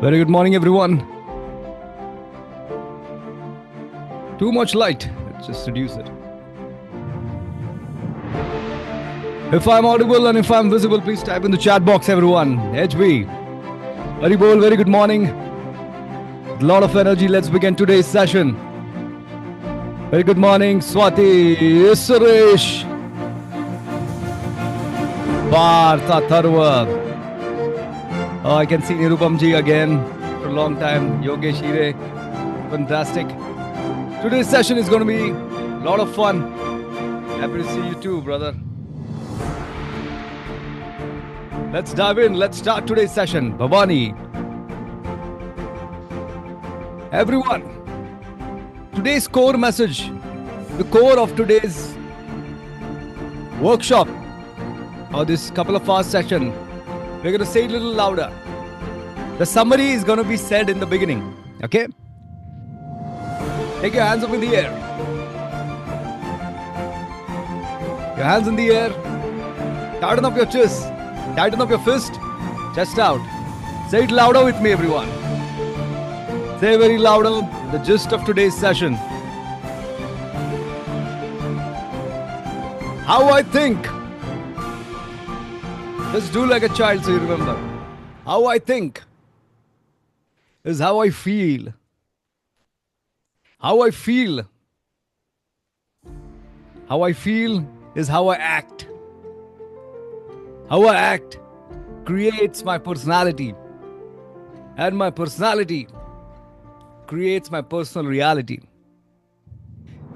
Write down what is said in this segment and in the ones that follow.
Very good morning, everyone. Too much light. Let's just reduce it. If I'm audible and if I'm visible, please type in the chat box, everyone. HB. Very bold, very good morning. With a lot of energy, let's begin today's session. Very good morning, Swati, Suresh, Partha, Tharwa. Oh, I can see Nirupam ji again for a long time. Yogesh Hire, fantastic. Today's session is going to be a lot of fun. Happy to see you too, brother. Let's dive in. Let's start today's session. Bhavani. Everyone, today's core message, the core of today's workshop or this couple of hours session, we're going to say it a little louder. The summary is going to be said in the beginning. Okay? Take your hands up in the air. Your hands in the air. Tighten up your chest. Tighten up your fist. Chest out. Say it louder with me, everyone. Say very louder the gist of today's session. How I think. Just do like a child so you remember. How I think is how I feel. How I feel. How I feel is how I act. How I act creates my personality. And my personality creates my personal reality.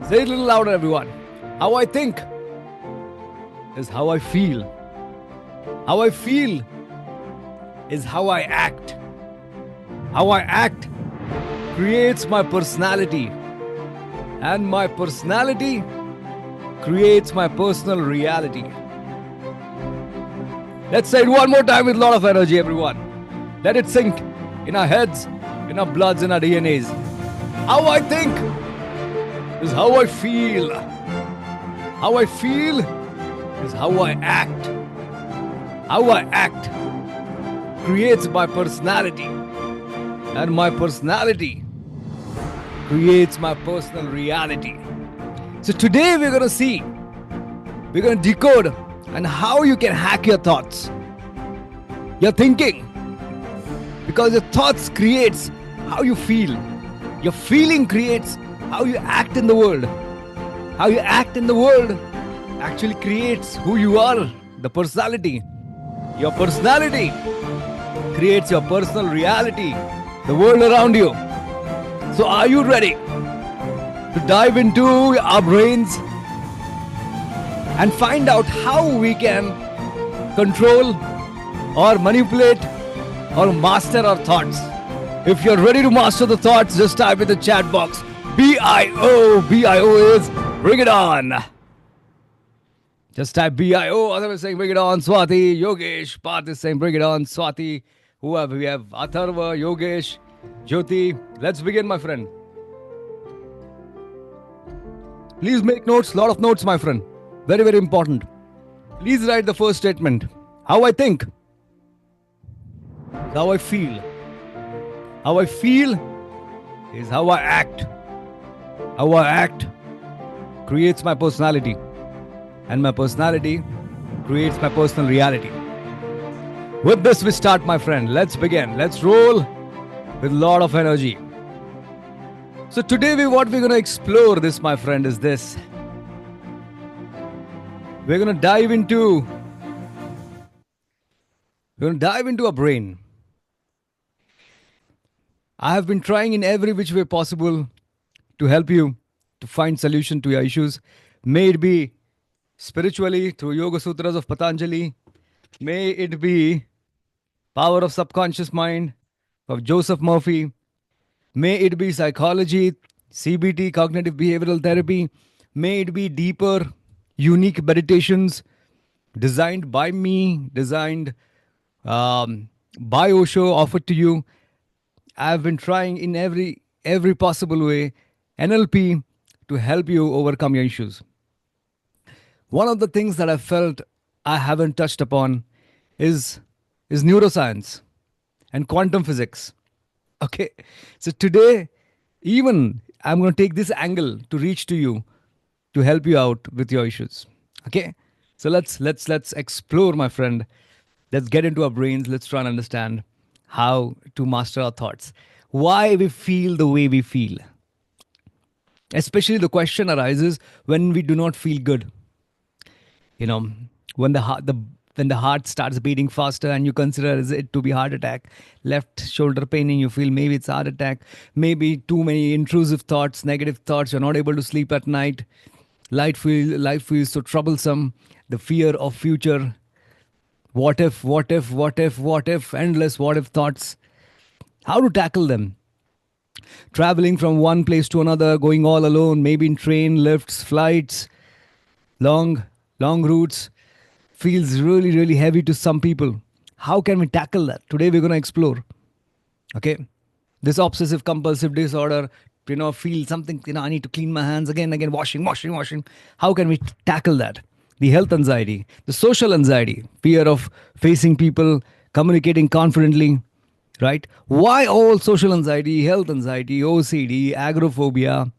Say it a little louder, everyone. How I think is how I feel. How I feel is how I act. How I act creates my personality. And my personality creates my personal reality. Let's say it one more time with a lot of energy, everyone. Let it sink in our heads, in our bloods, in our DNAs. How I think is how I feel. How I feel is how I act. How I act creates my personality. And my personality creates my personal reality. So today we're going to see, we're going to decode and how you can hack your thoughts, your thinking. Because your thoughts creates how you feel. Your feeling creates how you act in the world. How you act in the world actually creates who you are, the personality. Your personality creates your personal reality, the world around you. So are you ready to dive into our brains and find out how we can control or manipulate or master our thoughts? If you're ready to master the thoughts, just type in the chat box. BIO. BIO is bring it on. Just type BIO. Others are saying bring it on. Swati, Yogesh, Parth is saying bring it on. Swati, whoever we have, Atharva, Yogesh, Jyoti. Let's begin, my friend. Please make notes, lot of notes, my friend. Very, very important. Please write the first statement. How I think. How I feel. How I feel is how I act. How I act creates my personality. And my personality creates my personal reality. With this we start, my friend. Let's begin. Let's roll with a lot of energy. So today what we're going to explore this, my friend, is this. We're going to dive into our brain. I have been trying in every which way possible to help you to find solution to your issues. May it be spiritually through Yoga Sutras of Patanjali. May it be Power of Subconscious Mind of Joseph Murphy. May it be psychology, CBT, cognitive behavioral therapy. May it be deeper, unique meditations designed by me, designed by Osho, offered to you. I've been trying in every possible way, NLP, to help you overcome your issues. One of the things that I felt I haven't touched upon is neuroscience and quantum physics. Okay. So today, even I'm going to take this angle to reach to you to help you out with your issues. Okay. So let's explore, my friend. Let's get into our brains. Let's try and understand how to master our thoughts. Why we feel the way we feel. Especially the question arises when we do not feel good. You know, when the heart starts beating faster and you consider it to be heart attack, left shoulder paining, you feel maybe it's heart attack, maybe too many intrusive thoughts, negative thoughts, you're not able to sleep at night, life feels so troublesome, the fear of future, what if, endless what if thoughts. How to tackle them? Traveling from one place to another, going all alone, maybe in train, lifts, flights, long long routes, feels really, really heavy to some people. How can we tackle that? Today we're going to explore. Okay. This obsessive compulsive disorder, feel something, I need to clean my hands again, washing. How can we tackle that? The health anxiety, the social anxiety, fear of facing people, communicating confidently, right? Why all social anxiety, health anxiety, OCD, agoraphobia,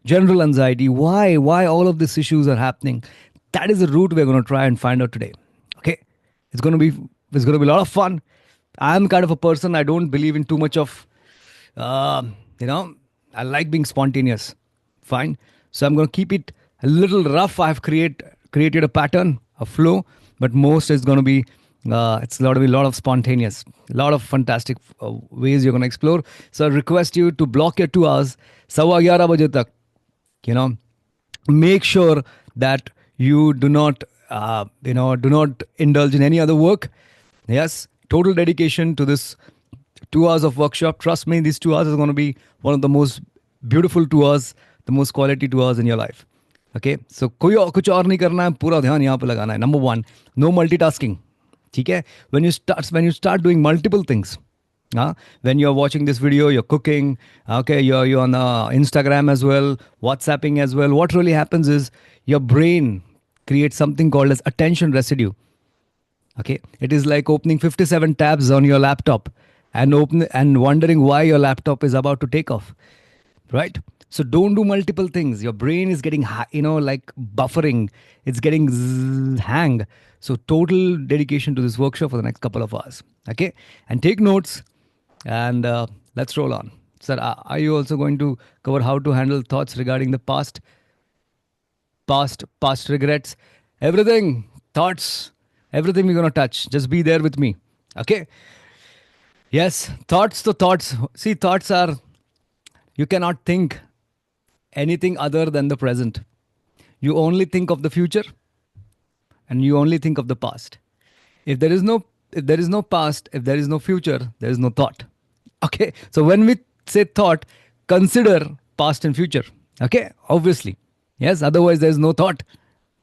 general anxiety? Why all of these issues are happening? That is the root we're going to try and find out today. Okay, it's going to be it's going to be a lot of fun. I'm kind of a person, I don't believe in too much of uh, you know I like being spontaneous. Fine. So I'm going to keep it a little rough. I've created a pattern, a flow, but most is going to be it's going to be a lot of spontaneous, a lot of fantastic ways you're going to explore. So I request you to block your 2 hours, sawa 11 baje tak. You know, make sure that you do not indulge in any other work. Yes, total dedication to this 2 hours of workshop. Trust me, these 2 hours is going to be one of the most beautiful 2 hours, the most quality 2 hours in your life. Okay, so कोई और कुछ और नहीं करना है, पूरा ध्यान यहाँ पे लगाना है. Number one, no multitasking. ठीक है? When you start doing multiple things, when you're watching this video, you're cooking, okay, you're on Instagram as well, WhatsApping as well. What really happens is your brain creates something called as attention residue. Okay, it is like opening 57 tabs on your laptop and wondering why your laptop is about to take off, right? So don't do multiple things. Your brain is getting like buffering, it's getting hang. So total dedication to this workshop for the next couple of hours. Okay, and take notes, and let's roll on. Sir, are you also going to cover how to handle thoughts regarding the past regrets, everything, thoughts, everything we're going to touch? Just be there with me. Okay. Yes, thoughts to thoughts. See, thoughts are, you cannot think anything other than the present. You only think of the future and you only think of the past. If there is no past, if there is no future, there is no thought. Okay, so when we say thought, consider past and future. Okay, obviously. Yes, otherwise there is no thought.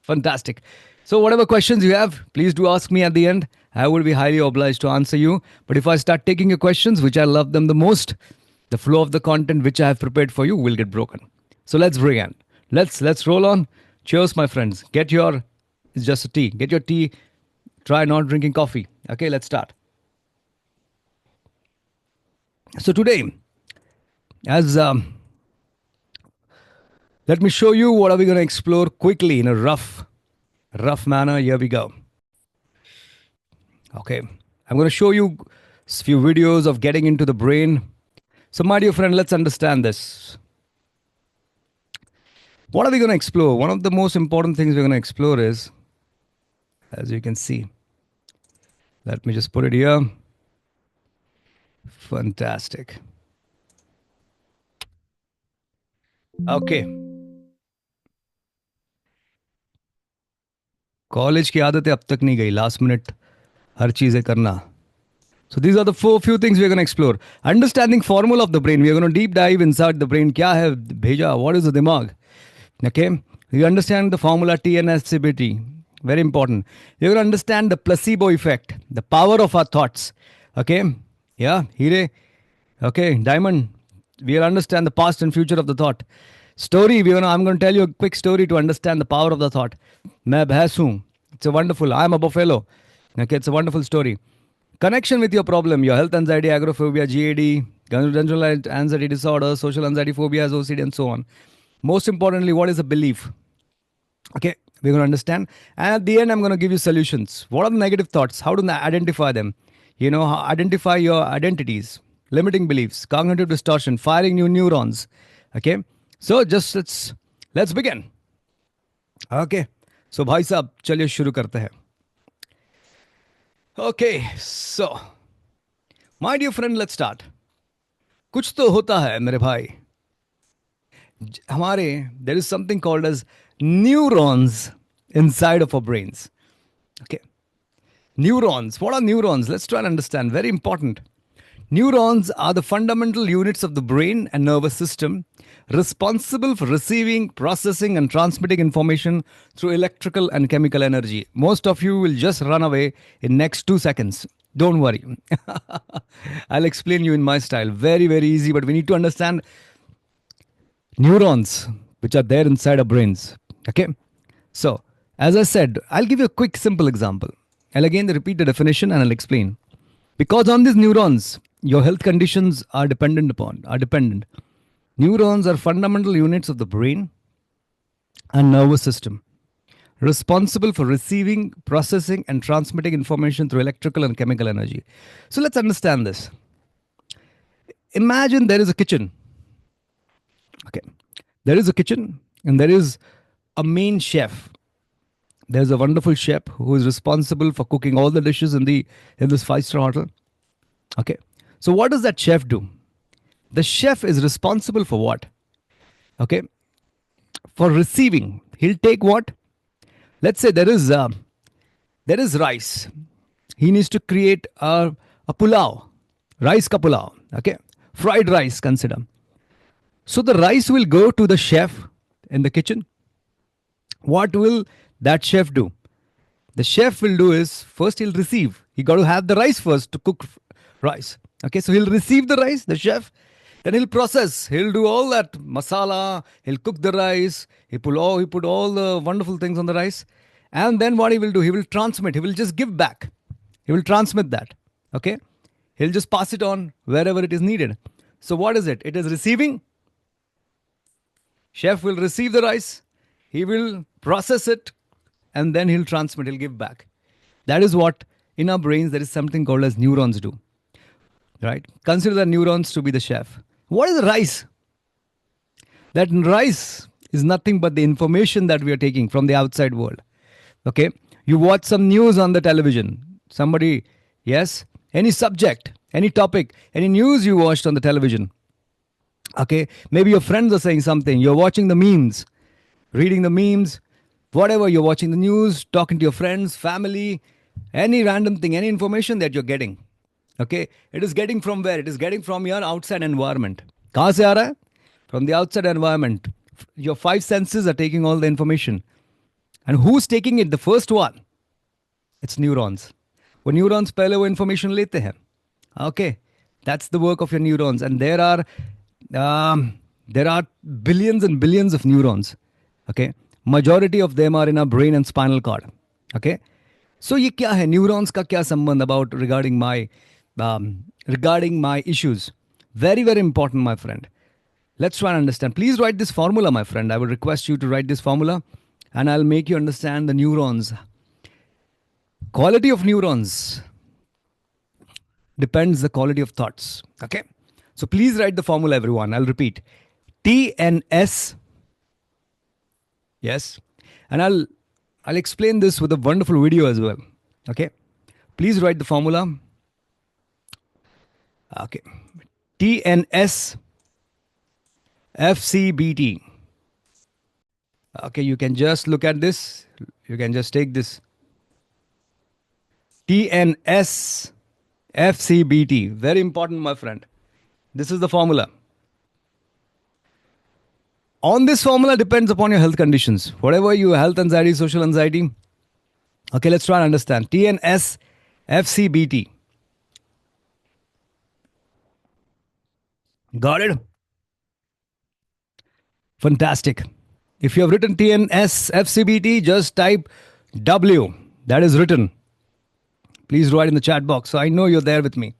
Fantastic. So whatever questions you have, please do ask me at the end. I will be highly obliged to answer you. But if I start taking your questions, which I love them the most, the flow of the content which I have prepared for you will get broken. So let's begin. Let's roll on. Cheers, my friends. It's just a tea. Get your tea. Try not drinking coffee. Okay, let's start. So today, as let me show you what are we going to explore quickly in a rough manner. Here we go. Okay, I'm going to show you a few videos of getting into the brain. So my dear friend, let's understand this. What are we going to explore? One of the most important things we're going to explore is, as you can see, let me just put it here. Fantastic. Okay. College की आदतें अब तक नहीं गई, last minute हर चीजें करना. So these are the few things we're going to explore. Understanding formula of the brain. We're going to deep dive inside the brain. क्या है भेजा? What is the दिमाग? Okay. You understand the formula TNS-CBT. Very important. You're going to understand the placebo effect, the power of our thoughts. Okay. Yeah. Hire. Okay. Diamond. We'll understand the past and future of the thought. Story. I'm going to tell you a quick story to understand the power of the thought. मैं भैंस हूँ. It's a wonderful. I'm a buffalo. Okay. It's a wonderful story. Connection with your problem, your health anxiety, agoraphobia, GAD, general anxiety disorder, social anxiety phobias, OCD, and so on. Most importantly, what is a belief? Okay, we're going to understand. And at the end, I'm going to give you solutions. What are the negative thoughts? How to identify them? Identify your identities, limiting beliefs, cognitive distortion, firing new neurons. Okay, so just let's begin. Okay, so भाई साहब चलिए शुरू करते हैं. Okay, so my dear friend, let's start. कुछ तो होता है मेरे भाई. हमारे there is something called as neurons inside of our brains. Okay, neurons. What are neurons? Let's try and understand. Very important. Neurons are the fundamental units of the brain and nervous system responsible for receiving, processing, and transmitting information through electrical and chemical energy. Most of you will just run away in next 2 seconds. Don't worry. I'll explain you in my style. Very, very easy, but we need to understand neurons which are there inside our brains. Okay. So, as I said, I'll give you a quick, simple example. I'll again repeat the definition and I'll explain. Because on these neurons, your health conditions are dependent. Neurons are fundamental units of the brain and nervous system, responsible for receiving, processing, and transmitting information through electrical and chemical energy. So let's understand this. Imagine there is a kitchen. Okay. There is a kitchen and there is a main chef. There's a wonderful chef who is responsible for cooking all the dishes in this 5-star hotel. Okay. So what does that chef do? The chef is responsible for what? Okay. For receiving. He'll take what? Let's say there is rice. He needs to create a pulao. Rice ka pulao. Okay. Fried rice, consider. So the rice will go to the chef in the kitchen. What will that chef do? The chef will do is first he'll receive. He got to have the rice first to cook rice. Okay, so he'll receive the rice, the chef. Then he'll process. He'll do all that masala. He'll cook the rice. He put all the wonderful things on the rice. And then what he will do? He will transmit. He will just give back. He will transmit that. Okay, he'll just pass it on wherever it is needed. So what is it? It is receiving. Chef will receive the rice. He will process it. And then he'll transmit. He'll give back. That is what in our brains there is something called as neurons do. Right? Consider the neurons to be the chef. What is rice? That rice is nothing but the information that we are taking from the outside world. Okay? You watch some news on the television. Somebody, yes? Any subject, any topic, any news you watched on the television. Okay? Maybe your friends are saying something. You're watching the memes, reading the memes, whatever. You're watching the news, talking to your friends, family, any random thing, any information that you're getting. Okay, it is getting from where? It is getting from your outside environment. कहाँ से आ रहा है? From the outside environment. Your 5 senses are taking all the information. And who's taking it? The first one. It's neurons. वो neurons पहले वो information लेते हैं. Okay, that's the work of your neurons. And there are billions and billions of neurons. Okay, majority of them are in our brain and spinal cord. Okay, so ये क्या है? Neurons का क्या संबंध about regarding my issues? Very, very important, my friend. Let's try and understand. Please write this formula, my friend. I will request you to write this formula and I'll make you understand the neurons. Quality of neurons depends the quality of thoughts. Okay. So please write the formula, everyone. I'll repeat. TNS. Yes. And I'll explain this with a wonderful video as well. Okay. Please write the formula. Okay. TNS FCBT. Okay, you can just look at this. You can just take this. TNS FCBT. Very important, my friend. This is the formula. On this formula depends upon your health conditions. Whatever your health anxiety, social anxiety. Okay, let's try and understand. TNS FCBT. Got it? Fantastic. If you have written TNS FCBT, just type W. That is written. Please write in the chat box so I know you're there with me.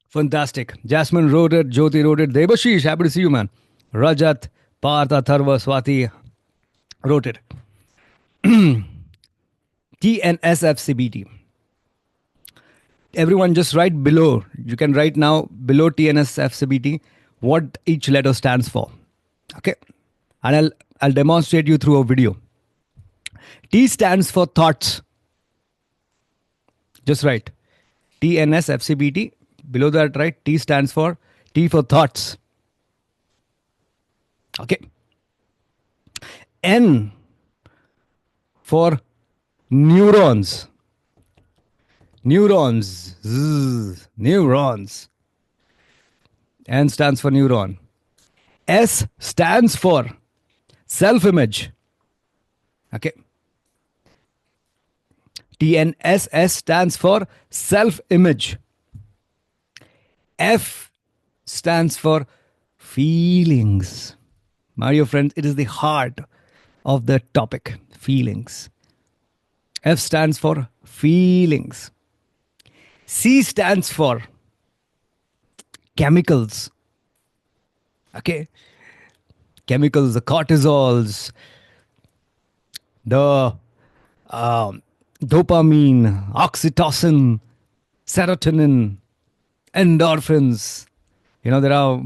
Fantastic. Jasmine wrote it. Jyoti wrote it. Debashish, happy to see you, man. Rajat, Partha, Tharva, Swati wrote it. TNSFCBT. Everyone just write below. You can write now below TNSFCBT what each letter stands for. Okay. And I'll demonstrate you through a video. T stands for thoughts. Just write TNSFCBT. Below that, right? T stands for T for thoughts. Okay. N for neurons. Neurons. Zzz, neurons. N stands for neuron. S stands for self-image. Okay. TNSS stands for self-image. F stands for feelings. My dear friends, it is the heart of the topic, feelings. F stands for feelings. C stands for chemicals. Okay. Chemicals, the cortisols, the dopamine, oxytocin, serotonin, endorphins. You know, there are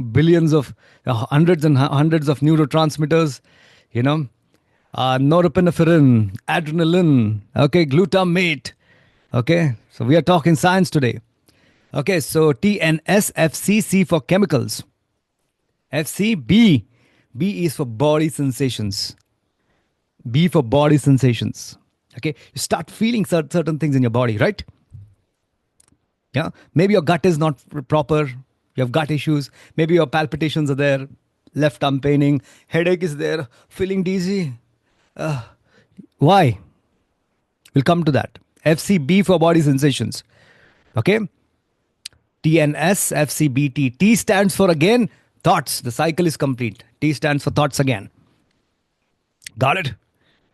hundreds and hundreds of neurotransmitters, you know, norepinephrine, adrenaline, okay, glutamate. Okay, so we are talking science today. Okay, so TNSFCC for chemicals. FCB. B is for body sensations. B for body sensations. Okay, you start feeling certain things in your body, right? Yeah, maybe your gut is not proper. You have gut issues. Maybe your palpitations are there. Left arm paining. Headache is there. Feeling dizzy. Why? We'll come to that. FCB for body sensations. Okay. TNS, FCBT. T stands for again thoughts. The cycle is complete. T stands for thoughts again. Got it?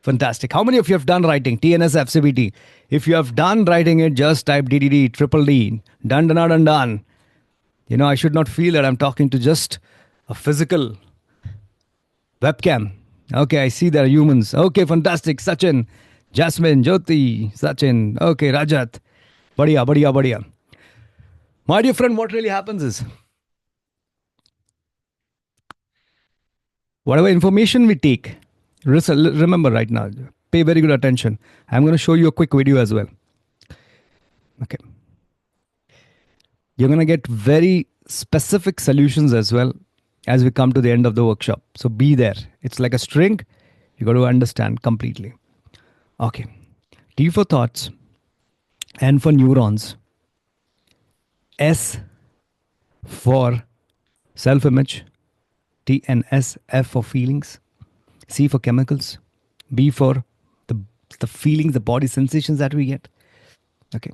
Fantastic. How many of you have done writing? TNS, FCBT. If you have done writing it, just type DDD, triple D. Done, done, done. You know, I should not feel that I'm talking to just a physical webcam. Okay, I see there are humans. Okay, fantastic. Sachin, Jasmine, Jyoti, Sachin. Okay, Rajat. Badhiya, badhiya, badhiya. My dear friend, what really happens is, whatever information we take, remember right now, pay very good attention. I'm going to show you a quick video as well. Okay. You're going to get very specific solutions as well as we come to the end of the workshop. So be there. It's like a string. You got to understand completely. Okay. T for thoughts. N for neurons. S for self-image. T and S, F for feelings. C for chemicals. B for the feelings, the body sensations that we get. Okay.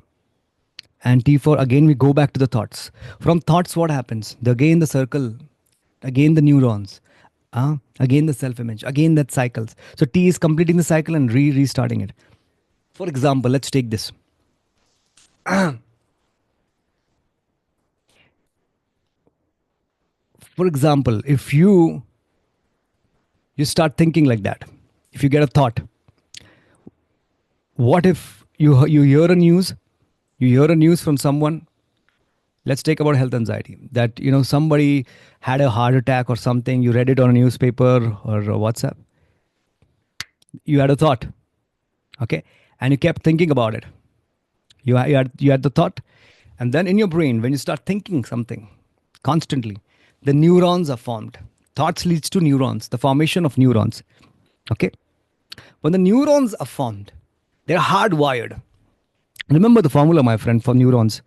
And T for, again, we go back to the thoughts. From thoughts, what happens? Again, the circle. Again, the neurons. Again, the self-image. Again, that cycles. So T is completing the cycle and restarting it. For example, let's take this. For example, if you start thinking like that, if you get a thought, what if you hear a news? You hear a news from someone. Let's take about health anxiety. That, you know, somebody had a heart attack or something. You read it on a newspaper or WhatsApp. You had a thought. Okay. And you kept thinking about it. You had the thought. And then in your brain, when you start thinking something constantly, the neurons are formed. Thoughts leads to neurons, the formation of neurons. Okay. When the neurons are formed, they're hardwired. Remember the formula, my friend, for neurons.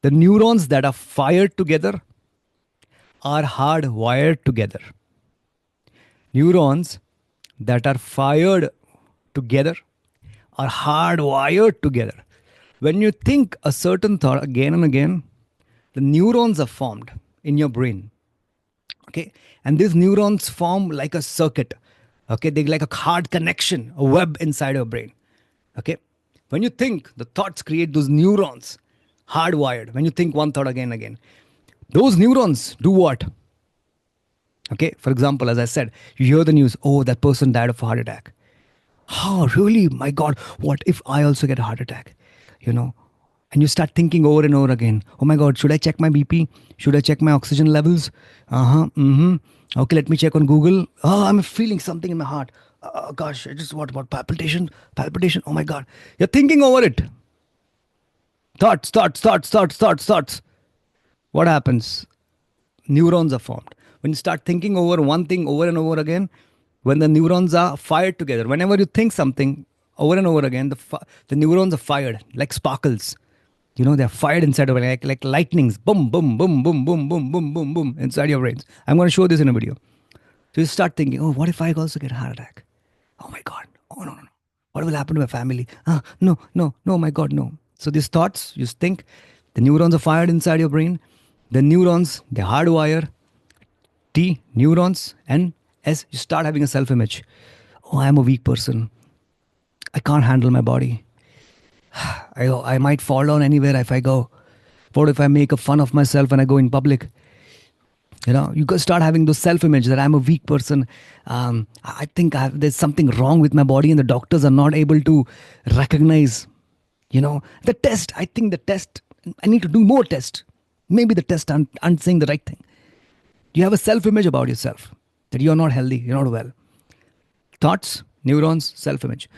The neurons that are fired together are hardwired together. Neurons that are fired together are hardwired together. When you think a certain thought again and again, the neurons are formed in your brain. Okay. And these neurons form like a circuit. Okay, they're like a hard connection, a web inside your brain. Okay, when you think, the thoughts create those neurons, hardwired. When you think one thought again and again, those neurons do what? Okay, for example, as I said, you hear the news, oh, that person died of a heart attack. Oh, really? My God, what if I also get a heart attack? You know, and you start thinking over and over again, oh my God, should I check my BP? Should I check my oxygen levels? Okay, let me check on Google. Oh, I'm feeling something in my heart. Oh gosh, I just what about palpitation? Palpitation. Oh my God. You're thinking over it. Thoughts. What happens? Neurons are formed. When you start thinking over one thing over and over again, when the neurons are fired together, whenever you think something over and over again, the neurons are fired like sparkles. You know, they're fired inside of it like lightnings. Boom, boom, boom, boom, boom, boom, boom, boom, boom, inside your brains. I'm going to show this in a video. So you start thinking, oh, what if I also get a heart attack? Oh my God. Oh, no. What will happen to my family? No, my God, no. So these thoughts, you think, the neurons are fired inside your brain. The neurons, they hardwire. T, neurons. And S, you start having a self-image. Oh, I'm a weak person. I can't handle my body. I might fall down anywhere if I go. What if I make a fun of myself when I go in public? You know, you start having those self-image that I'm a weak person. I think there's something wrong with my body and the doctors are not able to recognize, you know, the test. I think the test, I need to do more tests. Maybe the test aren't saying the right thing. You have a self-image about yourself that you're not healthy, you're not well. Thoughts, neurons, self-image.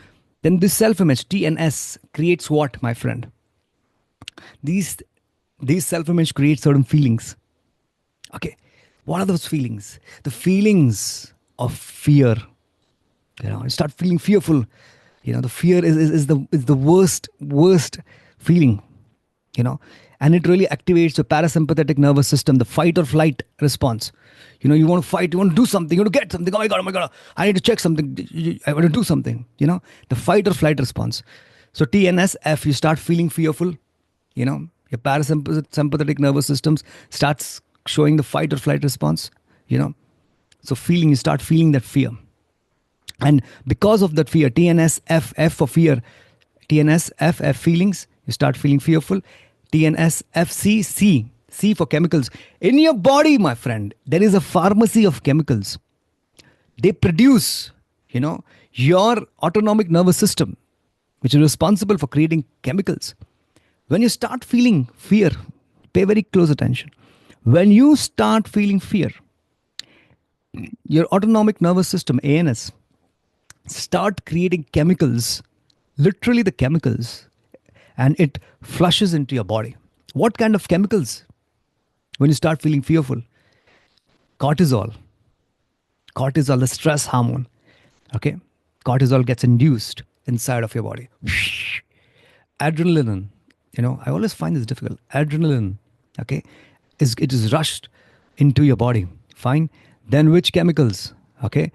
Then this self-image, T and S, creates what, my friend? These self-image create certain feelings. Okay, what are those feelings? The feelings of fear. You know, you start feeling fearful. You know, the fear is the worst feeling. You know, and it really activates your parasympathetic nervous system, the fight or flight response. You know, you want to fight, you want to do something, you want to get something. Oh my God, I need to check something. I want to do something. You know, the fight or flight response. So TNSF, you start feeling fearful. You know, your parasympathetic nervous systems starts showing the fight or flight response. You know, so you start feeling that fear. And because of that fear, TNSF, F for fear, TNSF, feelings, you start feeling fearful. TNSFC, C for chemicals. In your body, my friend, there is a pharmacy of chemicals. They produce, you know, your autonomic nervous system, which is responsible for creating chemicals. When you start feeling fear, pay very close attention. When you start feeling fear, your autonomic nervous system, ANS, start creating chemicals, literally the chemicals, and it flushes into your body. What kind of chemicals? When you start feeling fearful, cortisol, the stress hormone. Okay, cortisol gets induced inside of your body. Adrenaline, you know, I always find this difficult. Adrenaline, okay, it is rushed into your body. Fine. Then which chemicals? Okay.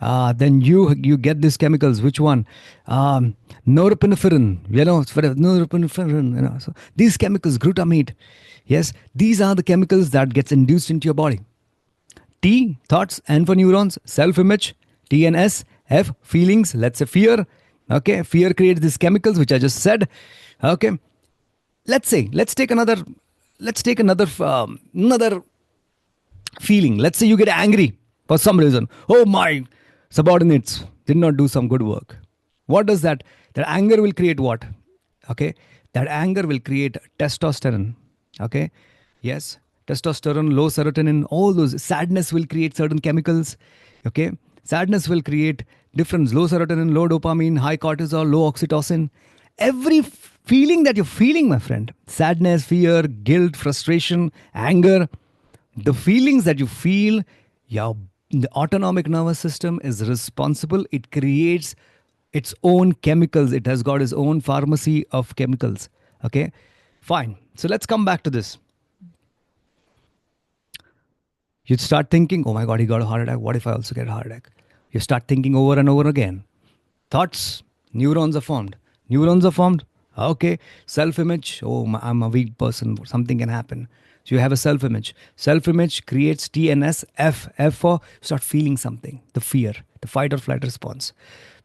Then you get these chemicals. Which one? Norepinephrine. You know, norepinephrine. You know, so these chemicals, glutamate. Yes, these are the chemicals that gets induced into your body. T, thoughts. N for neurons, self-image. T and S, F, feelings. Let's say fear. Okay, fear creates these chemicals, which I just said. Okay, let's take another feeling. Let's say you get angry for some reason. Oh, my subordinates did not do some good work. What does that anger will create what? Okay, that anger will create testosterone. Okay, yes, testosterone, low serotonin, all those. Sadness will create certain chemicals. Okay, sadness will create different low serotonin, low dopamine, high cortisol, low oxytocin. Every feeling that you're feeling, my friend, sadness, fear, guilt, frustration, anger, the feelings that you feel, the autonomic nervous system is responsible. It creates its own chemicals. It has got its own pharmacy of chemicals. Okay, fine. So let's come back to this. You start thinking, oh my God, he got a heart attack. What if I also get a heart attack? You start thinking over and over again. Thoughts, neurons are formed. Okay, self-image. Oh, I'm a weak person. Something can happen. So you have a self-image. Self-image creates TNS, F for start feeling something, the fear. the fight or flight response.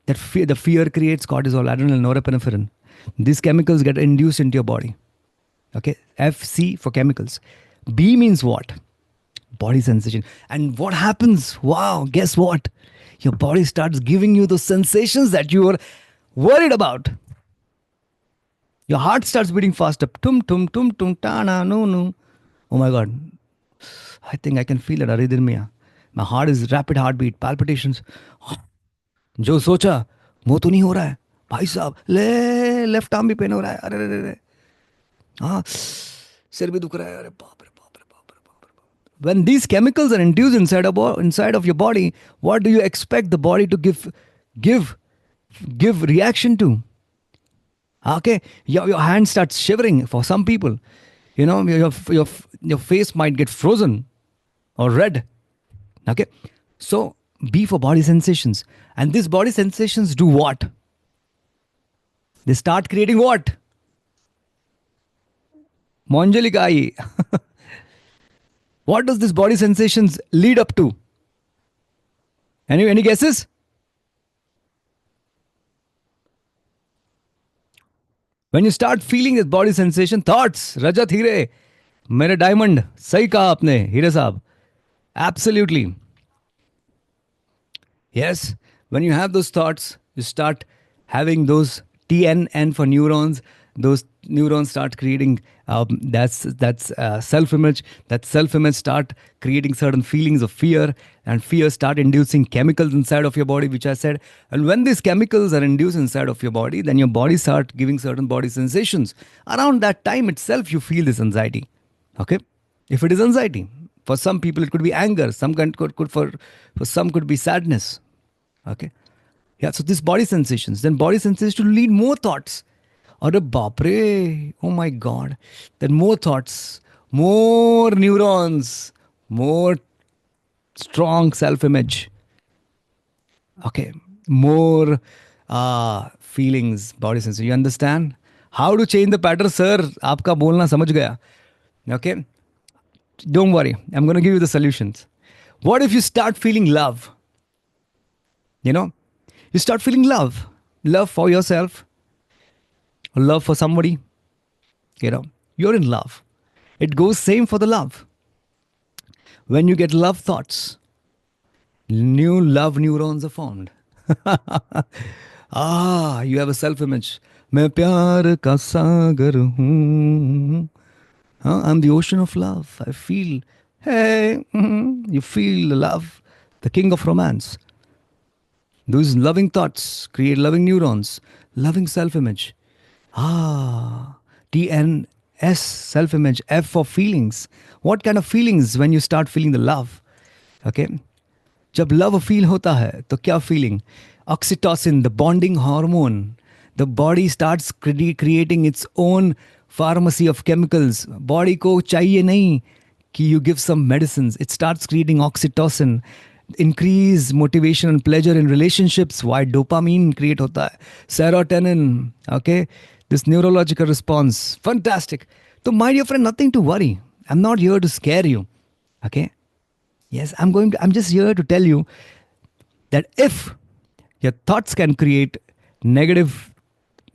The fear creates cortisol, adrenaline, norepinephrine. These chemicals get induced into your body. Okay, FC for chemicals. B means what? Body sensation. And what happens? Wow, guess what? Your body starts giving you those sensations that you were worried about. Your heart starts beating faster. Tum tum tum tum ta na no no. Oh my God, I think I can feel it. Arrhythmia. My heart is rapid heartbeat, palpitations. जो सोचा वो तो नहीं हो रहा है भाई साहब. ले लेफ्ट आर्म भी पेन हो रहा है. अरे अरे अरे. हाँ, सिर भी दुख रहा है. अरे बाप रे बाप रे बाप रे बाप रे. When these chemicals are induced inside of your body, what do you expect the body to give reaction to? Okay, your hand starts shivering for some people. You know, your face might get frozen or red. Okay, so B for body sensations. And these body sensations do what? They start creating what? Monjalikai. What does this body sensations lead up to? Any guesses? When you start feeling this body sensation, thoughts, Rajat Hire, mere diamond, sahi kaha aapne, Hire saab. Absolutely. Yes, when you have those thoughts, you start having those TNN for neurons. Those neurons start creating that's self-image. That self-image start creating certain feelings of fear, and fear start inducing chemicals inside of your body, which I said. And when these chemicals are induced inside of your body, then your body start giving certain body sensations. Around that time itself, you feel this anxiety. Okay, if it is anxiety, for some people it could be anger. Some for some could be sadness. Okay, yeah. So these body sensations, then body sensations to lead more thoughts. Or bapre, oh my God. Then more thoughts, more neurons, more strong self-image. Okay, more feelings, body sense. You understand? How to change the pattern, sir? Aapka bolna samajh gaya. Okay? Don't worry. I'm going to give you the solutions. What if you start feeling love? You know? You start feeling love. Love for yourself. Love for somebody. You know? You're in love. It goes same for the love. When you get love thoughts, new love neurons are formed. You have a self-image. मैं प्यार का सागर हूँ. I'm the ocean of love. I feel, hey, you feel love, the king of romance. Those loving thoughts create loving neurons, loving self-image. TNS, self-image. F for feelings. What kind of feelings when you start feeling the love? Okay. जब love feel होता है तो क्या feeling? Oxytocin, the bonding hormone. The body starts creating its own pharmacy of chemicals. Body को चाहिए नहीं कि you give some medicines. It starts creating oxytocin. Increase motivation and pleasure in relationships. Why dopamine create होता है? Serotonin. Okay. This neurological response. Fantastic. So my dear friend, nothing to worry. I'm not here to scare you. Okay. Yes, I'm just here to tell you that if your thoughts can create negative,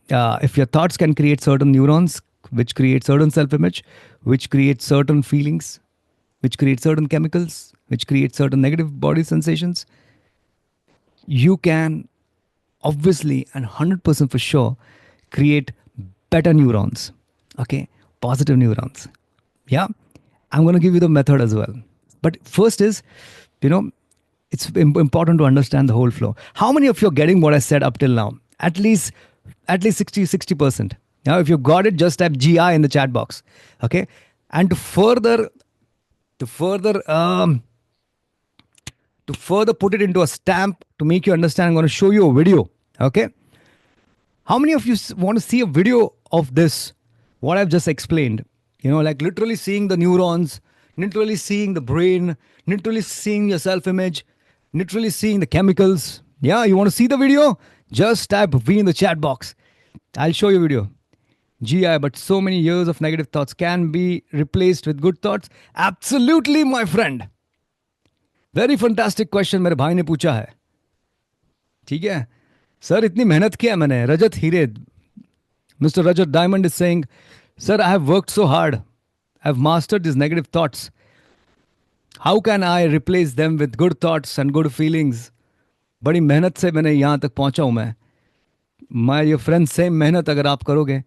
if your thoughts can create certain neurons, which create certain self-image, which create certain feelings, which create certain chemicals, which create certain negative body sensations, you can obviously and 100% for sure create better neurons. Okay, positive neurons. Yeah, I'm going to give you the method as well. But first is, it's important to understand the whole flow. How many of you are getting what I said up till now? At least 60%. Now, if you got it, just type GI in the chat box. Okay. And to further put it into a stamp to make you understand, I'm going to show you a video. Okay. How many of you want to see a video of this? What I've just explained, like literally seeing the neurons, literally seeing the brain, literally seeing your self-image, literally seeing the chemicals. Yeah, you want to see the video? Just type V in the chat box. I'll show you a video. GI, but so many years of negative thoughts can be replaced with good thoughts. Absolutely, my friend. Very fantastic question मेरे भाई ने पूछा है. ठीक है sir, इतनी मेहनत किया मैंने. रजत हीरे, mister Rajat diamond is saying, sir I have worked so hard, I have mastered this negative thoughts. How can I replace them with good thoughts and good feelings. बड़ी मेहनत से मैंने यहाँ तक पहुँचा हूँ मैं. माय योर फ्रेंड, सेम मेहनत अगर आप करोगे,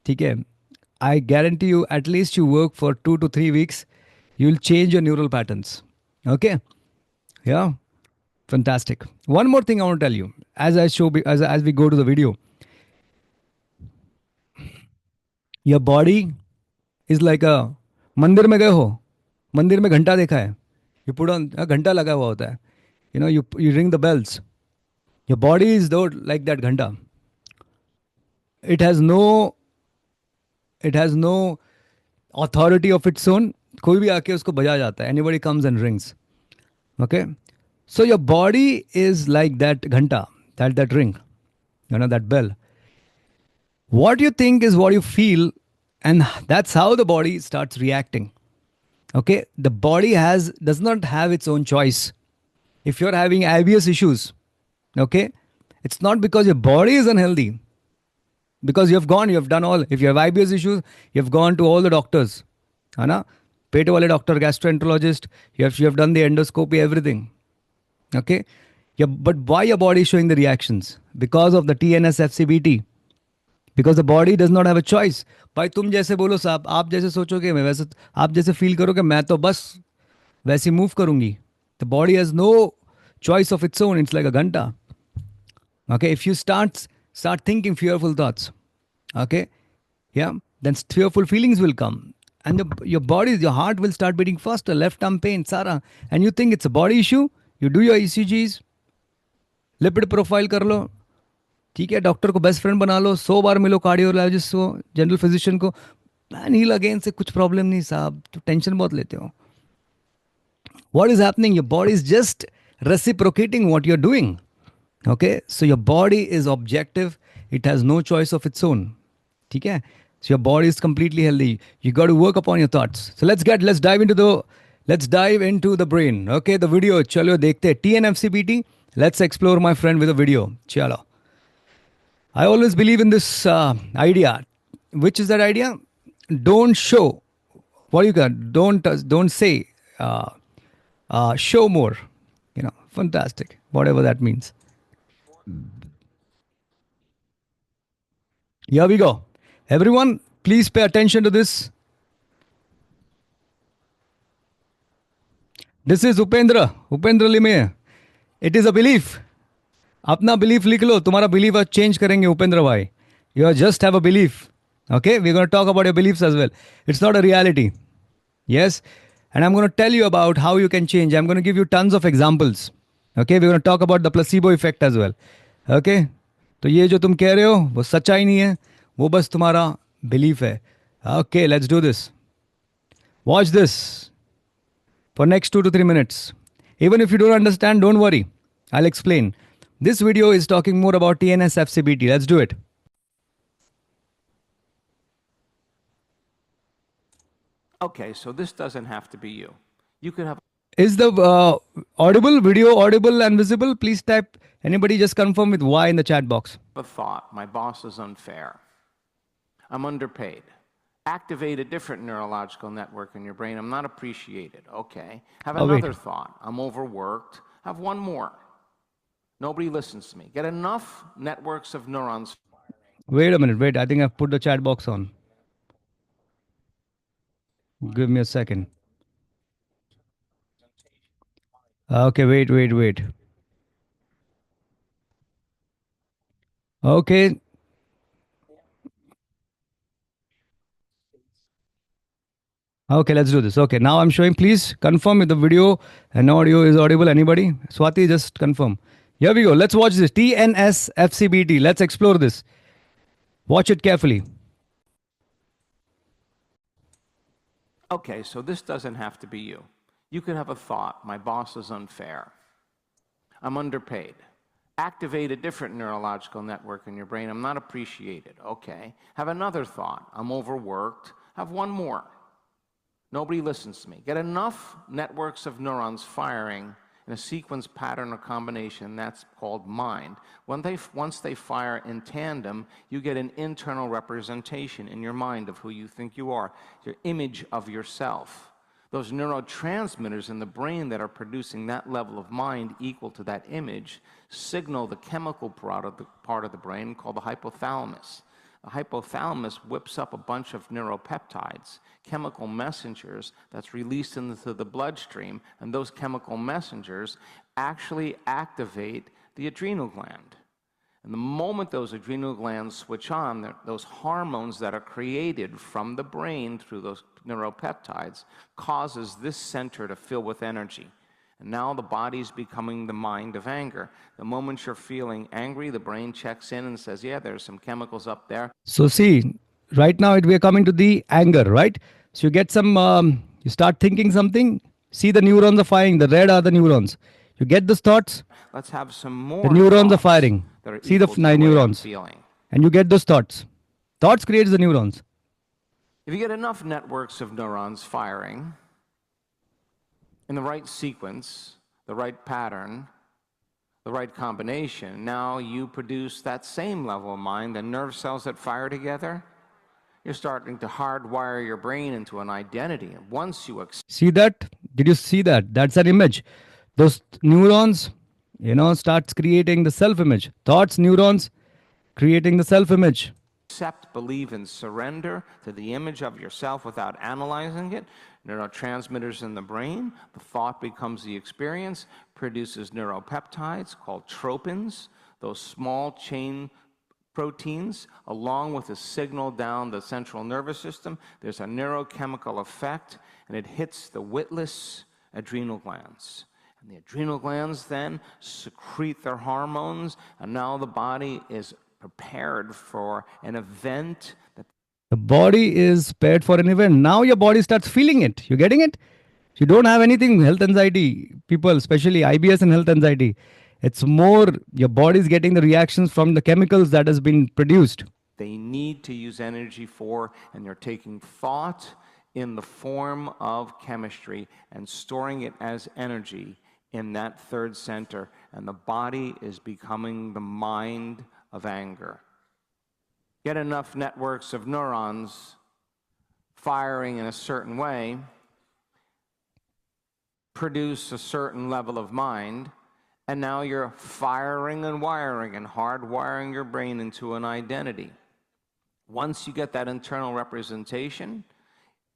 ठीक है, I guarantee you at least you work for 2 to 3 weeks, you will change your neural patterns. Okay? Yeah, fantastic. One more thing I want to tell you, as we go to the video, your body is like a, मंदिर में गए हो, मंदिर में घंटा देखा है, you put on घंटा लगा हुआ होता है, you ring the bells. Your body is though like that घंटा. It has no it has no authority of its own. कोई भी आके उसको बजा जाता है. Anybody comes and rings. Okay? So your body is like that ghanta, that ring, that bell. What you think is what you feel, and that's how the body starts reacting. Okay, the body does not have its own choice. If you're having IBS issues, okay, it's not because your body is unhealthy. Because you have done all. If you have IBS issues, you've gone to all the doctors, है ना? पेट वाले doctor, gastroenterologist. You have done the endoscopy, everything. Okay, yeah, but why your body is showing the reactions? Because of the TNS FCBT. Because the body does not have a choice. भाई तुम जैसे बोलो साहब, आप जैसे सोचोगे मैं वैसे, आप जैसे फील करोगे मैं तो बस वैसे मूव करूंगी. The body has no choice of its own. It's like a ghanta. Okay, if you start thinking fearful thoughts, okay, yeah, then fearful feelings will come, and your heart will start beating faster. Left arm pain, Sarah, and you think it's a body issue. You do your ECGs, lipid profile कर लो, ठीक है, doctor को best friend बना लो, 100 बार मिलो cardiologist को, general physician को. नील again से कुछ प्रॉब्लम नहीं साहब, तो टेंशन बहुत लेते हो. What is happening? Your body is just reciprocating what you're doing. Okay, so your body is objective. It has no choice of its own. ठीक है, so your body is completely healthy. You got to work upon your thoughts. So let's dive into the brain. Okay, the video. चलो देखते हैं TNFCBT. Let's explore, my friend, with a video. चलो. I always believe in this idea. Which is that idea? Don't show. What you got? Don't say. Show more. Fantastic. Whatever that means. Here we go. Everyone, please pay attention to this. This is Upendra Lime. It is a belief. अपना belief लिख लो, तुम्हारा belief आज change करेंगे उपेंद्र भाई. You just have a belief. Okay, we're going to talk about your beliefs as well. It's not a reality. Yes, and I'm going to tell you about how you can change. I'm going to give you tons of examples. Okay, we're going to talk about the placebo effect as well. Okay, तो ये जो तुम कह रहे हो वो सच्चाई नहीं है, वो बस तुम्हारा belief है. Okay, let's do this. Watch this for next 2 to 3 minutes. Even if you don't understand, don't worry. I'll explain. This video is talking more about TNS FCBT. Let's do it. Okay, so this doesn't have to be you. You could have. Is the video audible and visible? Please type. Anybody just confirm with Y in the chat box. A thought, my boss is unfair. I'm underpaid. Activate a different neurological network in your brain. I'm not appreciated. Okay. Have another thought. I'm overworked. Have one more. Nobody listens to me. Get enough networks of neurons. Wait a minute. Wait. I think I've put the chat box on. Give me a second. Okay. Wait. Okay. Okay, let's do this. Okay, now I'm showing. Please confirm if the video and audio is audible. Anybody? Swati, just confirm. Here we go. Let's watch this. TNS FCBT. Let's explore this. Watch it carefully. Okay, so this doesn't have to be you. You could have a thought, my boss is unfair. I'm underpaid. Activate a different neurological network in your brain. I'm not appreciated. Okay. Have another thought. I'm overworked. Have one more. Nobody listens to me. Get enough networks of neurons firing in a sequence, pattern, or combination. That's called mind. Once they fire in tandem, you get an internal representation in your mind of who you think you are, your image of yourself. Those neurotransmitters in the brain that are producing that level of mind equal to that image signal the chemical part of the brain called the hypothalamus. The hypothalamus whips up a bunch of neuropeptides, chemical messengers that's released into the bloodstream, and those chemical messengers actually activate the adrenal gland. And the moment those adrenal glands switch on, those hormones that are created from the brain through those neuropeptides causes this center to fill with energy. And now the body's becoming the mind of anger. The moment you're feeling angry, the brain checks in and says, yeah, there's some chemicals up there. So see, right now we are coming to the anger, right? So you get some, you start thinking something, see the neurons are firing, the red are the neurons. You get those thoughts, let's have some more the neurons are firing. See the neurons, and you get those thoughts. Thoughts creates the neurons. If you get enough networks of neurons firing, in the right sequence, the right pattern, the right combination, now you produce that same level of mind, the nerve cells that fire together. You're starting to hardwire your brain into an identity. And once you see that, did you see that? That's an image. Those neurons, starts creating the self-image. Thoughts, neurons, creating the self-image. Accept, believe, and surrender to the image of yourself without analyzing it. Neurotransmitters in the brain, the thought becomes the experience, produces neuropeptides called tropins, those small chain proteins, along with a signal down the central nervous system. There's a neurochemical effect, and it hits the witless adrenal glands. And the adrenal glands then secrete their hormones, and now the body is prepared for an event. The body is prepared for an event. Now your body starts feeling it. You're getting it? You don't have anything, health anxiety, people, especially IBS and health anxiety. It's more your body is getting the reactions from the chemicals that has been produced. They need to use energy for, and you're taking thought in the form of chemistry and storing it as energy in that third center, and the body is becoming the mind of anger. Get enough networks of neurons firing in a certain way, produce a certain level of mind, and now you're firing and wiring and hardwiring your brain into an identity. Once you get that internal representation,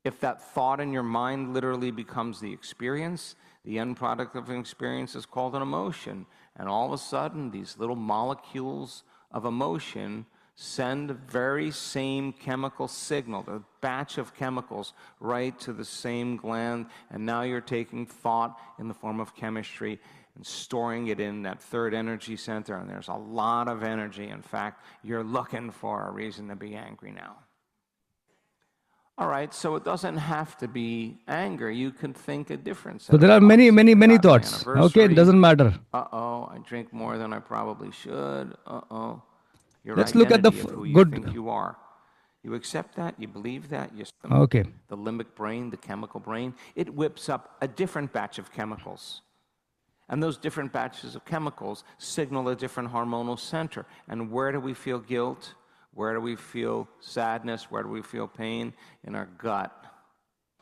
if that thought in your mind literally becomes the experience, the end product of an experience is called an emotion. And all of a sudden, these little molecules of emotion send the very same chemical signal, the batch of chemicals, right to the same gland. And now you're taking thought in the form of chemistry and storing it in that third energy center. And there's a lot of energy. In fact, you're looking for a reason to be angry now. All right, so it doesn't have to be anger. You can think a different set. So there are many thoughts. Okay, it doesn't matter. Uh-oh, I drink more than I probably should. Uh-oh. Let's look at the who you good. Think you are. You accept that, you believe that, okay. The limbic brain, the chemical brain, it whips up a different batch of chemicals. And those different batches of chemicals signal a different hormonal center. And where do we feel guilt? Where do we feel sadness? Where do we feel pain? In our gut.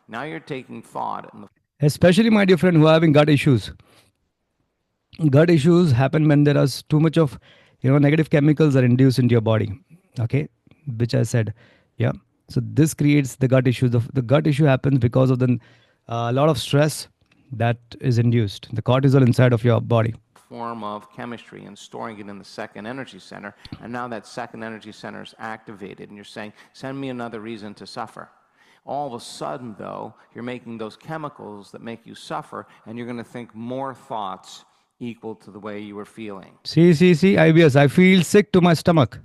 Now you're taking thought. Especially, my dear friend, who are having gut issues. Gut issues happen when there is too much of, negative chemicals are induced into your body. Okay, which I said. Yeah. So this creates the gut issue. The gut issue happens because of the lot of stress that is induced. The cortisol inside of your body. Form of chemistry and storing it in the second energy center, and now that second energy center is activated, and you're saying, send me another reason to suffer. All of a sudden, though, you're making those chemicals that make you suffer, and you're going to think more thoughts equal to the way you were feeling. See, IBS, I feel sick to my stomach.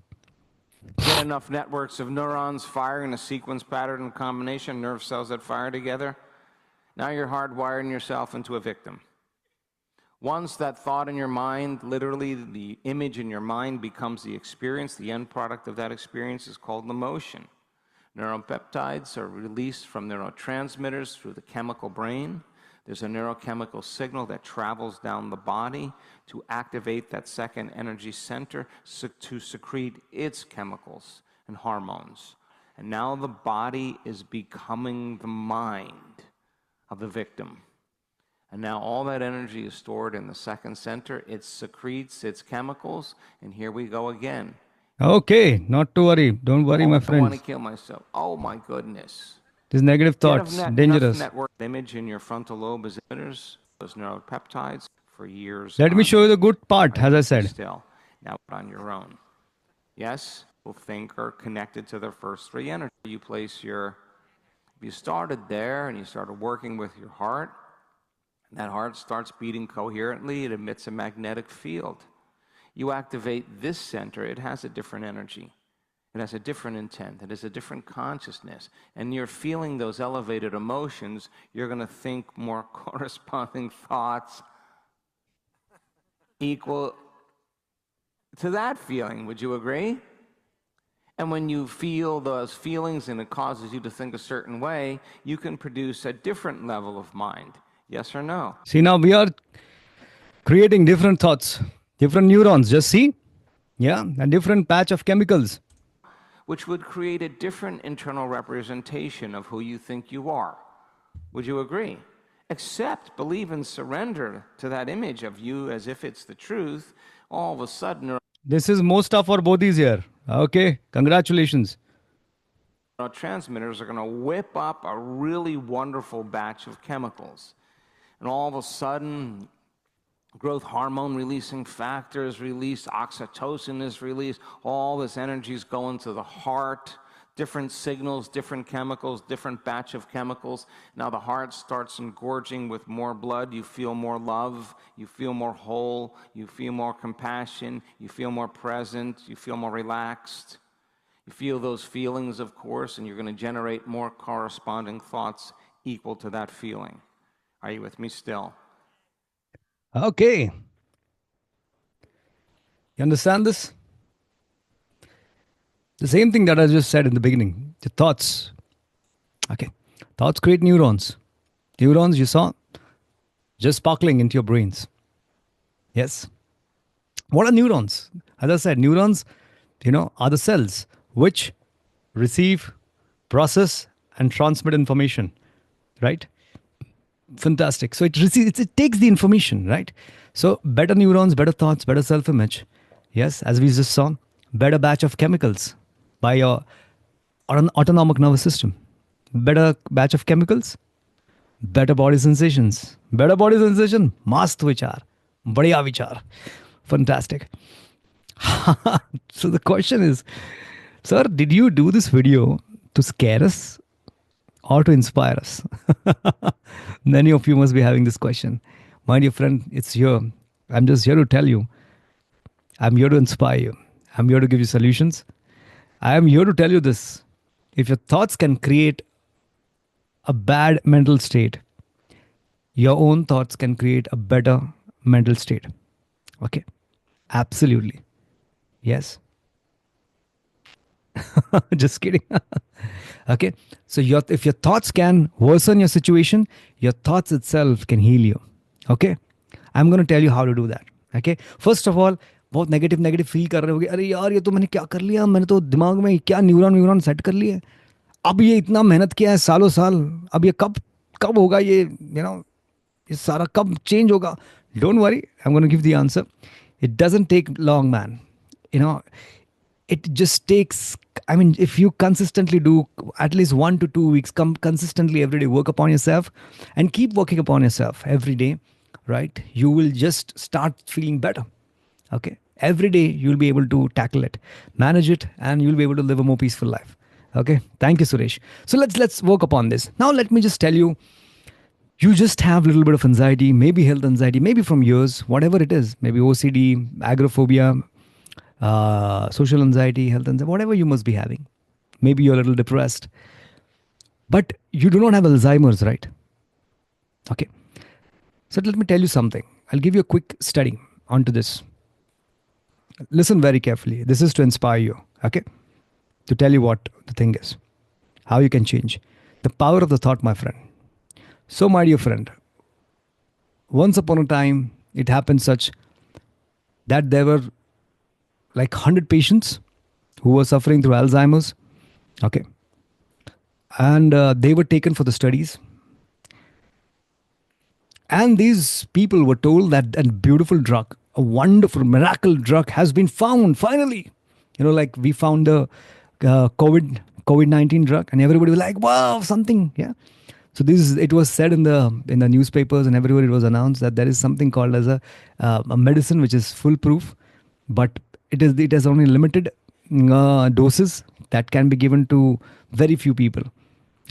Get enough networks of neurons firing in a sequence, pattern, and combination, nerve cells that fire together. Now you're hardwiring yourself into a victim. Once that thought in your mind, literally the image in your mind becomes the experience, the end product of that experience is called emotion. Neuropeptides are released from neurotransmitters through the chemical brain. There's a neurochemical signal that travels down the body to activate that second energy center to secrete its chemicals and hormones. And now the body is becoming the mind of the victim. And now all that energy is stored in the second center. It secretes its chemicals, and here we go again. Okay, not to worry. Don't worry, my friends. I want to kill myself. Oh my goodness. These negative thoughts, dangerous. Network image in your frontal lobe is emitters, those neuropeptides for years. Let me show you the good part, as I said. Still, now on your own. Yes, people think are connected to their first three energies. If you started there and you started working with your heart, that heart starts beating coherently, it emits a magnetic field. You activate this center, it has a different energy. It has a different intent. It has a different consciousness. And you're feeling those elevated emotions, you're going to think more corresponding thoughts equal to that feeling. Would you agree? And when you feel those feelings and it causes you to think a certain way, you can produce a different level of mind. Yes or no? See, now we are creating different thoughts, different neurons. Just see? Yeah, a different patch of chemicals. Which would create a different internal representation of who you think you are. Would you agree? Accept, believe, and surrender to that image of you as if it's the truth. All of a sudden... This is most of our bodies here. Okay, congratulations. Neurotransmitters are going to whip up a really wonderful batch of chemicals. And all of a sudden... growth hormone releasing factors released, oxytocin is released, all this energy is going to the heart, different signals, different chemicals, different batch of chemicals. Now the heart starts engorging with more blood, you feel more love, you feel more whole, you feel more compassion, you feel more present, you feel more relaxed. You feel those feelings, of course, and you're going to generate more corresponding thoughts equal to that feeling. Are you with me still? Okay. You understand this? The same thing that I just said in the beginning. The thoughts. Okay. Thoughts create neurons. Neurons, you saw, just sparkling into your brains. Yes. What are neurons? As I said, neurons, are the cells which receive, process, and transmit information. Right? Fantastic. So it takes the information, right? So better neurons, better thoughts, better self-image. Yes, as we just saw, better batch of chemicals by your autonomic nervous system. Better batch of chemicals, better body sensations. Better body sensation, mast vichar, badhiya vichar. Fantastic. So the question is, sir, did you do this video to scare us or to inspire us? Many of you must be having this question. My dear friend, it's here. I'm just here to tell you. I'm here to inspire you. I'm here to give you solutions. I am here to tell you this. If your thoughts can create a bad mental state, your own thoughts can create a better mental state. Okay? Absolutely. Yes. Just kidding. Okay, so if your thoughts can worsen your situation, your thoughts itself can heal you. Okay, I'm going to tell you how to do that. Okay, first of all, बहुत negative feel कर रहे होगे, अरे यार ये तो मैंने क्या कर लिया, मैंने तो दिमाग में क्या न्यूरॉन सेट कर लिए, अब ये इतना मेहनत किया है सालों साल, अब ये कब होगा, ये ये सारा कब चेंज होगा. Don't worry, I'm going to give the answer. It doesn't take long, man. It just takes, if you consistently do at least 1 to 2 weeks, consistently every day, work upon yourself and keep working upon yourself every day, right? You will just start feeling better. Okay. Every day you'll be able to tackle it, manage it, and you'll be able to live a more peaceful life. Okay. Thank you, Suresh. So let's work upon this. Now, let me just tell you, you just have a little bit of anxiety, maybe health anxiety, maybe from years, whatever it is, maybe OCD, agoraphobia, social anxiety, health anxiety, whatever you must be having. Maybe you're a little depressed, but you do not have Alzheimer's, right? Okay. So let me tell you something. I'll give you a quick study onto this. Listen very carefully. This is to inspire you, okay? To tell you what the thing is, how you can change. The power of the thought, my friend. So, my dear friend, Once upon a time, it happened such that there were like 100 patients who were suffering through Alzheimer's. Okay. And they were taken for the studies. And these people were told that a beautiful drug, a wonderful miracle drug has been found finally. Like we found the COVID-19 drug, and everybody was like, wow, something. Yeah. So it was said in the newspapers and everywhere it was announced that there is something called as a medicine which is foolproof, but it has only limited doses that can be given to very few people.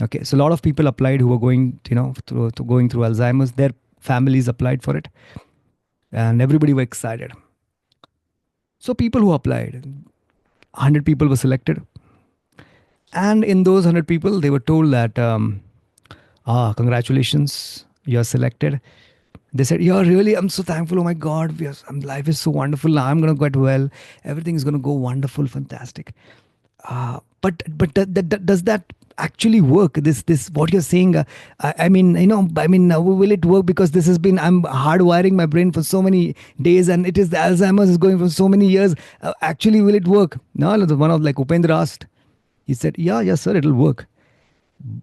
Okay, so a lot of people applied who were going, going through Alzheimer's. Their families applied for it, and everybody were excited. So people who applied, 100 people were selected, and in those 100 people, they were told that, congratulations, you're selected. They said, yeah, really, I'm so thankful. Oh my God, life is so wonderful. Now I'm going to get well. Everything is going to go wonderful, fantastic. But does that actually work? This what you're saying? Will it work? Because I'm hardwiring my brain for so many days, and it is the Alzheimer's is going for so many years. Actually, will it work? No, one of like Upendra asked. He said, yeah, yes, sir, it'll work.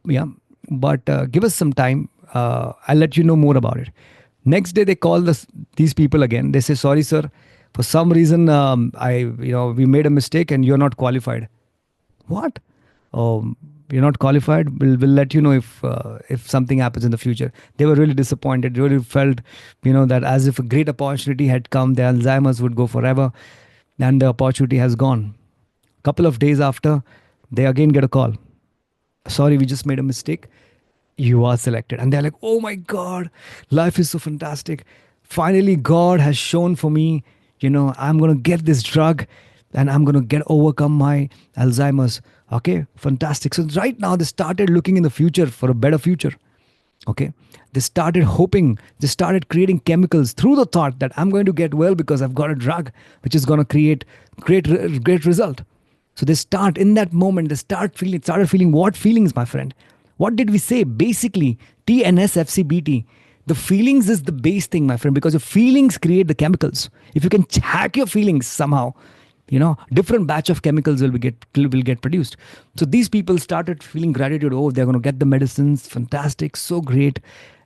Yeah, but give us some time. I'll let you know more about it. Next day, they call these people again. They say, sorry, sir, for some reason, we made a mistake and you're not qualified. What? You're not qualified. We'll let you know if something happens in the future. They were really disappointed. They really felt, that as if a great opportunity had come, their Alzheimer's would go forever, and the opportunity has gone. Couple of days after, they again get a call. Sorry, we just made a mistake. You are selected. And they're like, oh my God, life is so fantastic. Finally, God has shown for me, I'm going to get this drug and I'm going to overcome my Alzheimer's. Okay, fantastic. So right now they started looking in the future for a better future. Okay, they started hoping, they started creating chemicals through the thought that I'm going to get well because I've got a drug which is going to create great result. So they start in that moment, they started feeling what feelings, my friend? What did we say? Basically, TNSFCBT. The feelings is the base thing, my friend, because your feelings create the chemicals. If you can hack your feelings somehow, different batch of chemicals will get produced. So these people started feeling gratitude. Oh, they're going to get the medicines. Fantastic. So great.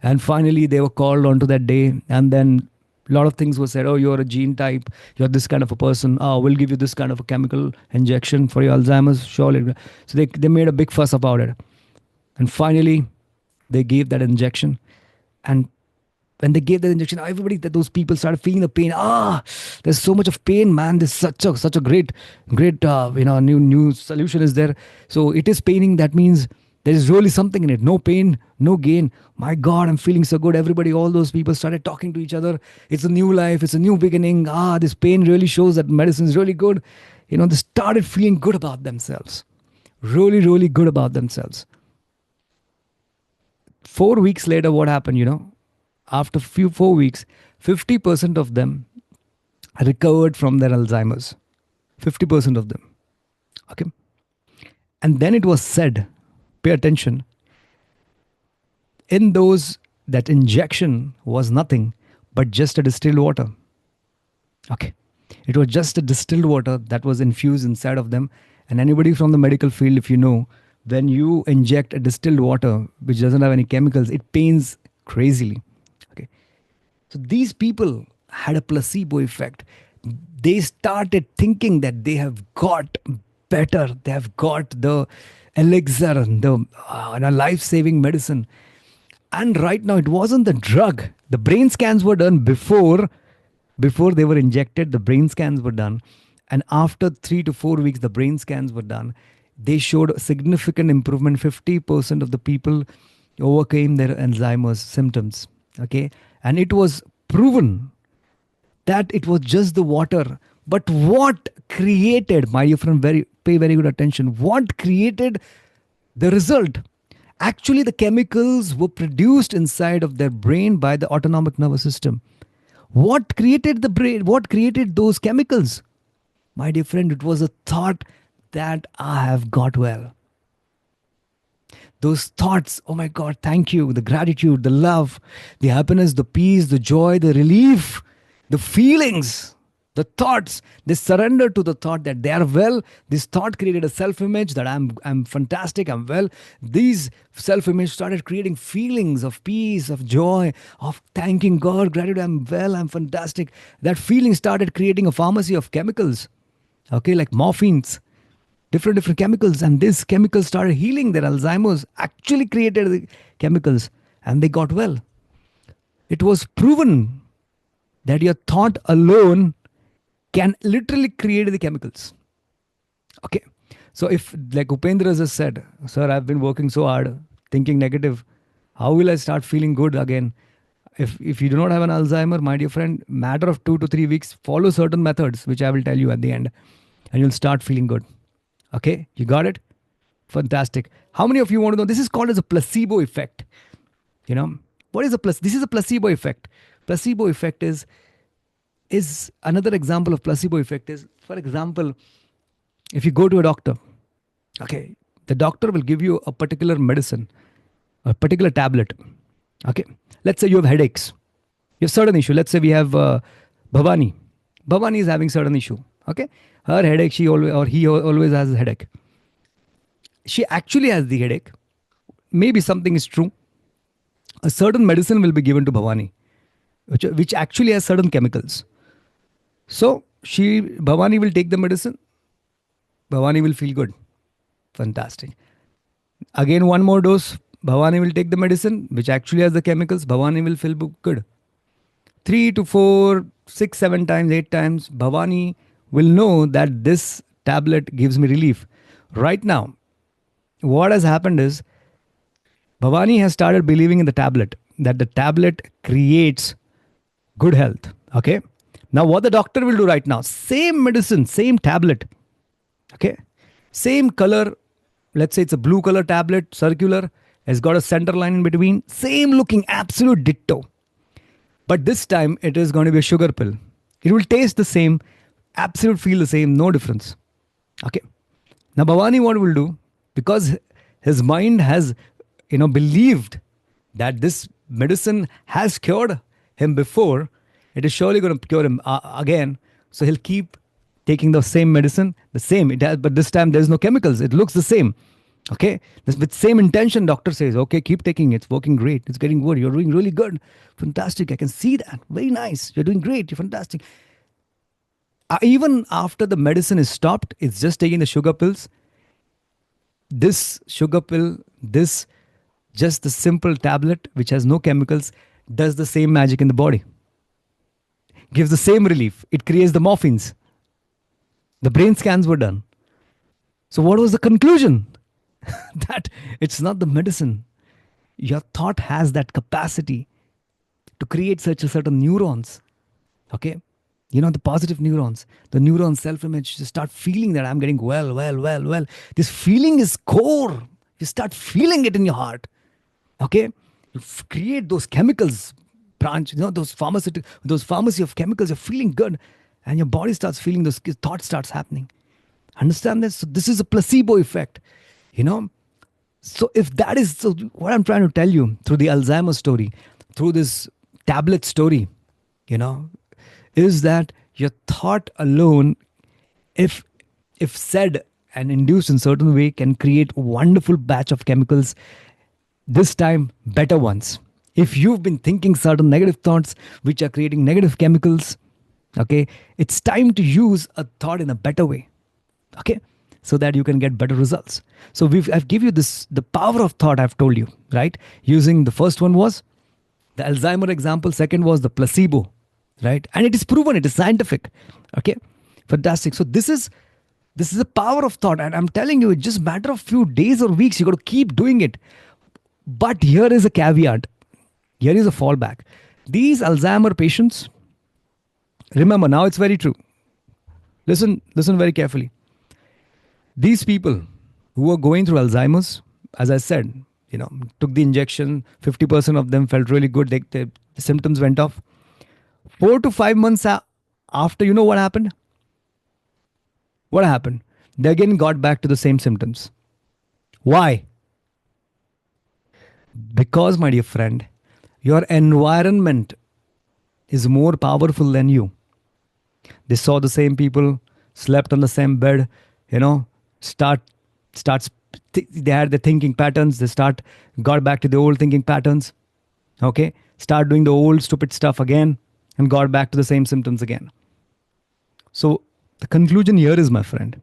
And finally, they were called onto that day. And then a lot of things were said. Oh, you're a gene type. You're this kind of a person. Oh, we'll give you this kind of a chemical injection for your Alzheimer's. Surely. So they made a big fuss about it. And finally, they gave that injection. And when they gave that injection, those people started feeling the pain. There's so much of pain, man. There's such a great, new solution is there. So it is paining. That means there is really something in it. No pain, no gain. My God, I'm feeling so good. Everybody, all those people started talking to each other. It's a new life. It's a new beginning. This pain really shows that medicine is really good. They started feeling good about themselves. Really, really good about themselves. 4 weeks later, what happened, after 4 weeks, 50% of them recovered from their Alzheimer's. 50% of them. Okay. And then it was said, pay attention, in those, that injection was nothing but just a distilled water. Okay. It was just a distilled water that was infused inside of them. And anybody from the medical field, if you know, when you inject a distilled water which doesn't have any chemicals, it pains crazily. Okay. So these people had a placebo effect. They started thinking that they have got better. They have got the elixir, the life-saving medicine. And right now, it wasn't the drug. The brain scans were done before they were injected. The brain scans were done. And after 3 to 4 weeks, the brain scans were done. They showed a significant improvement. 50% of the people overcame their Alzheimer's symptoms. Okay. And it was proven that it was just the water. But what created, my dear friend, pay very good attention, what created the result? Actually, the chemicals were produced inside of their brain by the autonomic nervous system. What created the brain? What created those chemicals? My dear friend, it was a thought that I have got well. Those thoughts, oh my God, thank you, the gratitude, the love, the happiness, the peace, the joy, the relief, the feelings, the thoughts, they surrender to the thought that they are well. This thought created a self-image that I'm fantastic, I'm well. These self-image started creating feelings of peace, of joy, of thanking God, gratitude, I'm well, I'm fantastic. That feeling started creating a pharmacy of chemicals, okay, like morphines, different chemicals, and these chemicals started healing their Alzheimer's, actually created the chemicals, and they got well. It was proven that your thought alone can literally create the chemicals. Okay. So if, like Upendra just said, sir, I've been working so hard, thinking negative, how will I start feeling good again? If you do not have an Alzheimer, my dear friend, matter of 2 to 3 weeks, follow certain methods, which I will tell you at the end, and you'll start feeling good. Okay, you got it? Fantastic. How many of you want to know? This is called as a placebo effect. You know, what is a plus? This is a placebo effect. Placebo effect is another example of placebo effect is, for example, if you go to a doctor, okay, the doctor will give you a particular medicine, a particular tablet. Okay, let's say you have headaches, you have certain issue. Let's say we have Bhavani. Bhavani is having certain issue. Okay, her headache, she always or he always has a headache. She actually has the headache. Maybe something is true. A certain medicine will be given to Bhavani, which actually has certain chemicals. So Bhavani will take the medicine. Bhavani will feel good. Fantastic. Again, one more dose. Bhavani will take the medicine, which actually has the chemicals. Bhavani will feel good. 3 to 4, 6, 7 times, 8 times, Bhavani will know that this tablet gives me relief. Right now, what has happened is Bhavani has started believing in the tablet, that the tablet creates good health. Okay. Now, what the doctor will do right now, same medicine, same tablet. Okay. Same color. Let's say it's a blue color tablet, circular, has got a center line in between. Same looking, absolute ditto. But this time it is going to be a sugar pill. It will taste the same, absolute feel the same, no difference. Okay. Now, Bhavani, what will do? Because his mind has, believed that this medicine has cured him before, it is surely going to cure him again. So he'll keep taking the same medicine, the same. It has, but this time there's no chemicals. It looks the same. Okay. With same intention, doctor says, okay, keep taking it. It's working great. It's getting good. You're doing really good. Fantastic. I can see that. Very nice. You're doing great. You're fantastic. Even after the medicine is stopped, it's just taking the sugar pills. This sugar pill, just the simple tablet, which has no chemicals, does the same magic in the body. Gives the same relief. It creates the morphines. The brain scans were done. So what was the conclusion? That it's not the medicine. Your thought has that capacity to create such a certain neurons. Okay. The positive neurons, the neuron self-image, you start feeling that I'm getting well. This feeling is core. You start feeling it in your heart. Okay. You create those chemicals, branch, those pharmacy of chemicals, you're feeling good. And your body starts feeling those thoughts starts happening. Understand this? So this is a placebo effect. So if that is so what I'm trying to tell you through the Alzheimer's story, through this tablet story, is that your thought alone, if said and induced in certain way, can create a wonderful batch of chemicals, this time better ones. If you've been thinking certain negative thoughts which are creating negative chemicals, okay, it's time to use a thought in a better way. Okay, so that you can get better results. So I've given you the power of thought I've told you, right? Using the first one was the Alzheimer example. Second was the placebo, right? And it is proven, it is scientific. Okay, fantastic. So this is the power of thought. And I'm telling you, it's just a matter of few days or weeks. You got to keep doing it. But here is a caveat. Here is a fallback. These Alzheimer patients, remember now it's very true. Listen very carefully. These people who are going through Alzheimer's, as I said, took the injection, 50% of them felt really good. The symptoms went off. 4 to 5 months after, what happened? What happened? They again got back to the same symptoms. Why? Because, my dear friend, your environment is more powerful than you. They saw the same people, slept on the same bed, you know, start starts they had the thinking patterns, they start got back to the old thinking patterns, okay? Start doing the old stupid stuff again and got back to the same symptoms again. So the conclusion here is, my friend,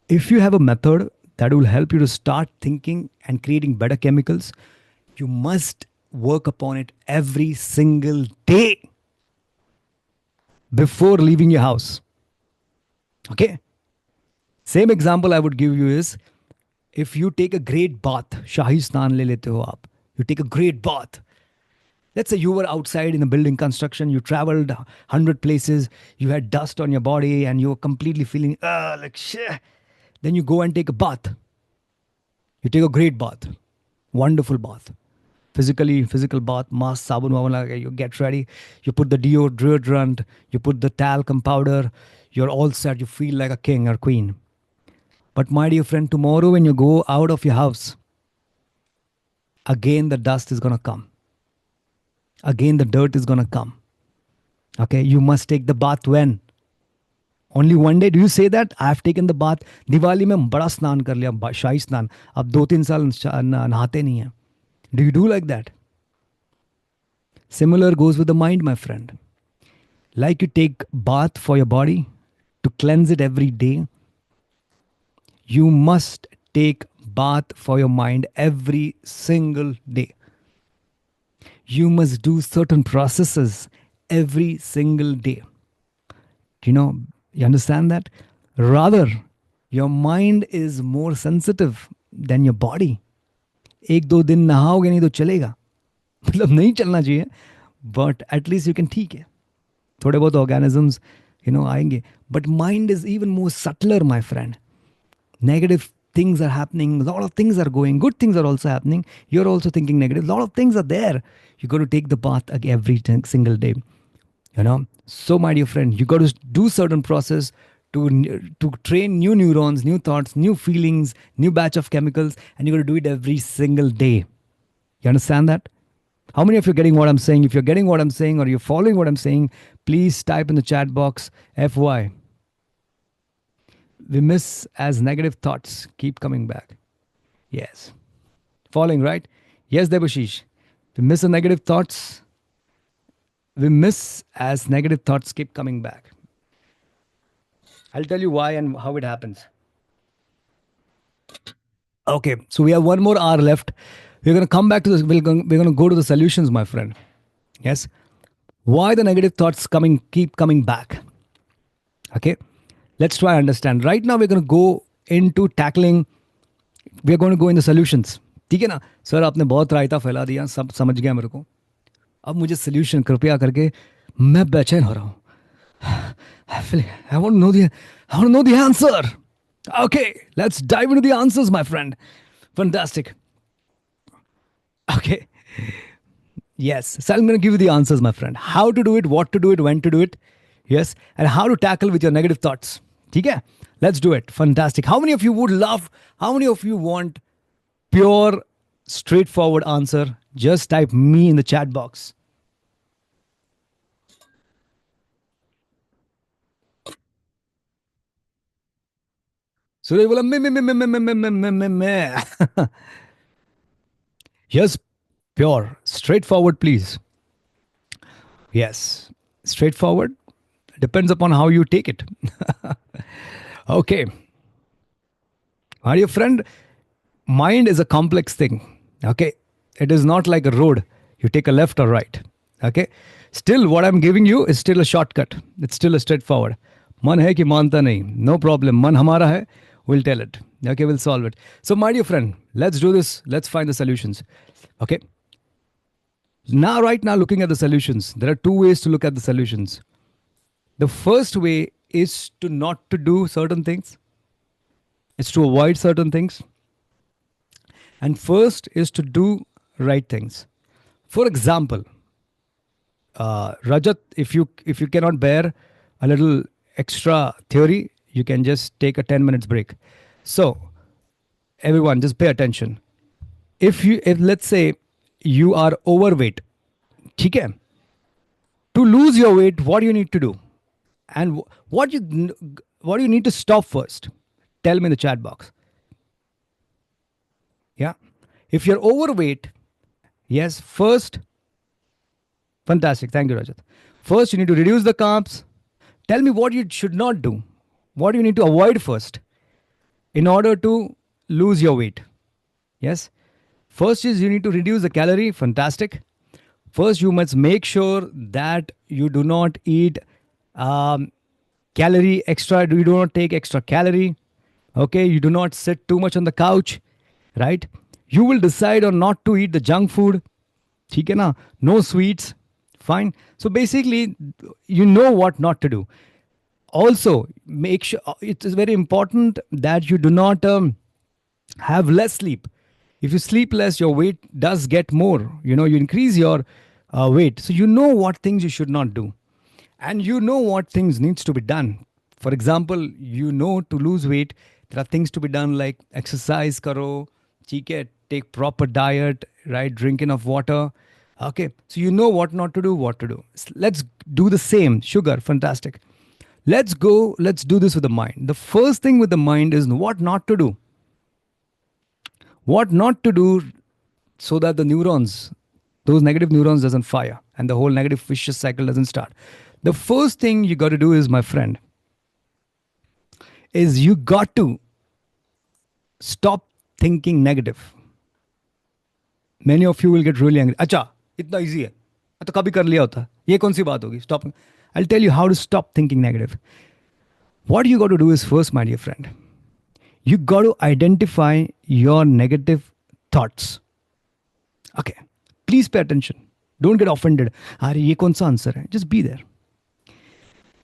if you have a method that will help you to start thinking and creating better chemicals, you must work upon it every single day before leaving your house. Okay? Same example I would give you is, if you take a great bath, Shahi Snan le lete ho aap. You take a great bath. Let's say you were outside in a building construction, you traveled 100 places, you had dust on your body, and you were completely feeling, like shit. Then you go and take a bath. You take a great bath, wonderful bath. Physical bath, mask, sabun, you get ready, you put the deodorant, you put the talcum powder, you're all set, you feel like a king or queen. But my dear friend, tomorrow when you go out of your house, again the dust is going to come. Again the dirt is going to come. Okay, you must take the bath when? Only one day. Do you say that? I have taken the bath. Diwali में बड़ा स्नान कर लिया, शाही स्नान. अब 2-3 साल नहाते नहीं हैं. Do you do like that? Similar goes with the mind, my friend. Like you take bath for your body to cleanse it every day, you must take bath for your mind every single day. You must do certain processes every single day. You understand that? Rather, your mind is more sensitive than your body. 1-2 दिन नहाओगे नहीं तो चलेगा, मतलब नहीं चलना चाहिए, but at least you can, ठीक है, थोड़े बहुत organisms आएंगे. But mind is even more subtler, my friend. Negative things are happening, a lot of things are going, good things are also happening, you're also thinking negative, a lot of things are there. You got to take the bath every single day. So my dear friend, you got to do certain process to train new neurons, new thoughts, new feelings, new batch of chemicals, and you got to do it every single day. You understand that? How many of you are getting what I'm saying? If you're getting what I'm saying or you're following what I'm saying, please type in the chat box FY. We miss as negative thoughts keep coming back. Yes. Following, right? Yes, Debashish. We miss the negative thoughts. We miss as negative thoughts keep coming back. I'll tell you why and how it happens. Okay, so we have 1 more hour left. We're going to come back to this. We're going to go to the solutions, my friend. Yes. Why the negative thoughts keep coming back? Okay. Let's try and understand. Right now, we're going to go into tackling. We're going to go in the solutions. ठीक है ना sir, आपने बहुत रायता फैला दिया, सब समझ गया मेरे को. अब मुझे solution कृपया करके, मैं बेचैन हो रहा हूँ. I want to know the answer. Okay, let's dive into the answers, my friend. Fantastic. Okay. Yes. So I'm going to give you the answers, my friend. How to do it, what to do it, when to do it. Yes. And how to tackle with your negative thoughts. Okay? Let's do it. Fantastic. How many of you want pure, straightforward answer? Just type me in the chat box. Suraj bola me. Yes, pure, straightforward, please. Yes, straightforward. Depends upon how you take it. Okay. My dear friend, mind is a complex thing. Okay. It is not like a road. You take a left or right. Okay. Still, what I'm giving you is still a shortcut. It's still a straightforward. Man hai ki manta nahi. No problem. Man hamara hai. We'll tell it. Okay, we'll solve it. So, my dear friend, let's do this. Let's find the solutions. Okay. Right now, looking at the solutions, there are 2 ways to look at the solutions. The first way is to not to do certain things. It's to avoid certain things. And first is to do right things. For example, Rajat, if you cannot bear a little extra theory, you can just take a 10 minutes break. So, everyone, just pay attention. if let's say you are overweight, ठीक है? To lose your weight, what do you need to do? And what do you need to stop first? Tell me in the chat box. Yeah. If you're overweight, yes, first, fantastic. Thank you, Rajat. First, you need to reduce the carbs. Tell me what you should not do. What do you need to avoid first in order to lose your weight? Yes. First is you need to reduce the calorie. Fantastic. First, you must make sure that you do not eat calorie extra. You do not take extra calorie. Okay. You do not sit too much on the couch, right? You will decide on not to eat the junk food. ठीक है ना? No sweets. Fine. So basically, you know what not to do. Also, make sure it is very important that you do not have less sleep. If you sleep less, your weight does get more. You increase your weight. So you know what things you should not do, and you know what things needs to be done. For example, to lose weight, there are things to be done like exercise karo, take proper diet, right? Drink enough water. Okay, so you know what not to do, what to do. Let's do the same. Sugar, fantastic. Let's do this with the mind. The first thing with the mind is what not to do. What not to do so that those negative neurons doesn't fire and the whole negative vicious cycle doesn't start. The first thing you got to do is, my friend, is you got to stop thinking negative. Many of you will get really angry. अच्छा, इतना easy है. तो कभी कर लिया होता. ये कौन सी बात होगी? Stop. I'll tell you how to stop thinking negative. What you got to do is first, my dear friend, you got to identify your negative thoughts. Okay. Please pay attention. Don't get offended. अरे ये कौन सा answer है? Just be there.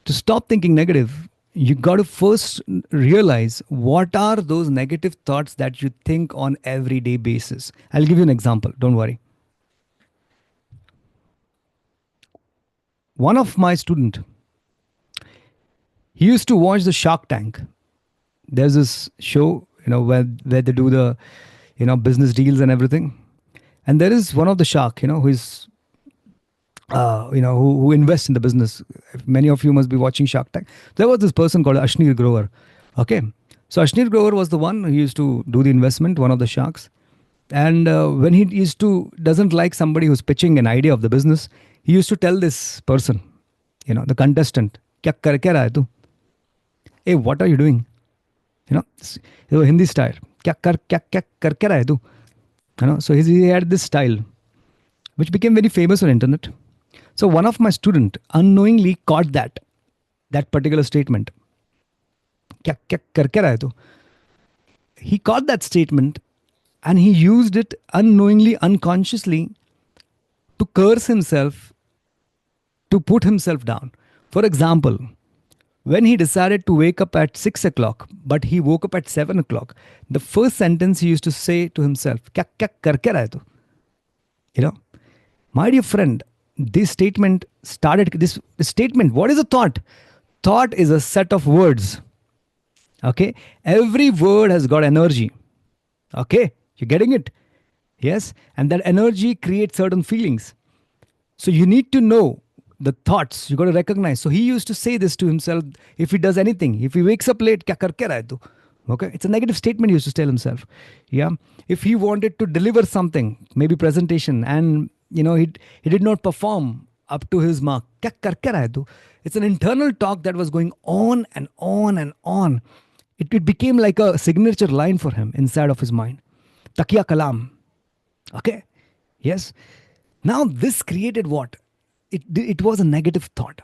To stop thinking negative, you got to first realize what are those negative thoughts that you think on everyday basis. I'll give you an example. Don't worry. One of my student, he used to watch the Shark Tank. There's this show, where they do the, business deals and everything. And there is one of the shark, who is, who invests in the business. Many of you must be watching Shark Tank. There was this person called Ashnir Grover. Okay. So Ashnir Grover was the one who used to do the investment, one of the sharks. And when he doesn't like somebody who's pitching an idea of the business, he used to tell this person, the contestant, kya kar kya raha hai tu? Hey, what are you doing? Hindi style. Kya kar kya raha hai tu? So he had this style, which became very famous on internet. So one of my student unknowingly caught that particular statement. Kya kar kya raha hai tu? He caught that statement and he used it unknowingly, unconsciously to curse himself, to put himself down. For example, when he decided to wake up at 6 o'clock, but he woke up at 7 o'clock, the first sentence he used to say to himself, kya kar kya raha hai tu? My dear friend, this statement, what is a thought? Thought is a set of words. Okay? Every word has got energy. Okay? You're getting it? Yes? And that energy creates certain feelings. So you need to know the thoughts. You got to recognize. So he used to say this to himself if he does anything. If he wakes up late, kya kar kya raha hai tu? Okay? It's a negative statement he used to tell himself. Yeah? If he wanted to deliver something, maybe presentation, and he did not perform up to his mark, kya kar kya raha hai tu? It's an internal talk that was going on and on and on. It became like a signature line for him inside of his mind. Takiya kalam. Okay? Yes? Now this created what? It was a negative thought.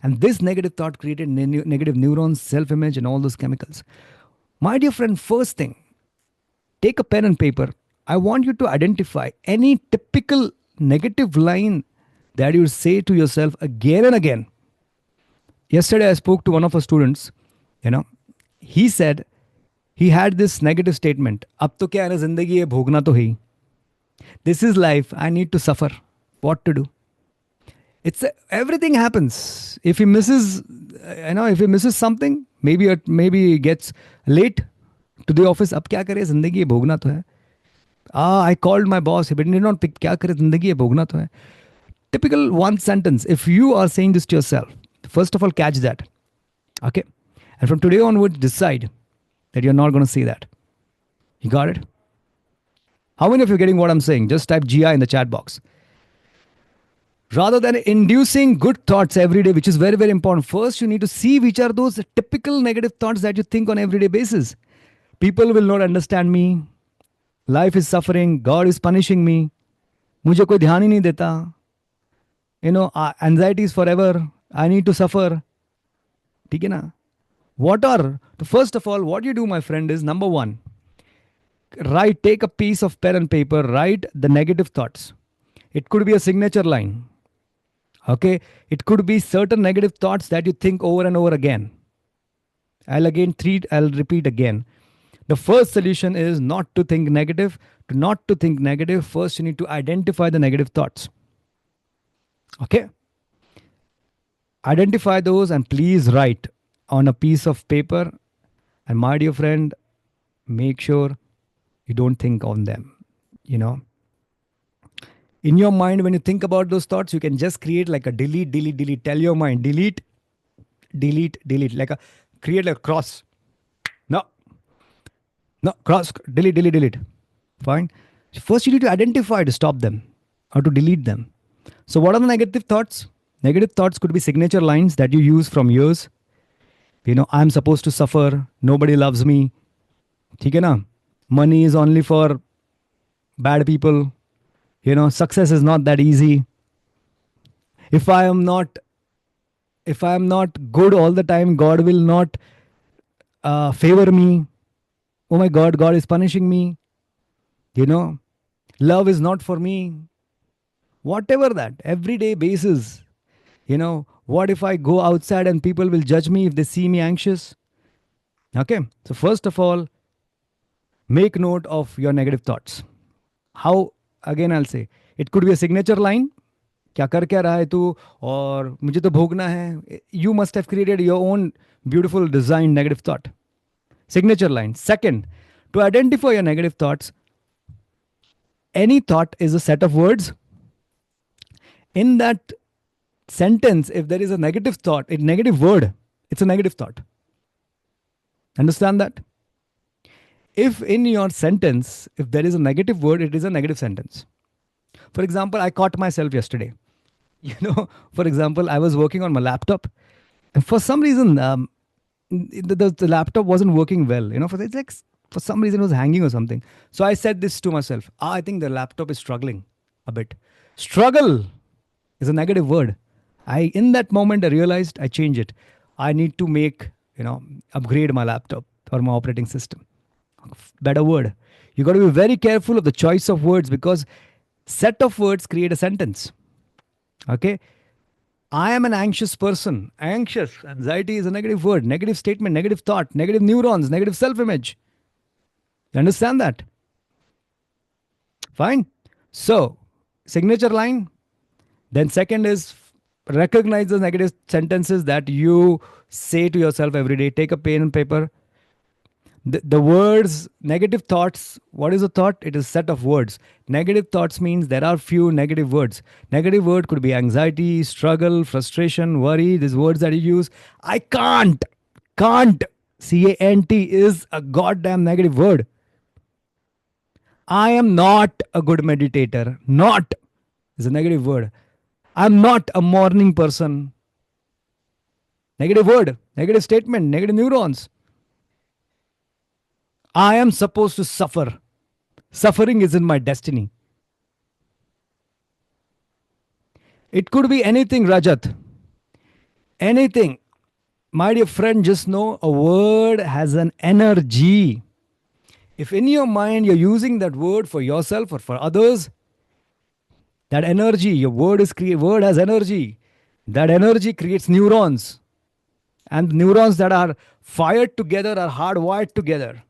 And this negative thought created negative neurons, self-image, and all those chemicals. My dear friend, first thing, take a pen and paper. I want you to identify any typical negative line that you say to yourself again and again. Yesterday I spoke to one of our students. He said he had this negative statement. Ab to kya hai na, zindagi hai, bhogna to hai. This is life. I need to suffer. What to do? Everything happens. If he misses, something, maybe he gets late to the office. Ab kya kare? Zindagi hai, bhogna to hai. I called my boss, but he did not pick. क्या करे, जिंदगी है, भोगना तो है. Typical one sentence. If you are saying this to yourself, first of all, catch that. Okay. And from today onwards, decide that you're not going to say that. You got it? How many of you are getting what I'm saying? Just type GI in the chat box. Rather than inducing good thoughts every day, which is very, very important, first you need to see which are those typical negative thoughts that you think on everyday basis. People will not understand me. Life is suffering. God is punishing me. मुझे कोई ध्यान ही नहीं देता. Anxiety is forever. I need to suffer. ठीक है ना? First of all, what you do, my friend, is number one, take a piece of pen and paper, write the negative thoughts. It could be a signature line. Okay, it could be certain negative thoughts that you think over and over again. I'll repeat again. The first solution is not to think negative. Not to think negative, first you need to identify the negative thoughts. Okay? Identify those and please write on a piece of paper. And my dear friend, make sure you don't think on them. In your mind, when you think about those thoughts, you can just create like a delete. Tell your mind, delete. Create a cross. No, cross, delete. Fine. First, you need to identify to stop them or to delete them. So what are the negative thoughts? Negative thoughts could be signature lines that you use from years. I'm supposed to suffer. Nobody loves me. ठीक है ना? Money is only for bad people. Success is not that easy. If I am not good all the time, God will not favor me. Oh my God, God is punishing me. Love is not for me. Whatever that, everyday basis. What if I go outside and people will judge me if they see me anxious? Okay, so first of all, make note of your negative thoughts. How? Again, I'll say, it could be a signature line. क्या कर क्या रहा है तू और मुझे तो भोगना है. You must have created your own beautiful design negative thought. Signature line. Second, to identify your negative thoughts, any thought is a set of words. In that sentence, if there is a negative thought, a negative word, it's a negative thought. Understand that? If in your sentence, if there is a negative word, it is a negative sentence. For example, I caught myself yesterday. For example, I was working on my laptop and for some reason, the laptop wasn't working well. For some reason it was hanging or something. So I said this to myself. I think the laptop is struggling a bit. Struggle is a negative word. In that moment, I realized I changed it. I need to upgrade my laptop or my operating system. Better word. You got to be very careful of the choice of words because set of words create a sentence. Okay. I am an anxious person. Anxiety is a negative word, negative statement, negative thought, negative neurons, negative self-image. You understand that? Fine. So, signature line. Then second is recognize the negative sentences that you say to yourself every day. Take a pen and paper. The words, negative thoughts, what is a thought? It is a set of words. Negative thoughts means there are few negative words. Negative word could be anxiety, struggle, frustration, worry, these words that you use. I can't, C-A-N-T is a goddamn negative word. I am not a good meditator. Not is a negative word. I'm not a morning person. Negative word, negative statement, negative neurons. I am supposed to suffer. Suffering is in my destiny. It could be anything, Rajat. Anything. My dear friend, just know a word has an energy. If in your mind you're using that word for yourself or for others, that energy, your word has energy. That energy creates neurons. And neurons that are fired together are hardwired together.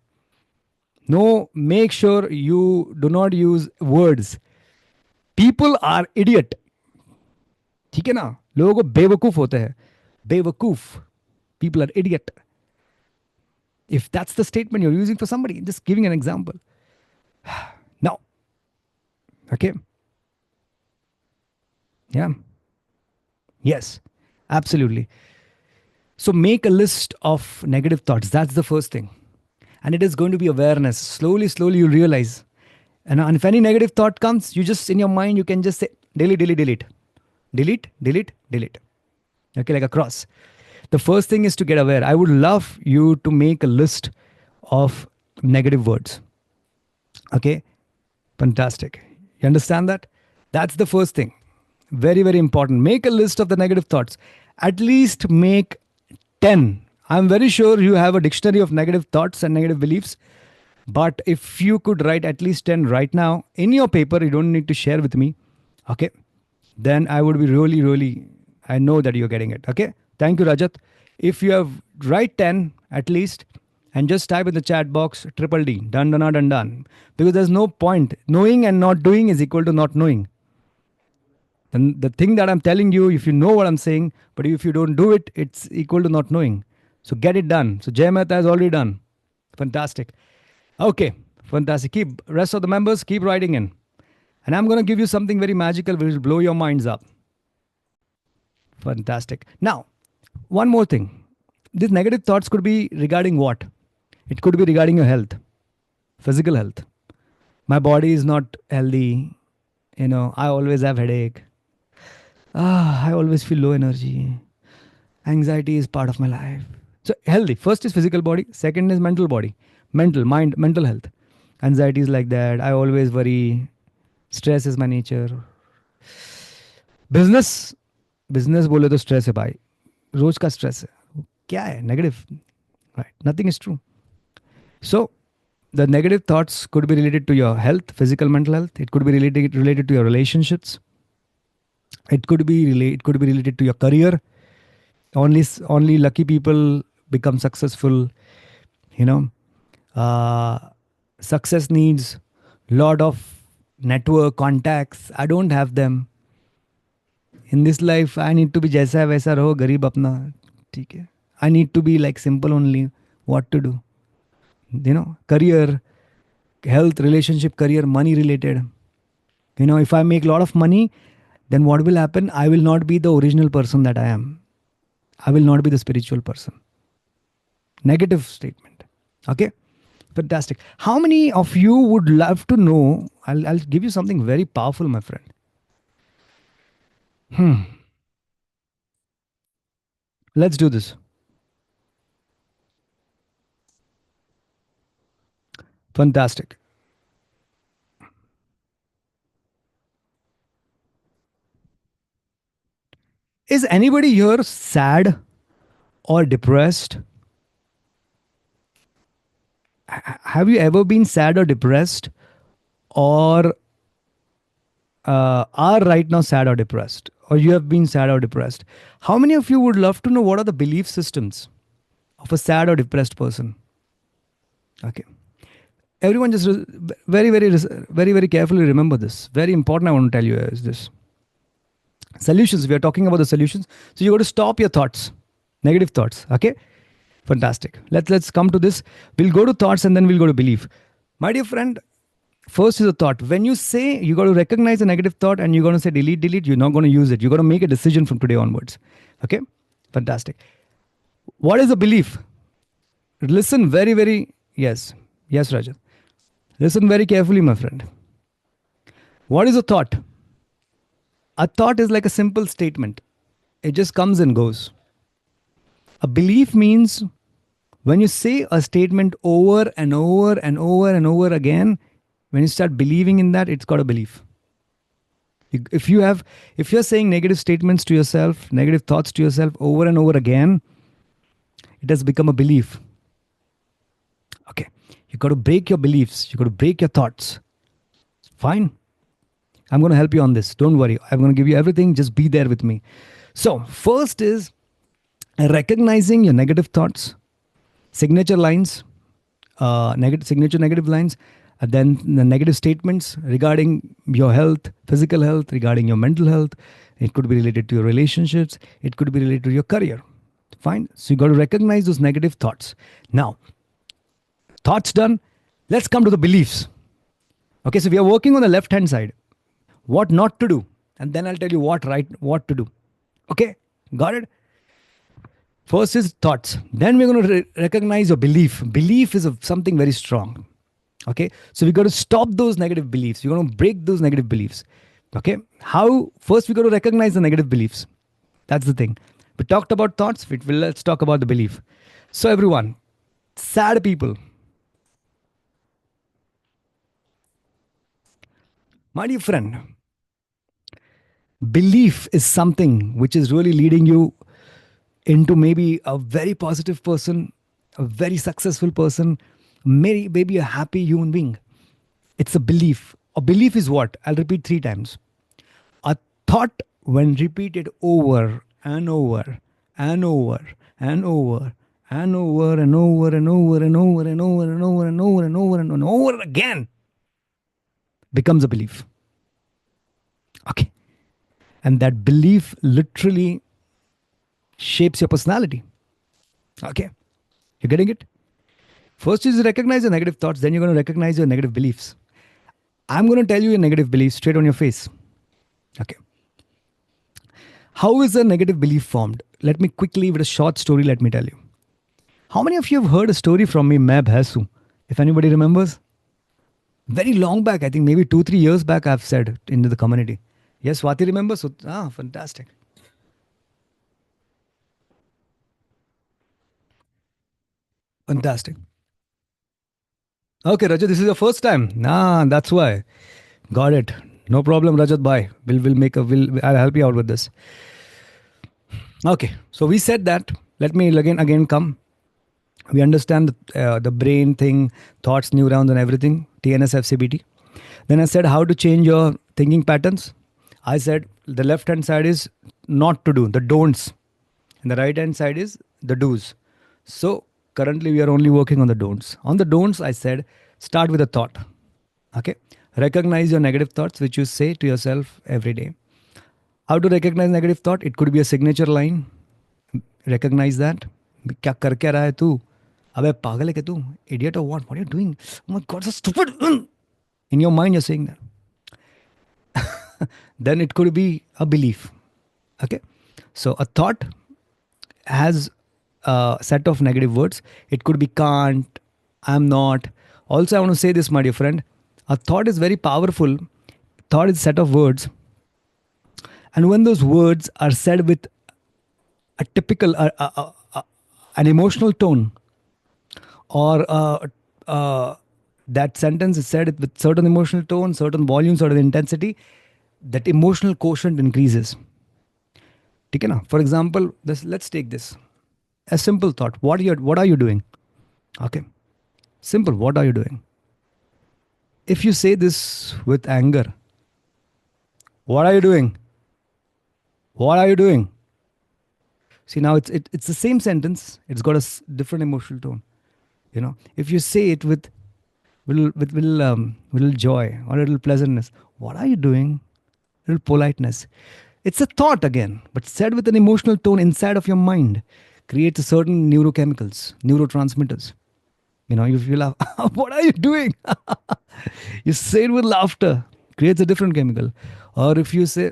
No, make sure you do not use words. People are idiot. ठीक है ना? लोगों को बेवकूफ होते हैं. Bewakoof. People are idiot. If that's the statement you're using for somebody, just giving an example. Now, okay. Yeah. Yes. Absolutely. So make a list of negative thoughts. That's the first thing. And it is going to be awareness. Slowly, slowly you'll realize. And if any negative thought comes, you just, in your mind, you can just say, delete, delete, delete. Delete, delete, delete. Okay, like a cross. The first thing is to get aware. I would love you to make a list of negative words. Okay, fantastic. You understand that? That's the first thing. Very, very important. Make a list of the negative thoughts. At least make 10. I'm very sure you have a dictionary of negative thoughts and negative beliefs. But if you could write at least 10 right now in your paper, you don't need to share with me. Okay. Then I would be really, really, I know that you're getting it. Okay. Thank you, Rajat. If you have write 10 at least and just type in the chat box triple D, done, done, done, done. Because there's no point. Knowing and not doing is equal to not knowing. And the thing that I'm telling you, if you know what I'm saying, but if you don't do it, it's equal to not knowing. So get it done. So Jay Mehta has already done. Fantastic. Okay, fantastic. Keep rest of the members keep writing in, and I'm going to give you something very magical which will blow your minds up. Fantastic. Now, one more thing. These negative thoughts could be regarding what? It could be regarding your health, physical health. My body is not healthy. I always have headache. I always feel low energy. Anxiety is part of my life. So healthy. First is physical body. Second is mental body. Mental health. Anxiety is like that. I always worry. Stress is my nature. Business बोले तो stress है भाई. रोज का stress है. क्या है? Negative. Right. Nothing is true. So the negative thoughts could be related to your health, physical, mental health. It could be related to your relationships. It could be related to your career. Only lucky people become successful. Success needs lot of network contacts. I don't have them. In this life, I need to be जैसा है वैसा रहो, गरीब अपना, ठीक है. I need to be like simple only. What to do? Career, health, relationship, career, money related. If I make a lot of money, then what will happen? I will not be the original person that I am. I will not be the spiritual person. Negative statement. Okay? Fantastic. How many of you would love to know? I'll give you something very powerful, my friend. Let's do this. Fantastic. Is anybody here sad or depressed? Have you ever been sad or depressed, or are right now sad or depressed, or you have been sad or depressed? How many of you would love to know what are the belief systems of a sad or depressed person? Okay. Everyone just very, very, very, very carefully remember this. Very important I want to tell you is this. Solutions. We are talking about the solutions. So you got to stop your thoughts, negative thoughts. Okay. Fantastic. Let's come to this. We'll go to thoughts and then we'll go to belief. My dear friend, first is a thought. When you say, you got to recognize a negative thought and you're going to say delete, delete, you're not going to use it. You're going to make a decision from today onwards. Okay? Fantastic. What is a belief? Listen very, very, yes, Rajat. Listen very carefully, my friend. What is a thought? A thought is like a simple statement. It just comes and goes. A belief means when you say a statement over and over and over and over again, when you start believing in that, it's called a belief. If you're saying negative statements to yourself, negative thoughts to yourself over and over again, it has become a belief. Okay. You got to break your beliefs. You got to break your thoughts. Fine. I'm going to help you on this. Don't worry. I'm going to give you everything. Just be there with me. So first is recognizing your negative thoughts, signature lines, negative lines, and then the negative statements regarding your health, physical health, regarding your mental health. It could be related to your relationships. It could be related to your career. Fine. So you got to recognize those negative thoughts. Now, thoughts done. Let's come to the beliefs. Okay, so we are working on the left hand side. What not to do. And then I'll tell you what to do. Okay, got it? First is thoughts. Then we're going to recognize your belief. Belief is something very strong. Okay, so we got to stop those negative beliefs. We're going to break those negative beliefs. Okay, how? First, we got to recognize the negative beliefs. That's the thing. We talked about thoughts. Let's talk about the belief. So, everyone, sad people, my dear friend, belief is something which is really leading you into maybe a very positive person, a very successful person, maybe a happy human being. It's a belief. A belief is what? I'll repeat 3 times. A thought, when repeated over and over and over and over and over and over and over and over and over and over and over and over and over again, becomes a belief. Okay. And that belief literally shapes your personality. Okay. You're getting it? First is recognize your negative thoughts, then you're going to recognize your negative beliefs. I'm going to tell you a negative belief straight on your face. Okay. How is a negative belief formed? Let me quickly, with a short story, let me tell you. How many of you have heard a story from me, Main Bhaisu? If anybody remembers? Very long back, I think maybe 2-3 years back, I've said into the community. Yes, Swati remembers? Fantastic. Fantastic. Okay, Rajat, this is your first time. That's why. Got it. No problem, Rajat. Bye. I'll help you out with this. Okay, so we said that. Let me again come. We understand the brain thing, thoughts, neurons, and everything. TNSF, CBT. Then I said how to change your thinking patterns. I said the left hand side is not to do, the don'ts, and the right hand side is the do's. So currently we are only working on the don'ts. On the don'ts, I said start with a thought. Okay, recognize your negative thoughts which you say to yourself every day. How to recognize negative thought? It could be a signature line. Recognize that. क्या कर क्या रहा है तू? अबे पागल है क्या तू? Idiot or what? What are you doing? Oh my God, so stupid. In your mind, you're saying that. Then it could be a belief. Okay. So a thought has a set of negative words. It could be can't, I'm not. Also, I want to say this, my dear friend. A thought is very powerful. Thought is a set of words. And when those words are said with a typical, an emotional tone, or that sentence is said with certain emotional tone, certain volume, certain intensity, that emotional quotient increases. Okay, na? For example, let's take this. A simple thought. What are you doing? Okay. Simple. What are you doing? If you say this with anger, what are you doing? What are you doing? See, now it's the same sentence. It's got a different emotional tone. You know, if you say it with little joy or a little pleasantness, what are you doing? Little politeness. It's a thought again, but said with an emotional tone inside of your mind, creates a certain neurochemicals, neurotransmitters. You know, if you laugh, what are you doing? You say it with laughter, creates a different chemical. Or if you say,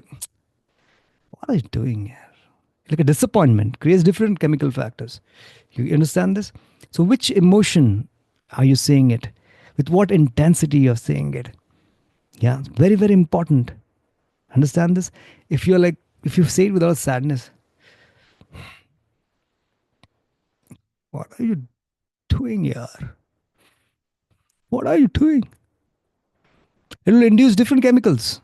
what are you doing here? Like a disappointment, creates different chemical factors. You understand this? So which emotion are you saying it? With what intensity you're saying it? Yeah, very, very important. Understand this? If you say it without sadness, what are you doing here? What are you doing? It will induce different chemicals.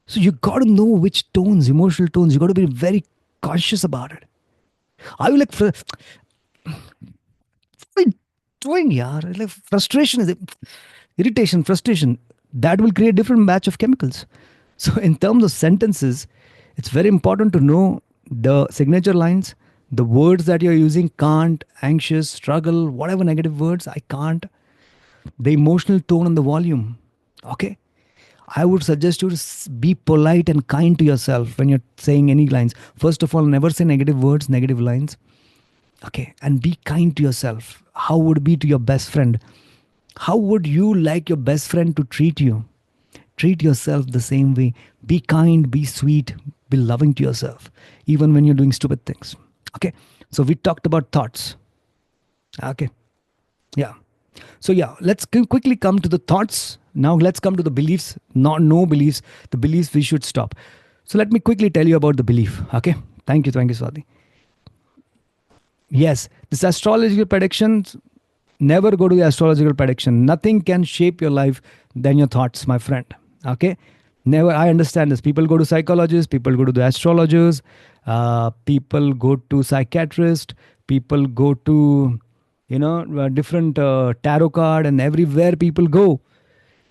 So you got to know which tones, emotional tones, you got to be very conscious about it. Are you like, what are you doing, yaar? Like frustration is irritation, frustration. That will create different batch of chemicals. So in terms of sentences, it's very important to know the signature lines, the words that you're using, can't, anxious, struggle, whatever negative words, I can't, the emotional tone and the volume. Okay. I would suggest you to be polite and kind to yourself when you're saying any lines. First of all, never say negative words, negative lines. Okay. And be kind to yourself. How would it be to your best friend? How would you like your best friend to treat you? Treat yourself the same way. Be kind, be sweet, be loving to yourself, even when you're doing stupid things. Okay. So we talked about thoughts. Okay. Yeah. So yeah, let's quickly come to the thoughts. Now let's come to the beliefs. Not no beliefs. The beliefs we should stop. So let me quickly tell you about the belief. Okay. Thank you, Swati. Yes, this astrological predictions. Never go to the astrological prediction. Nothing can shape your life than your thoughts, my friend. Okay. Never. I understand this. People go to psychologists. People go to the astrologers. People go to psychiatrists. People go to different tarot card, and everywhere people go.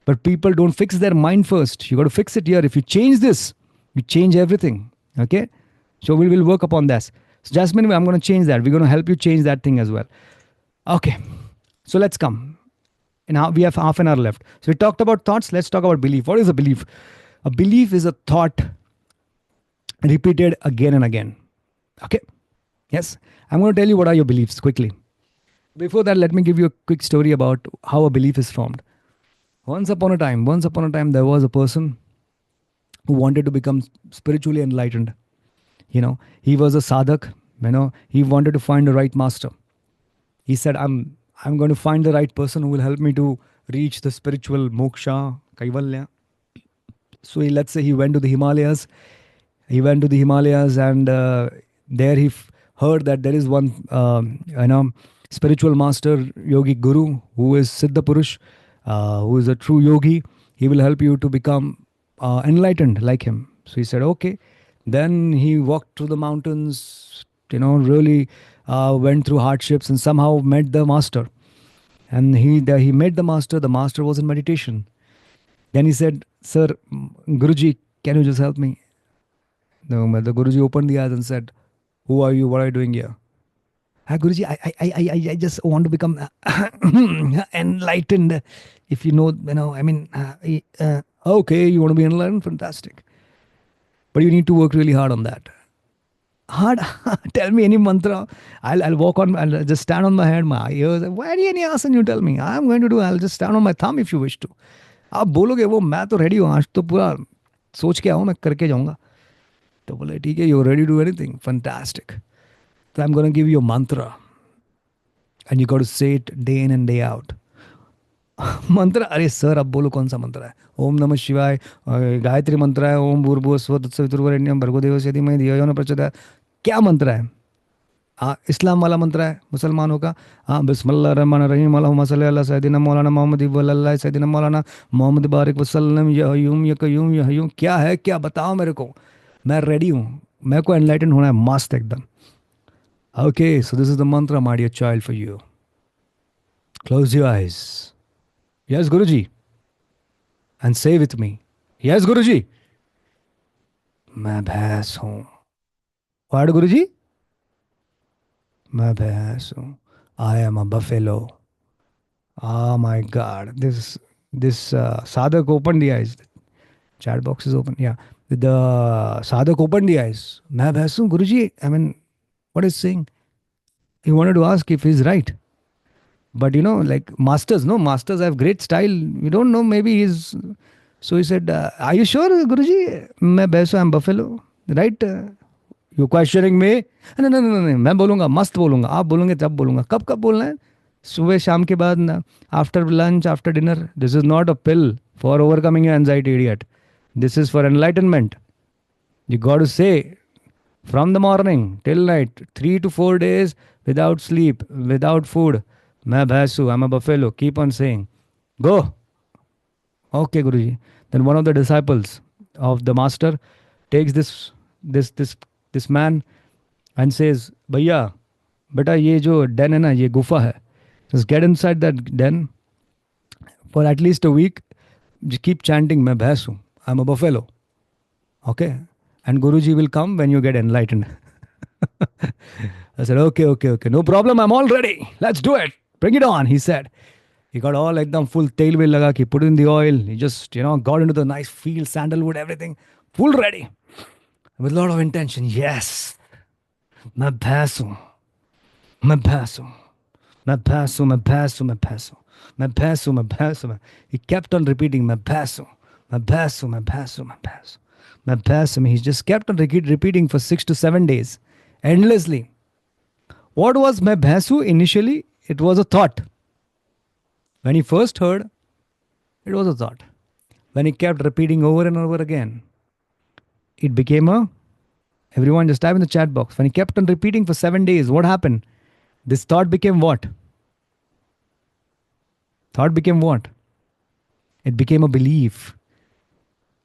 But people don't fix their mind first. You got to fix it here. If you change this, you change everything. Okay. So we will work upon this. So Jasmine, I'm going to change that. We're going to help you change that thing as well. Okay. So let's come. And we have half an hour left. So we talked about thoughts. Let's talk about belief. What is a belief? A belief is a thought repeated again and again. Okay. Yes. I'm going to tell you what are your beliefs quickly. Before that, let me give you a quick story about how a belief is formed. Once upon a time, there was a person who wanted to become spiritually enlightened. He was a sadhak. He wanted to find the right master. He said, I'm going to find the right person who will help me to reach the spiritual moksha, kaivalya. So let's say he went to the Himalayas. And there he heard that there is one, spiritual master, yogi guru, who is Siddha Purush, who is a true yogi. He will help you to become enlightened like him. So he said, okay. Then he walked through the mountains, really went through hardships and somehow met the master. And he met the master. The master was in meditation. Then he said, Sir, Guruji, can you just help me? The Guruji opened the eyes and said, who are you? What are you doing here? Guruji, I just want to become enlightened. If okay, you want to be enlightened? Fantastic. But you need to work really hard on that. Hard? Tell me any mantra. I'll walk on, I'll just stand on my head, my ears. Why any asan you tell me? I'm going to do, I'll just stand on my thumb if you wish to. आप बोलोगे वो मैं तो ready हूँ आज तो पूरा सोच के आऊँ मैं करके जाऊँगा तो बोले ठीक है you ready to anything fantastic तो I am gonna give you mantra and you got to say it day in and day out mantra अरे सर अब बोलो कौन सा मंत्र है ओम नमः शिवाय गायत्री मंत्र है ओम भूर्भुवः स्वः तत्सवितुर्वरेण्यं भर्गो देवस्य धीमहि धियो यो न प्रचोदयात् क्या मंत्र है इस्लाम वाला मंत्र है मुसलमानों का बिस्मिल्लाह रहमान रहीम अल्लाहुम्मा सल्ली अला सय्यदिना मौलाना मोहम्मद वल्लल्लाह सय्यदिना मौलाना मोहम्मद बारिक वसल्लम या हय्यूम या कय्यूम या हय्यूम क्या है क्या बताओ मेरे को मैं रेडी हूँ मेरे को एनलाइटन होना है मस्त एकदम okay so this is the mantra my dear child for you close your eyes yes guruji and say with me yes guruji मैं भैंस हूँ व्हाट गुरुजी मैं भैंस हूँ I am a buffalo oh my god this sadhak opened the eyes chat box is open yeah the sadhak opened the eyes मैं भैंस हूँ गुरुजी I mean what is saying he wanted to ask if he's right but like masters have great style you don't know maybe he's so he said are you sure guruji मैं भैंस हूँ I'm buffalo right you questioning में नहीं नहीं नहीं नहीं मैं बोलूँगा मस्त बोलूँगा आप बोलोगे तब बोलूँगा कब कब बोलना है सुबह शाम के बाद ना after lunch after dinner this is not a pill for overcoming your anxiety idiot this is for enlightenment you got to say from the morning till night 3 to 4 days without sleep without food मैं भैंस हूँ I am a buffalo keep on saying go okay guruji then one of the disciples of the master takes this man and says भैया बेटा ये जो Dane है ना ये गुफा है just get inside that den for at least a week keep chanting मैं भैंस हूँ I am a buffalo okay and Guruji will come when you get enlightened I said okay no problem I'm all ready let's do it bring it on he said he got all एकदम full tail wheel लगा के put in the oil he just got into the nice field sandalwood everything full ready with a lot of intention yes मैं भैंस हूँ मैं भैंस हूं, मैं भैंस हूं, मैं भैंस हूं, मैं भैंस हूं, मैं भैंस हूं. He kept on repeating, मैं भैंस हूं, मैं भैंस हूं, मैं भैंस हूं, मैं भैंस हूं, मैं भैंस हूं. He just kept on repeating for 6 to 7 days, endlessly. What was मैं भैंस हूं initially? It was a thought. When he first heard, it was a thought. When he kept repeating over and over again, it became a. Everyone just type in the chat box. When he kept on repeating for 7 days, what happened? This thought became what? Thought became what? It became a belief.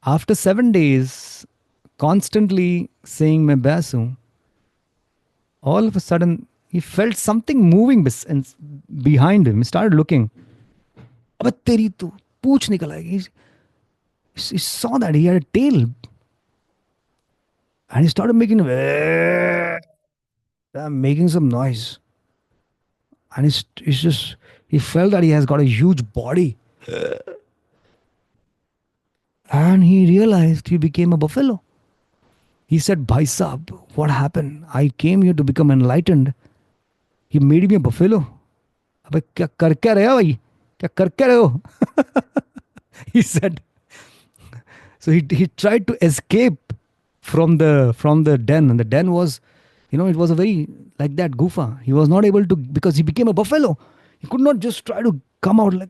After 7 days, constantly saying मैं बैस हूं, all of a sudden he felt something moving behind him. He started looking. अब तेरी तो पूछ निकल आएगी. He saw that he had a tail, and he started making some noise. And he felt that he has got a huge body. And he realized he became a buffalo. He said, Bhai Saab, what happened? I came here to become enlightened. He made me a buffalo. अबे क्या कर क्या रहे हो भाई? क्या कर क्या रहे हो? He said. So he tried to escape from the den, and the den was, it was a very like that goofa. He was not able to, because he became a buffalo. He could not just try to come out, like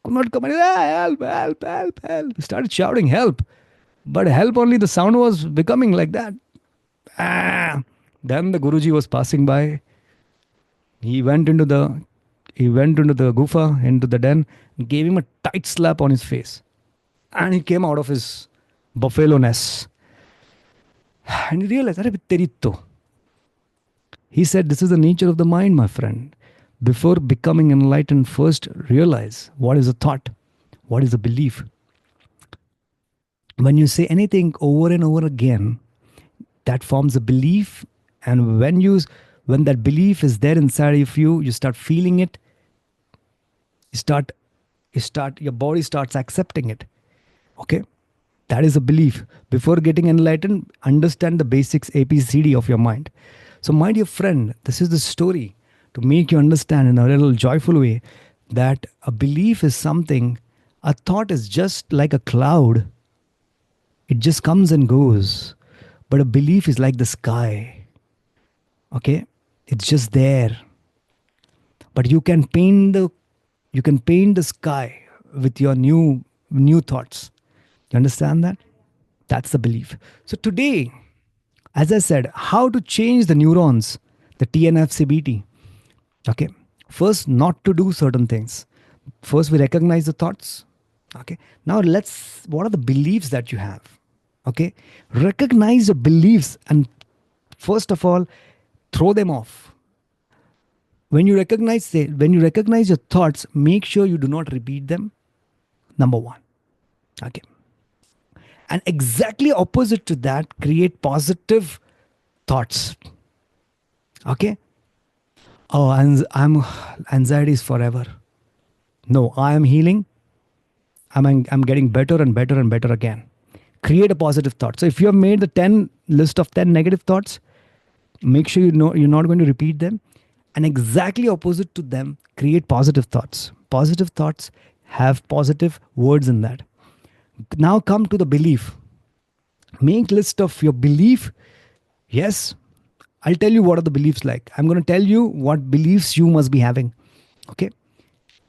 could not come out. Help, help, help, help. He started shouting help, but help only, the sound was becoming like that. Ah. Then the Guruji was passing by. He went into the gufa, into the den, gave him a tight slap on his face, and he came out of his buffalo nest. And he realized, Arey terito. He said, this is the nature of the mind, my friend. Before becoming enlightened, first realize what is a thought, what is a belief. When you say anything over and over again, that forms a belief. And when that belief is there inside of you, you start feeling it. Your body starts accepting it. Okay? That is a belief. Before getting enlightened, understand the basics ABCD of your mind. So, my dear friend, this is the story to make you understand in a little joyful way that a belief is something, a thought is just like a cloud. It just comes and goes. But a belief is like the sky. Okay? It's just there. But you can paint the sky with your new thoughts. You understand that? That's the belief. So today, as I said, how to change the neurons, the TNF-CBT. Okay. First, not to do certain things. First, we recognize the thoughts. Okay. Now, what are the beliefs that you have? Okay. Recognize your beliefs and first of all, throw them off. When you recognize your thoughts, make sure you do not repeat them. Number one. Okay. And exactly opposite to that, create positive thoughts. Okay? Oh, anxiety is forever. No, I am healing. I'm getting better and better and better again. Create a positive thought. So if you have made the list of 10 negative thoughts, make sure you know you're not going to repeat them. And exactly opposite to them, create positive thoughts. Positive thoughts have positive words in that. Now come to the belief. Make list of your belief. Yes, I'll tell you what are the beliefs like. I'm going to tell you what beliefs you must be having. Okay?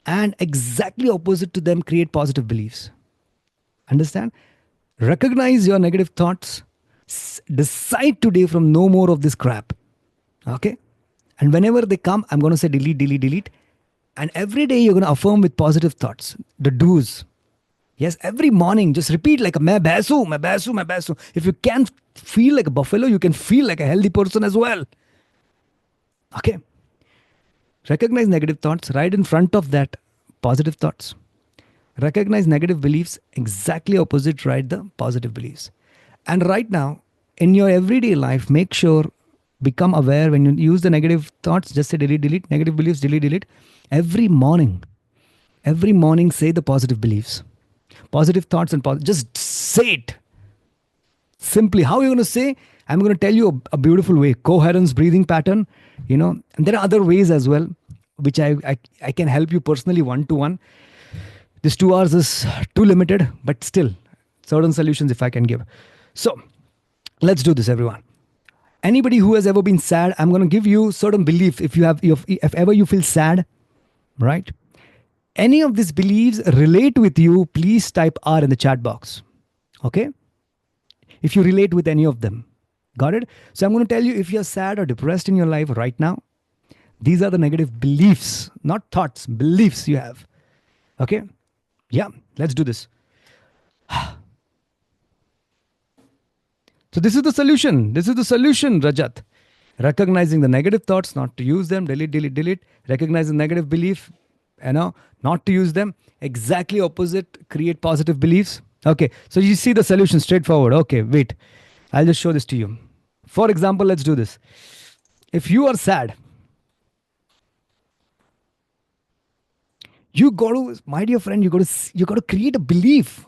And exactly opposite to them, create positive beliefs. Understand? Recognize your negative thoughts. Decide today from no more of this crap. Okay? And whenever they come, I'm going to say delete, delete, delete. And every day you're going to affirm with positive thoughts. The do's. Yes, every morning, just repeat like a मैं भैंस हूं, मैं भैंस हूं, मैं भैंस हूं. If you can't feel like a buffalo, you can feel like a healthy person as well. Okay. Recognize negative thoughts. Right in front of that, positive thoughts. Recognize negative beliefs. Exactly opposite, write the positive beliefs. And right now, in your everyday life, make sure, become aware when you use the negative thoughts, just say delete, delete, negative beliefs, delete, delete. Every morning, say the positive beliefs. Positive thoughts and just say it. Simply, how are you going to say? I'm going to tell you a beautiful way. Coherence, breathing pattern, and there are other ways as well. which I can help you personally one-to-one. This 2 hours is too limited, but still, certain solutions if I can give. So, let's do this, everyone. Anybody who has ever been sad, I'm going to give you certain beliefs. If ever you feel sad, right? Any of these beliefs relate with you, please type R in the chat box. Okay? If you relate with any of them. Got it? So I'm going to tell you, if you're sad or depressed in your life right now, these are the negative beliefs, not thoughts, beliefs you have. Okay? Yeah, let's do this. So this is the solution. This is the solution, Rajat. Recognizing the negative thoughts, not to use them, delete. Recognizing negative belief, not to use them. Exactly opposite, create positive beliefs. Okay, so you see the solution straightforward. Okay, wait. I'll just show this to you. For example, let's do this. If you are sad, you got to, my dear friend, you got to create a belief.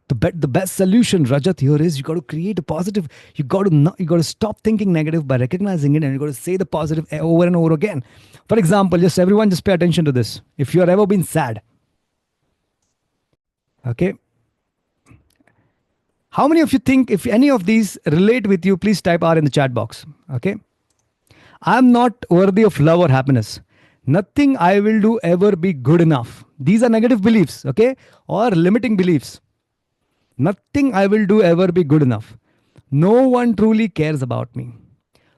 The best solution, Rajat, here is you got to create a positive. You got to stop thinking negative by recognizing it, and you got to say the positive over and over again. For example, everyone just pay attention to this. If you have ever been sad, okay, how many of you think if any of these relate with you, please type R in the chat box. Okay, I'm not worthy of love or happiness. Nothing I will do ever be good enough. These are negative beliefs, okay, or limiting beliefs. Nothing I will do ever be good enough. No one truly cares about me.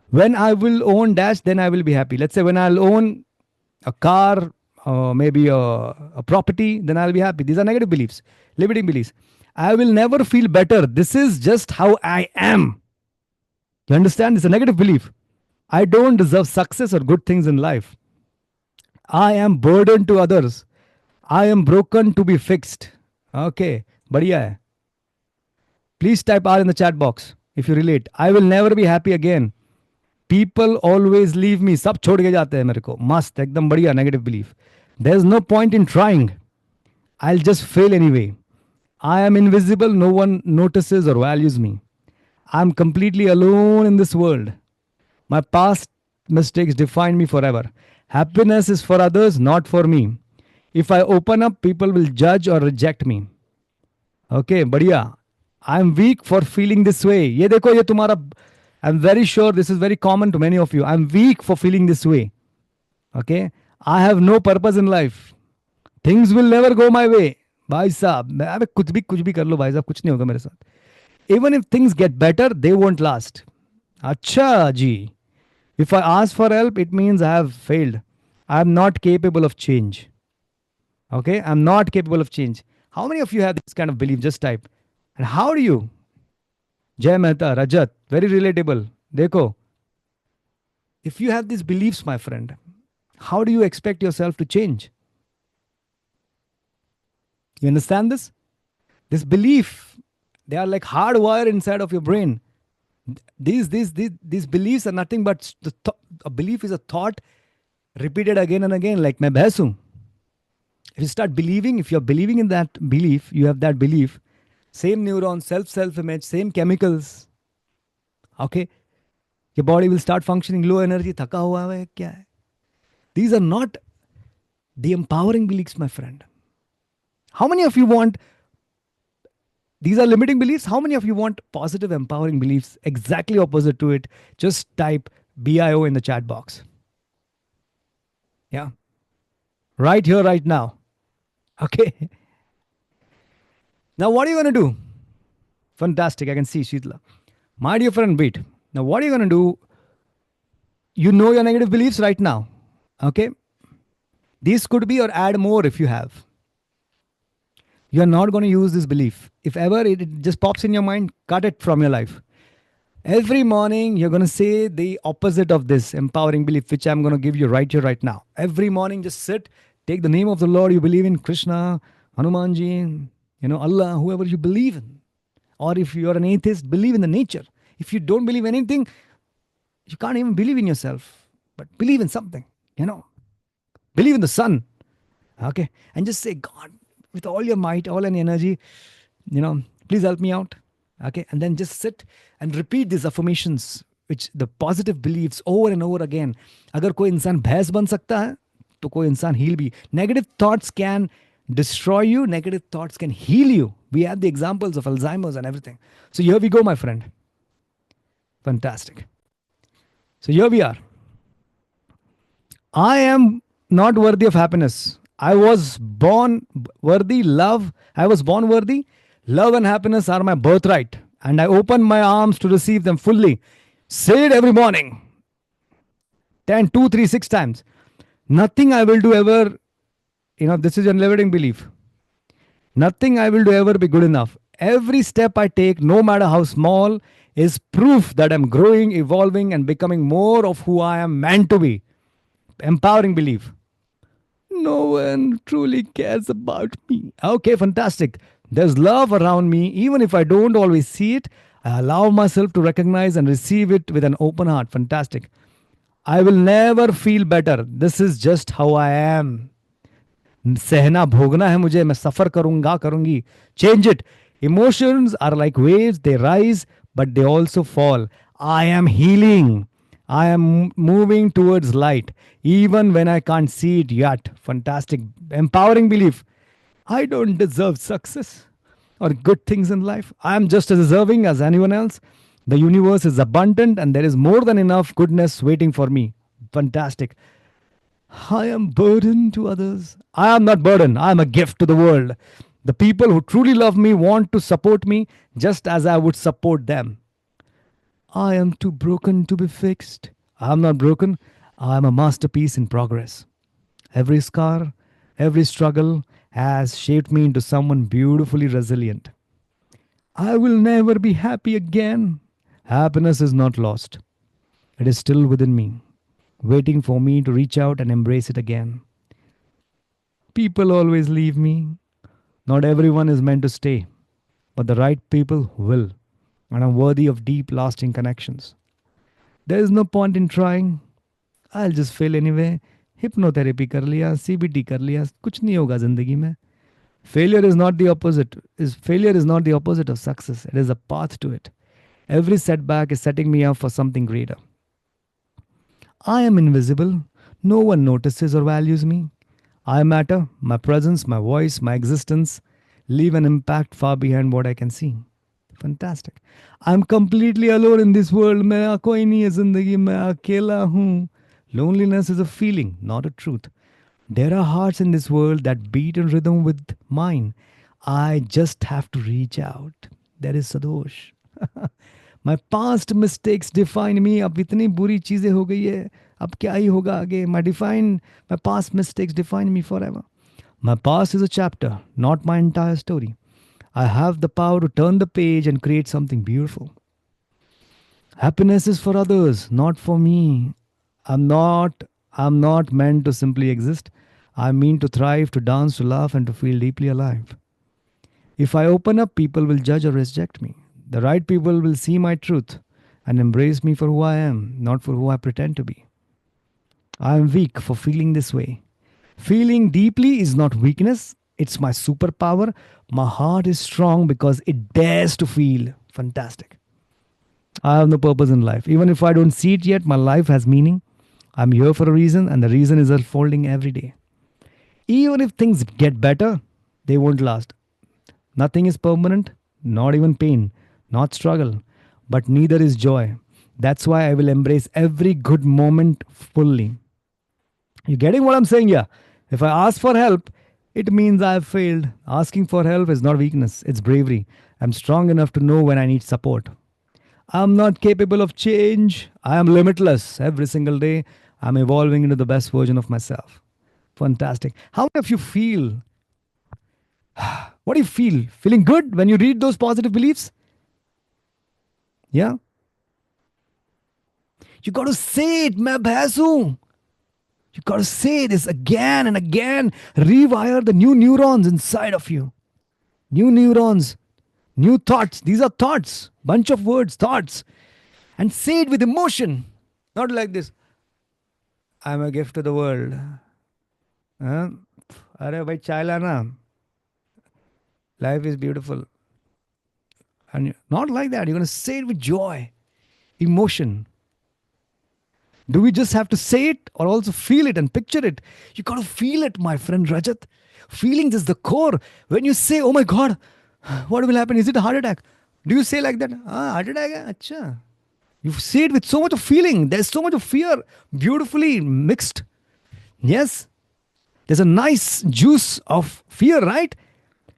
When I will own dash, then I will be happy. Let's say when I'll own a car, maybe a property, then I'll be happy. These are negative beliefs, limiting beliefs. I will never feel better. This is just how I am. You understand? It's a negative belief. I don't deserve success or good things in life. I am burdened to others. I am broken to be fixed. Okay, बढ़िया है. Please type R in the chat box if you relate. I will never be happy again. People always leave me. सब छोड़ के जाते हैं मेरे को. मस्त, एकदम बढ़िया negative belief. There's no point in trying. I'll just fail anyway. I am invisible. No one notices or values me. I'm completely alone in this world. My past mistakes define me forever. Happiness is for others, not for me. If I open up, people will judge or reject me. Okay, बढ़िया. I'm weak for feeling this way. ये देखो ये तुम्हारा. I'm very sure this is very common to many of you. I'm weak for feeling this way. Okay. I have no purpose in life. Things will never go my way. भाई साहब, अबे कुछ भी कर लो भाई साहब, कुछ नहीं होगा मेरे साथ. Even if things get better, they won't last. अच्छा जी. If I ask for help, it means I have failed. I am not capable of change. Okay. I'm not capable of change. How many of you have this kind of belief? Just type. And how do you? Jay Mehta, Rajat, very relatable. Dekho. If you have these beliefs, my friend, how do you expect yourself to change? You understand this? This belief, they are like hardwired inside of your brain. These beliefs are nothing but a belief is a thought repeated again and again, like मैं भैंस हूं. If you start believing, if you're believing in that belief, you have that belief, same neurons, self-image, same chemicals. Okay? Your body will start functioning low energy, thaka hua hai, kya hai? These are not the empowering beliefs, my friend. How many of you want, these are limiting beliefs, how many of you want positive empowering beliefs? Exactly opposite to it. Just type BIO in the chat box. Yeah. Right here, right now. Okay. Now, what are you going to do? Fantastic. I can see Sheetla. My dear friend, wait. Now, what are you going to do? You know your negative beliefs right now. Okay. These could be or add more if you have. You're not going to use this belief. If ever it just pops in your mind, cut it from your life. Every morning, you're going to say the opposite of this empowering belief, which I'm going to give you right here, right now. Every morning, just sit, take the name of the Lord you believe in, Krishna, Hanumanji, Allah, whoever you believe in. Or if you're an atheist, believe in the nature. If you don't believe anything, you can't even believe in yourself. But believe in something, Believe in the sun. Okay. And just say, God, with all your might, all your energy, please help me out. Okay. And then just sit and repeat these affirmations which the positive beliefs over and over again. अगर कोई इंसान भैंस बन सकता है तो कोई इंसान heal भी. Negative thoughts can destroy you. Negative thoughts can heal you. We have the examples of Alzheimer's and everything. So here we go, my friend. Fantastic. So here we are. I am not worthy of happiness. I was born worthy. I was born worthy. Love and happiness are my birthright. And I open my arms to receive them fully. Say it every morning. 10, 2, 3, 6 times. Nothing I will do ever, this is your limiting belief. Nothing I will do ever be good enough. Every step I take, no matter how small, is proof that I'm growing, evolving, and becoming more of who I am meant to be. Empowering belief. No one truly cares about me. Okay, fantastic. There's love around me. Even if I don't always see it, I allow myself to recognize and receive it with an open heart. Fantastic. I will never feel better. This is just how I am. सहना भोगना है मुझे, मैं सफर करूंगा करूंगी. Change it. Emotions are like waves. They rise, but they also fall. I am healing. I am moving towards light, even when I can't see it yet. Fantastic. Empowering belief. I don't deserve success or good things in life. I am just as deserving as anyone else. The universe is abundant and there is more than enough goodness waiting for me. Fantastic. I am burden to others. I am not burden. I am a gift to the world. The people who truly love me want to support me just as I would support them. I am too broken to be fixed. I am not broken. I am a masterpiece in progress. Every scar, every struggle has shaped me into someone beautifully resilient. I will never be happy again. Happiness is not lost. It is still within me, waiting for me to reach out and embrace it again. People always leave me. Not everyone is meant to stay, but the right people will. And I'm worthy of deep, lasting connections. There is no point in trying. I'll just fail anyway. Hypnotherapy कर लिया, CBT कर लिया, कुछ नहीं होगा जिंदगी में. Failure is not the opposite of success. It is a path to it. Every setback is setting me up for something greater. I am invisible. No one notices or values me. I matter. My presence, my voice, my existence leave an impact far behind what I can see. Fantastic. I'm completely alone in this world. मेरा कोई नहीं है जिंदगी में, अकेला हूँ. Loneliness is a feeling, not a truth. There are hearts in this world that beat in rhythm with mine. I just have to reach out. There is Sadosh. My past mistakes define me. अब इतनी बुरी चीजें हो गई है, अब क्या ही होगा आगे. My past mistakes define me forever. My past is a chapter, not my entire story. I have the power to turn the page and create something beautiful. Happiness is for others, not for me. I'm not meant to simply exist. I mean to thrive, to dance, to laugh, and to feel deeply alive. If I open up, people will judge or reject me. The right people will see my truth and embrace me for who I am, not for who I pretend to be. I am weak for feeling this way. Feeling deeply is not weakness, it's my superpower. My heart is strong because it dares to feel. Fantastic. I have no purpose in life. Even if I don't see it yet, my life has meaning. I'm here for a reason, and the reason is unfolding every day. Even if things get better, they won't last. Nothing is permanent, not even pain, not struggle, but neither is joy. That's why I will embrace every good moment fully. You getting what I'm saying here? If I ask for help, it means I have failed. Asking for help is not weakness, it's bravery. I'm strong enough to know when I need support. I'm not capable of change. I am limitless. Every single day, I'm evolving into the best version of myself. Fantastic. How many of you feel? What do you feel? Feeling good when you read those positive beliefs? Yeah? You got to say it, मैं भैंस हूं. You got to say this again and again. Rewire the new neurons inside of you. New neurons, new thoughts. These are thoughts. Bunch of words, thoughts. And say it with emotion. Not like this. I'm a gift to the world. Arey bhai chai lana. Life is beautiful. And not like that. You're going to say it with joy, emotion. Do we just have to say it or also feel it and picture it? You got to feel it, my friend Rajat. Feelings is the core. When you say, oh my God, what will happen? Is it a heart attack? Do you say like that? Ah, heart attack? Acha. You say it with so much of feeling. There's so much of fear, beautifully mixed. Yes, there's a nice juice of fear, right?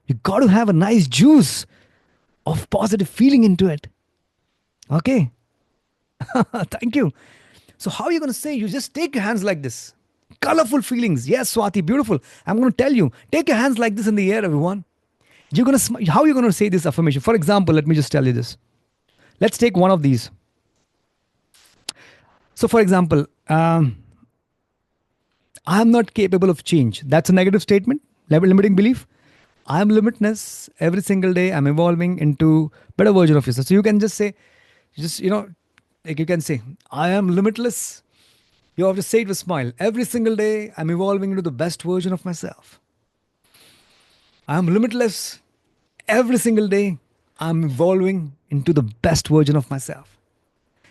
You got to have a nice juice of positive feeling into it. Okay. Thank you. So, how are you going to say? You just take your hands like this. Colorful feelings. Yes, Swati, beautiful. I'm going to tell you. Take your hands like this in the air, everyone. You're going to how are you going to say this affirmation? For example, let me just tell you this. Let's take one of these. So, for example, I am not capable of change. That's a negative statement, limiting belief. I am limitless. Every single day, I'm evolving into better version of yourself. So you can just say, like you can say, I am limitless. You have to say it with a smile. Every single day, I'm evolving into the best version of myself. I am limitless. Every single day, I'm evolving into the best version of myself.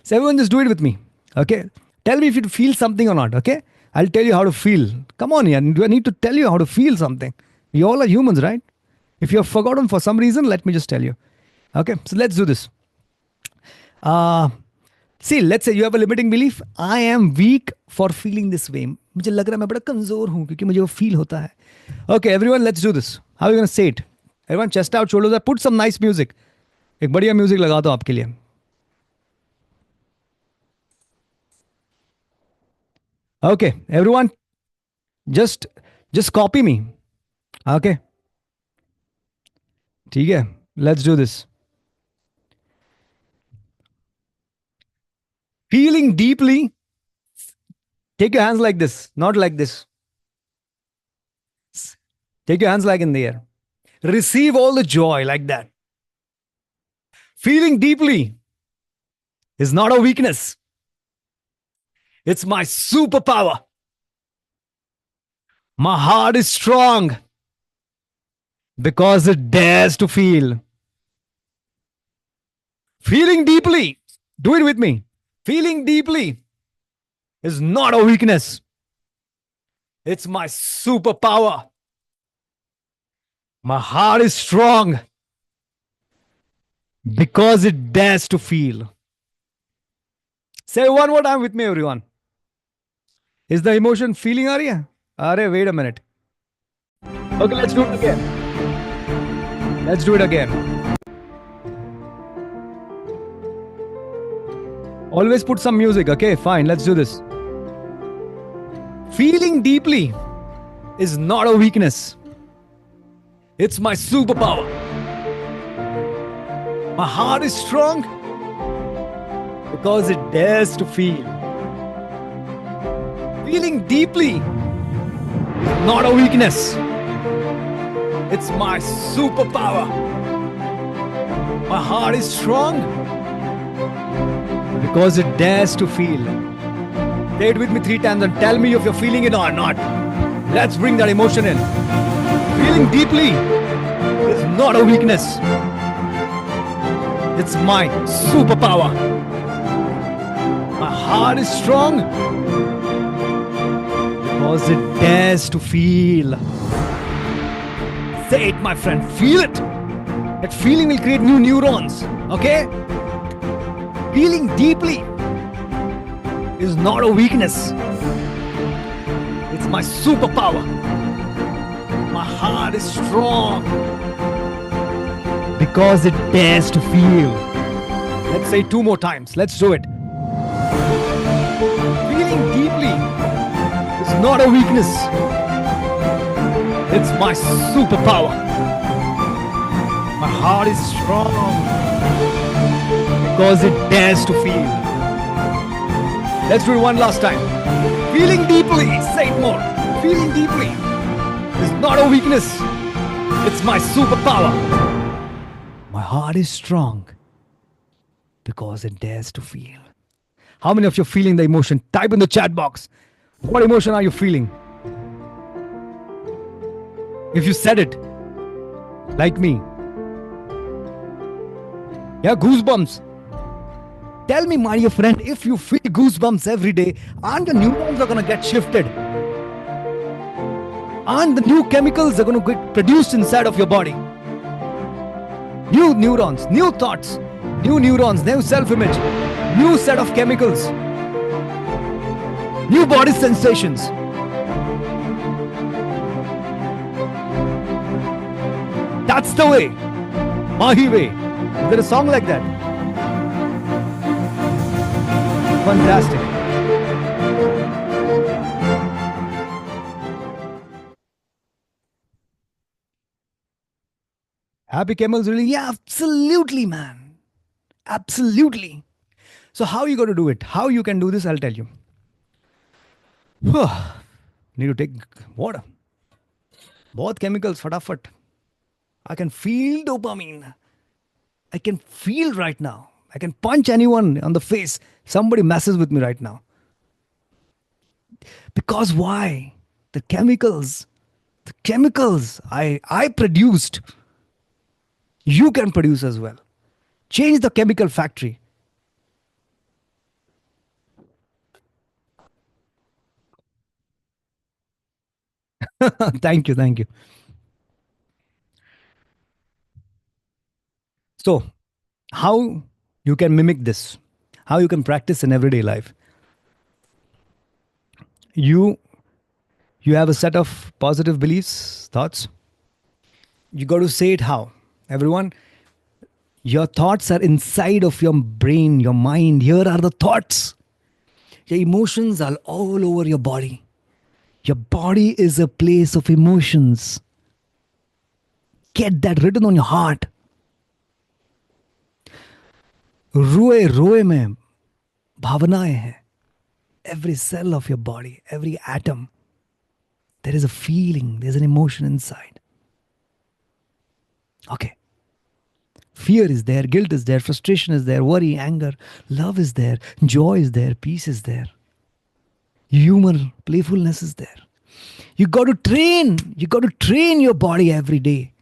So everyone just do it with me. Okay? Tell me if you feel something or not. Okay? I'll tell you how to feel. Come on, yeah. Do I need to tell you how to feel something? We all are humans, right? If you have forgotten for some reason, let me just tell you. Okay? So let's do this. See, let's say you have a limiting belief. I am weak for feeling this way. मुझे लग रहा है मैं बड़ा कमजोर हूँ क्योंकि मुझे वो feel होता है. Okay, everyone, let's do this. How are you going to say it? Everyone, chest out, shoulders up. Put some nice music. एक बढ़िया म्यूजिक लगा दो आपके लिए. Okay, everyone, just copy me. Okay. ठीक है. Let's do this. Feeling deeply. Take your hands like this, not like this. Take your hands like in the air. Receive all the joy like that. Feeling deeply is not a weakness. It's my superpower. My heart is strong because it dares to feel. Feeling deeply, do it with me. Feeling deeply is not a weakness. It's my superpower. My heart is strong because it dares to feel. Say one more time with me, everyone. Is the emotion feeling aa rahi hai? Arey, wait a minute. Okay, let's do it again. Let's do it again. Always put some music, okay? Fine, let's do this. Feeling deeply is not a weakness. It's my superpower. My heart is strong because it dares to feel. Feeling deeply is not a weakness. It's my superpower. My heart is strong because it dares to feel. Say it with me 3 times and tell me if you're feeling it or not. Let's bring that emotion in. Feeling deeply is not a weakness. It's my superpower. My heart is strong because it dares to feel. Say it, my friend. Feel it. That feeling will create new neurons. Okay? Feeling deeply is not a weakness. It's my superpower. My heart is strong because it dares to feel. Let's say 2 more times. Let's do it. Feeling deeply is not a weakness. It's my superpower. My heart is strong because it dares to feel. Let's do it one last time. Feeling deeply, say it more. Feeling deeply is not a weakness. It's my superpower. My heart is strong because it dares to feel. How many of you are feeling the emotion? Type in the chat box. What emotion are you feeling? If you said it, like me. Yeah, goosebumps. Tell me, my dear friend, if you feel goosebumps every day, and the neurons are going to get shifted, and the new chemicals are going to get produced inside of your body. New neurons, new thoughts, new neurons, new self-image, new set of chemicals, new body sensations. That's the way. Mahi way. Is there a song like that? Fantastic. Happy camels really? Yeah, absolutely, man. Absolutely. So how are you going to do it? How you can do this, I'll tell you. Need to take water. Both chemicals, fatafat. I can feel dopamine. I can feel right now. I can punch anyone on the face. Somebody messes with me right now. Because why? The chemicals I produced, you can produce as well. Change the chemical factory. Thank you, thank you. So, how you can mimic this? How you can practice in everyday life? You you have a set of positive beliefs, thoughts. You got to say it how? Everyone, your thoughts are inside of your brain, your mind. Here are the thoughts. Your emotions are all over your body. Your body is a place of emotions. Get that written on your heart. रोए रोए में भावनाएं हैं. Every cell of your body, every atom, there is a feeling, there's an emotion inside. Okay. Fear is there, guilt is there, frustration is there, worry, anger, love is there, joy is there, peace is there, humor, playfulness is there. You got to train your body every day.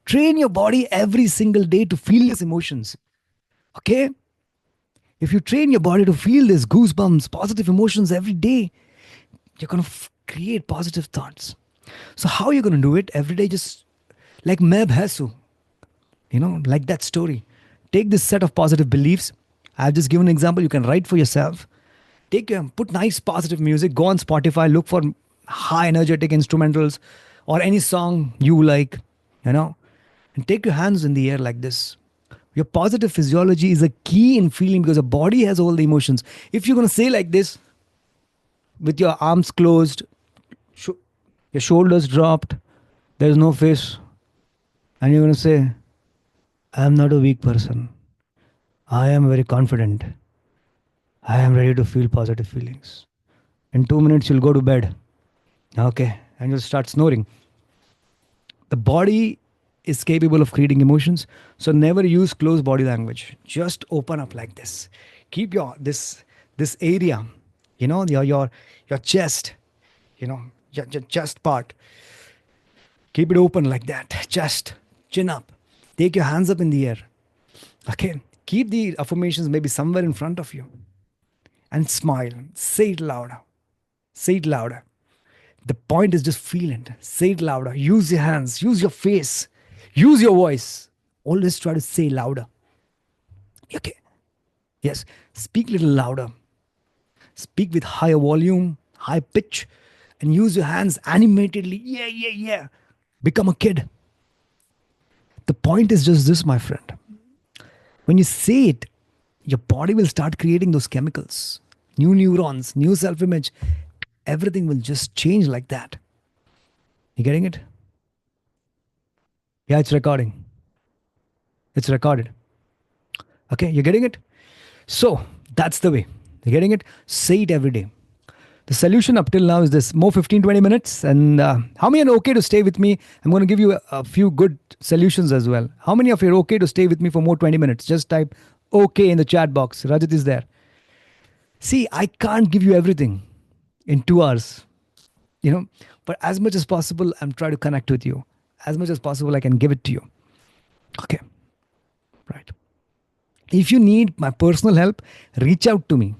Train your body every single day to feel these emotions. Okay? If you train your body to feel these goosebumps, positive emotions every day, you're going to create positive thoughts. So how are you going to do it? Every day, just like Meb Hesu, like that story. Take this set of positive beliefs. I've just given an example. You can write for yourself. Put nice positive music. Go on Spotify. Look for high energetic instrumentals or any song you like, and take your hands in the air like this. Your positive physiology is a key in feeling because the body has all the emotions. If you're going to say like this, with your arms closed, your shoulders dropped, there's no face, and you're going to say, I am not a weak person. I am very confident. I am ready to feel positive feelings. In 2 minutes, you'll go to bed. Okay. And you'll start snoring. The body is capable of creating emotions. So never use closed body language. Just open up like this. Keep this area, your chest, your chest part. Keep it open like that. Chest, chin up. Take your hands up in the air. Okay. Keep the affirmations maybe somewhere in front of you. And smile. Say it louder. Say it louder. The point is just feel it. Say it louder. Use your hands. Use your face. Use your voice. Always try to say louder. Okay. Yes. Speak a little louder. Speak with higher volume, high pitch, and use your hands animatedly. Yeah, yeah, yeah. Become a kid. The point is just this, my friend. When you say it, your body will start creating those chemicals. New neurons, new self-image. Everything will just change like that. You getting it? Yeah, it's recording. It's recorded. Okay, you're getting it? So, that's the way. You're getting it? Say it every day. The solution up till now is this. More 15-20 minutes. And how many are okay to stay with me? I'm going to give you a few good solutions as well. How many of you are okay to stay with me for more 20 minutes? Just type okay in the chat box. Rajat is there. See, I can't give you everything in 2 hours. But as much as possible, I'm trying to connect with you. As much as possible, I can give it to you. Okay. Right. If you need my personal help, reach out to me.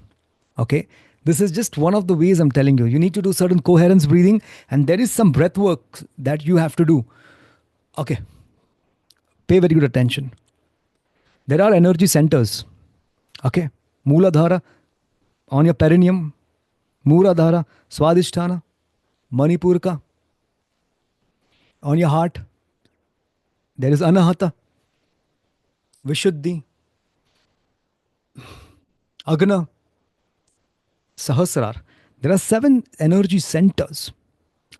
Okay. This is just one of the ways I'm telling you. You need to do certain coherence breathing, and there is some breath work that you have to do. Okay. Pay very good attention. There are energy centers. Okay. Mooladhara on your perineum, Mooladhara, Swadhisthana, Manipurka on your heart. There is Anahata, Vishuddhi, Agna, Sahasrar. There are 7 energy centers.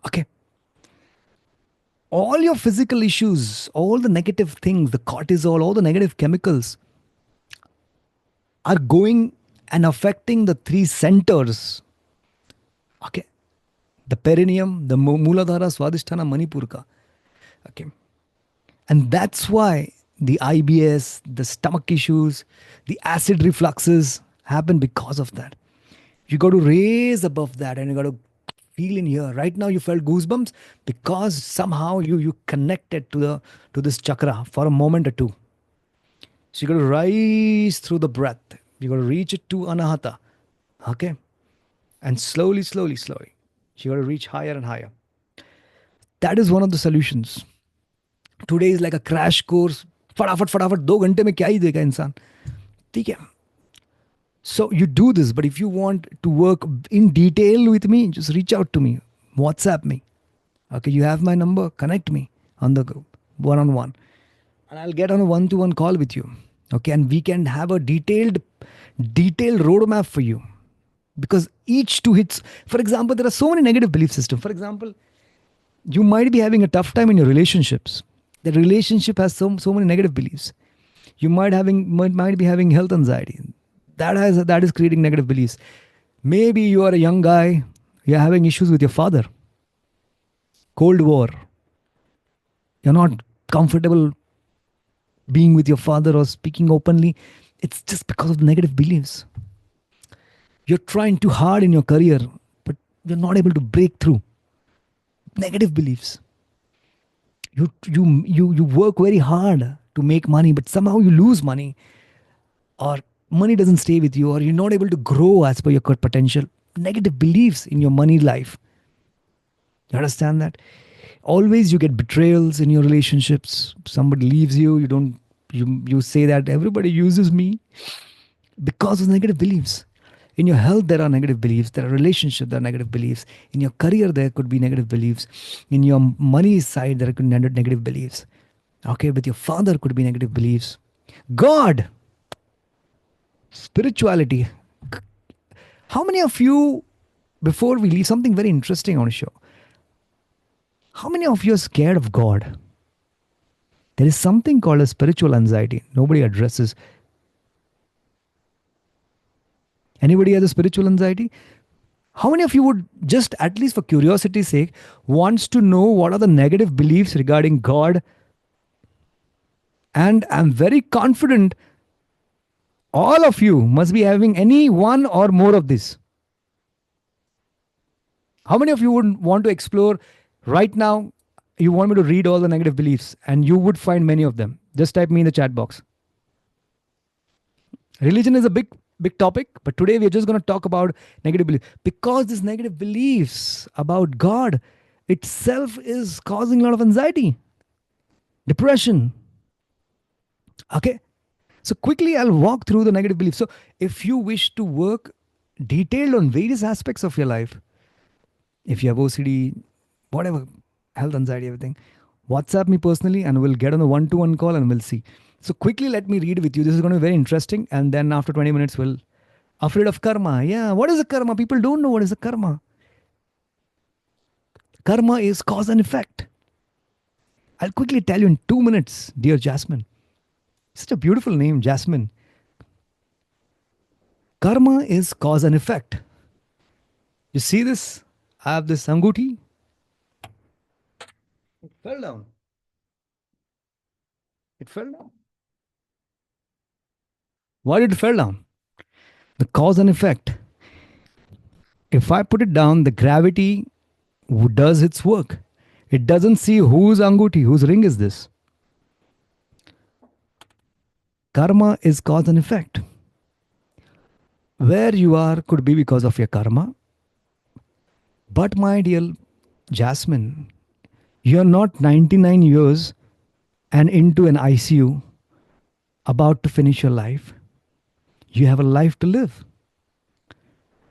Okay. All your physical issues, all the negative things, the cortisol, all the negative chemicals are going and affecting the 3 centers. Okay. The perineum, the Mooladhara, Swadhisthana, Manipurka. Okay. And that's why the IBS, the stomach issues, the acid refluxes happen because of that. You got to raise above that, and you got to feel in here. Right now you felt goosebumps because somehow you connected to this chakra for a moment or two. So you got to rise through the breath. You got to reach it to Anahata. Okay? And slowly, slowly, slowly, you got to reach higher and higher. That is one of the solutions. Today is like a crash course. फटाफट फटाफट 2 घंटे में क्या ही देगा इंसान. ठीक है. So you do this, but if you want to work in detail with me, just reach out to me. WhatsApp me. Okay, you have my number. Connect me on the one-on-one. And I'll get on a one-to-one call with you. Okay, and we can have a detailed roadmap for you. Because each two hits, for example, there are so many negative belief systems. For example, you might be having a tough time in your relationships. The relationship has so many negative beliefs. You might be having health anxiety. That is creating negative beliefs. Maybe you are a young guy, you're having issues with your father. Cold War. You're not comfortable being with your father or speaking openly. It's just because of the negative beliefs. You're trying too hard in your career, but you're not able to break through. Negative beliefs. You work very hard to make money, but somehow you lose money, or money doesn't stay with you, or you're not able to grow as per your potential. Negative beliefs in your money life. You understand that? Always you get betrayals in your relationships. Somebody leaves you, you say that everybody uses me because of negative beliefs. In your health, there are negative beliefs. There are relationships, there are negative beliefs. In your career, there could be negative beliefs. In your money side, there could be negative beliefs. Okay, with your father could be negative beliefs. God, spirituality. How many of you, before we leave, something very interesting on a show. How many of you are scared of God? There is something called a spiritual anxiety. Nobody addresses. Anybody has a spiritual anxiety? How many of you would just, at least for curiosity's sake, wants to know what are the negative beliefs regarding God? And I'm very confident all of you must be having any one or more of this. How many of you would want to explore right now? You want me to read all the negative beliefs, and you would find many of them. Just type me in the chat box. Religion is a big topic, but today we're just going to talk about negative beliefs, because these negative beliefs about God itself is causing a lot of anxiety, depression. Okay, so quickly I'll walk through the negative beliefs. So if you wish to work detailed on various aspects of your life, if you have OCD, whatever, health anxiety, everything, WhatsApp me personally and we'll get on a one-to-one call and we'll see. So quickly, let me read with you. This is going to be very interesting. And then after 20 minutes, we'll... Afraid of karma. Yeah, what is a karma? People don't know what is a karma. Karma is cause and effect. I'll quickly tell you in 2 minutes, dear Jasmine. Such a beautiful name, Jasmine. Karma is cause and effect. You see this? I have this anguti. It fell down. It fell down. Why did it fall down? The cause and effect. If I put it down, the gravity does its work. It doesn't see whose anguti, whose ring is this. Karma is cause and effect. Where you are could be because of your karma. But my dear Jasmine, you're not 99 years and into an ICU about to finish your life. You have a life to live.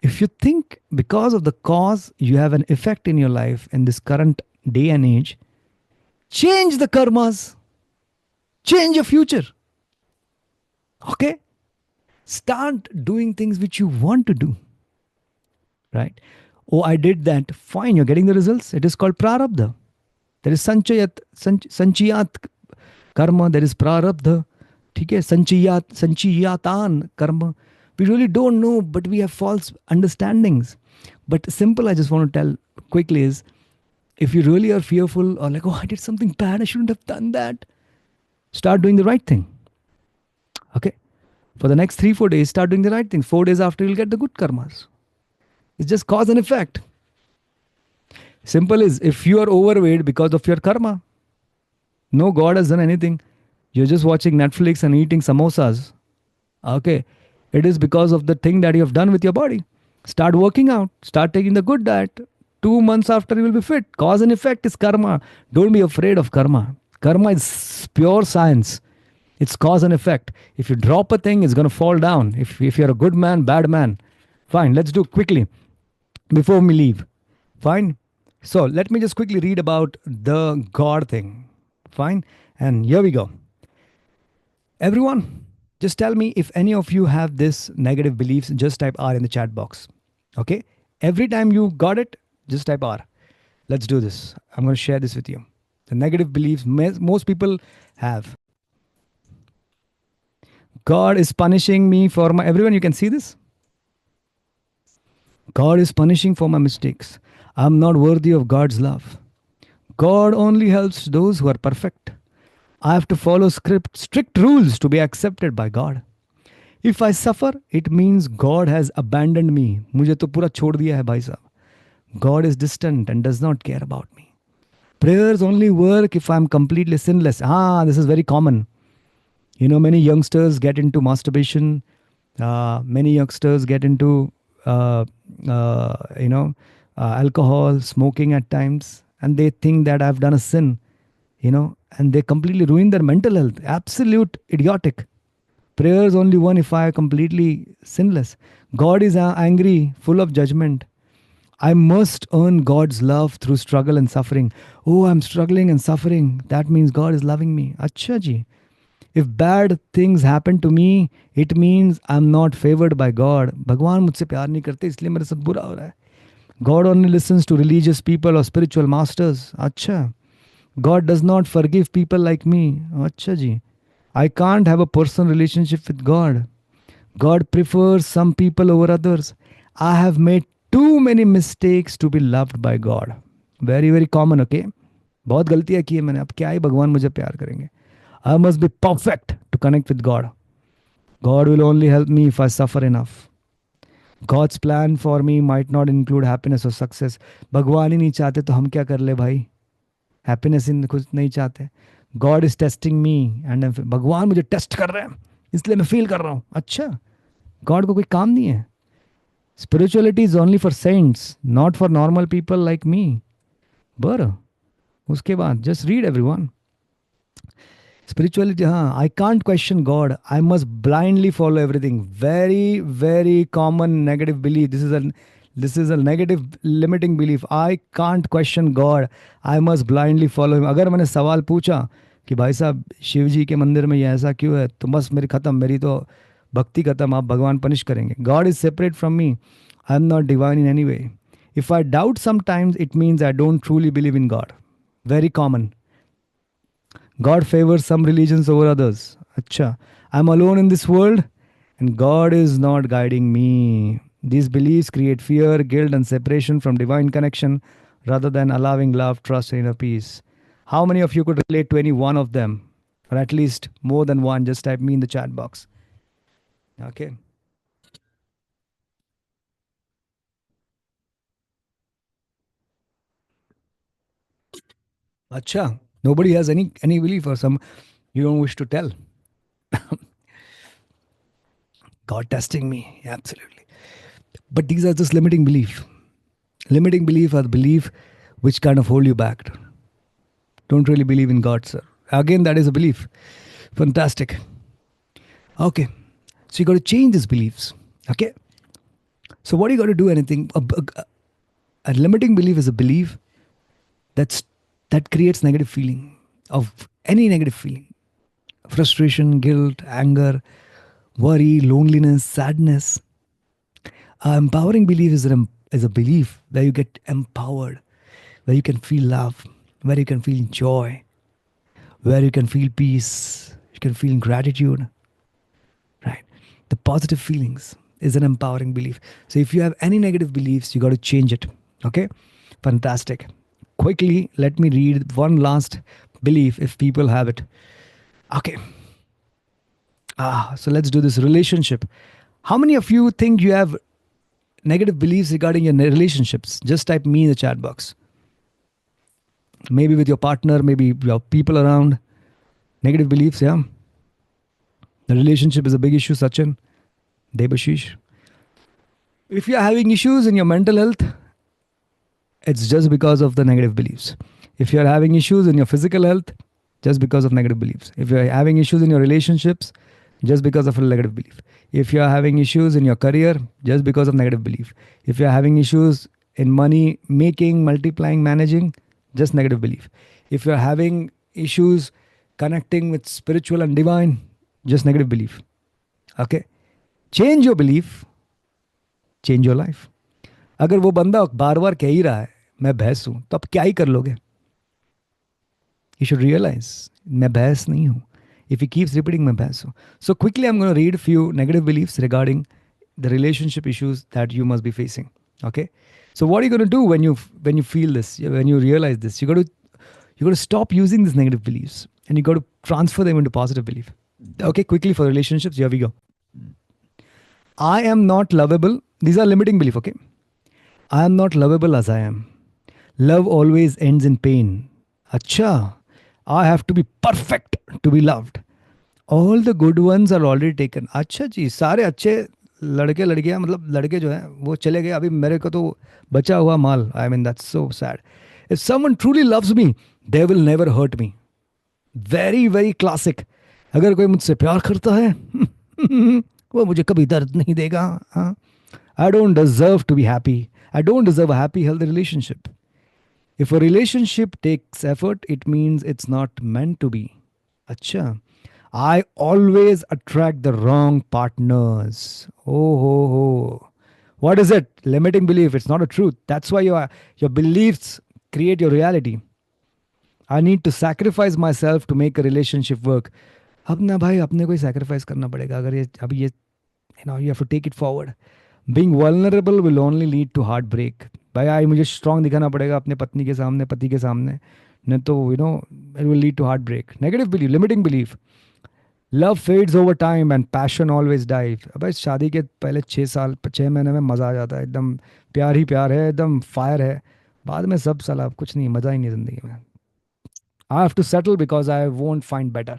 If you think because of the cause you have an effect in your life in this current day and age, change the karmas, change your future. Okay? Start doing things which you want to do. Right? Oh, I did that. Fine, you're getting the results. It is called prarabdha. There is sanchayat karma, there is prarabdha. ठीक है, संचयातान कर्म. We really don't know, but we have false understandings. But simple, I just want to tell quickly is, if you really are fearful or like, oh, I did something bad, I shouldn't have done that, start doing the right thing. Okay? For the next 3-4 days, start doing the right thing. 4 days after, you'll get the good karmas. It's just cause and effect. Simple is, if you are overweight because of your karma, no God has done anything. You're just watching Netflix and eating samosas. Okay. It is because of the thing that you have done with your body. Start working out. Start taking the good diet. 2 months after, you will be fit. Cause and effect is karma. Don't be afraid of karma. Karma is pure science. It's cause and effect. If you drop a thing, it's going to fall down. If you're a good man, bad man. Fine. Let's do quickly before we leave. Fine. So let me just quickly read about the God thing. Fine. And here we go. Everyone, just tell me if any of you have this negative beliefs. Just type R in the chat box. Okay. Every time you got it, just type R. Let's do this. I'm going to share this with you. The negative beliefs most people have. God is punishing me for my... Everyone, you can see this? God is punishing for my mistakes. I'm not worthy of God's love. God only helps those who are perfect. I have to follow strict rules to be accepted by God. If I suffer, it means God has abandoned me. मुझे तो पूरा छोड़ दिया है भाई साहब. God is distant and does not care about me. Prayers only work if I'm completely sinless. This is very common. You know, many youngsters get into masturbation. Many youngsters get into, alcohol, smoking at times. And they think that I've done a sin, and they completely ruin their mental health. Absolute idiotic. Prayers only one if I am completely sinless. God is angry, full of judgment. I must earn God's love through struggle and suffering. Oh, I'm struggling and suffering. That means God is loving me. Acha ji. If bad things happen to me, it means I'm not favored by God. भगवान मुझसे प्यार नहीं करते इसलिए मेरे साथ बुरा हो रहा है. God only listens to religious people or spiritual masters. Acha. God does not forgive people like me. Acha ji. I can't have a personal relationship with God. God prefers some people over others. I have made too many mistakes to be loved by God. Very, very common, okay? बहुत गलतियां की है मैंने. अब क्या ही भगवान मुझे प्यार करेंगे. I must be perfect to connect with God. God will only help me if I suffer enough. God's plan for me might not include happiness or success. भगवान ही नहीं चाहते तो हम क्या कर ले भाई? Happiness इन कुछ नहीं चाहते. God is testing me and भगवान मुझे टेस्ट कर रहे हैं इसलिए मैं फील कर रहा हूँ. अच्छा, God को कोई काम नहीं है. Spirituality is only for saints, not for normal people like me. बरं, उसके बाद just read everyone. Spirituality, I can't question God. I must blindly follow everything. Very, very common negative belief. This is a negative limiting belief. I can't question God. I must blindly follow him. अगर मैंने सवाल पूछा कि भाई साहब शिव जी के मंदिर में ये ऐसा क्यों है, तो बस मेरी खत्म, मेरी तो भक्ति खत्म, आप भगवान पनिश करेंगे. God is separate from me. I am not divine in any way. If I doubt sometimes, it means I don't truly believe in God. Very common. God favors some religions over others. Acha. I'm alone in this world and God is not guiding me. These beliefs create fear, guilt, and separation from divine connection rather than allowing love, trust, and inner peace. How many of you could relate to any one of them? Or at least more than one? Just type me in the chat box. Okay. Acha. Nobody has any belief or some you don't wish to tell. God testing me. Absolutely. But these are just limiting belief. Limiting belief are the belief which kind of hold you back. Don't really believe in God, sir. Again, that is a belief. Fantastic. Okay. So you got to change these beliefs. Okay. So what do you got to do? Anything. A limiting belief is a belief that creates negative feeling of any negative feeling. Frustration, guilt, anger, worry, loneliness, sadness. Empowering belief is a belief where you get empowered, where you can feel love, where you can feel joy, where you can feel peace, you can feel gratitude, right? The positive feelings is an empowering belief. So if you have any negative beliefs, you got to change it. Okay? Fantastic. Quickly, let me read one last belief if people have it. Okay. So let's do this relationship. How many of you think you have negative beliefs regarding your relationships? Just type me in the chat box. Maybe with your partner, maybe your people around. Negative beliefs, yeah. The relationship is a big issue, Sachin, Debashish. If you're having issues in your mental health, it's just because of the negative beliefs. If you're having issues in your physical health, just because of negative beliefs. If you're having issues in your relationships, just because of a negative belief. If you're having issues in your career, just because of negative belief. If you're having issues in money making, multiplying, managing, just negative belief. If you're having issues connecting with spiritual and divine, just negative belief. Okay? Change your belief, change your life. अगर वो बंदा बार बार कह ही रहा है मैं भैंस हूं तो आप क्या ही कर लोगे? You should realize मैं भैंस नहीं हूं. If he keeps repeating मैं भैंस हूं. So quickly I'm going to read a few negative beliefs regarding the relationship issues that you must be facing. Okay? So what are you going to do when you feel this, when you realize this? You got to stop using these negative beliefs and you got to transfer them into positive belief. Okay, quickly for relationships, here we go. I am not lovable. These are limiting belief, okay? I am not lovable as I am. Love always ends in pain. Acha, I have to be perfect to be loved. All the good ones are already taken. अच्छा जी, सारे अच्छे लड़के लड़कियां मतलब लड़के जो हैं वो चले गए. अभी मेरे को तो बचा हुआ माल. I mean that's so sad. If someone truly loves me, they will never hurt me. Very very classic. अगर कोई मुझसे प्यार करता है वो मुझे कभी दर्द नहीं देगा. हाँ. I don't deserve to be happy. I don't deserve a happy, healthy relationship. If a relationship takes effort, it means it's not meant to be. Acha. I always attract the wrong partners. Oh, ho, ho. What is it? Limiting belief. It's not a truth. That's why your beliefs create your reality. I need to sacrifice myself to make a relationship work. अब ना भाई अपने को ही sacrifice करना पड़ेगा अगर ये अभी ये you have to take it forward. Being vulnerable will only lead to heartbreak. भाई आई मुझे strong दिखाना पड़ेगा अपने पत्नी के सामने, पति के सामने, नहीं तो it will lead to heartbreak. Negative belief, limiting belief. Love fades over time and passion always dies. भाई शादी के पहले 6 महीने में मज़ा आ जाता है, एकदम प्यार ही प्यार है, एकदम फायर है. बाद में सब साला कुछ नहीं, मज़ा ही नहीं ज़िंदगी में. I have to settle because I won't find better.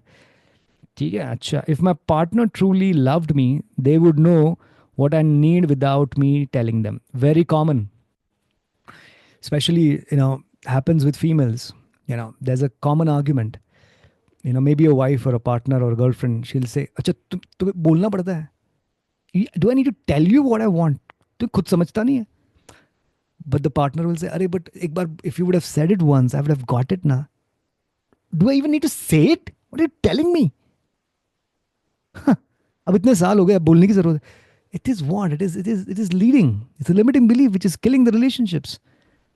ठीक है, अच्छा. If my partner truly loved me, they would know what I need without me telling them. Very common. Especially, happens with females. There's a common argument. Maybe a wife or a partner or a girlfriend, she'll say, अच्छा तुम्हें बोलना पड़ता है. Do I need to tell you what I want? तू खुद समझता नहीं है. But the partner will say, अरे but एक बार if you would have said it once, I would have got it ना. Do I even need to say it? What are you telling me? अब इतने साल हो गए, अब बोलने की जरूरत है. It is what? It is leading. It's a limiting belief which is killing the relationships.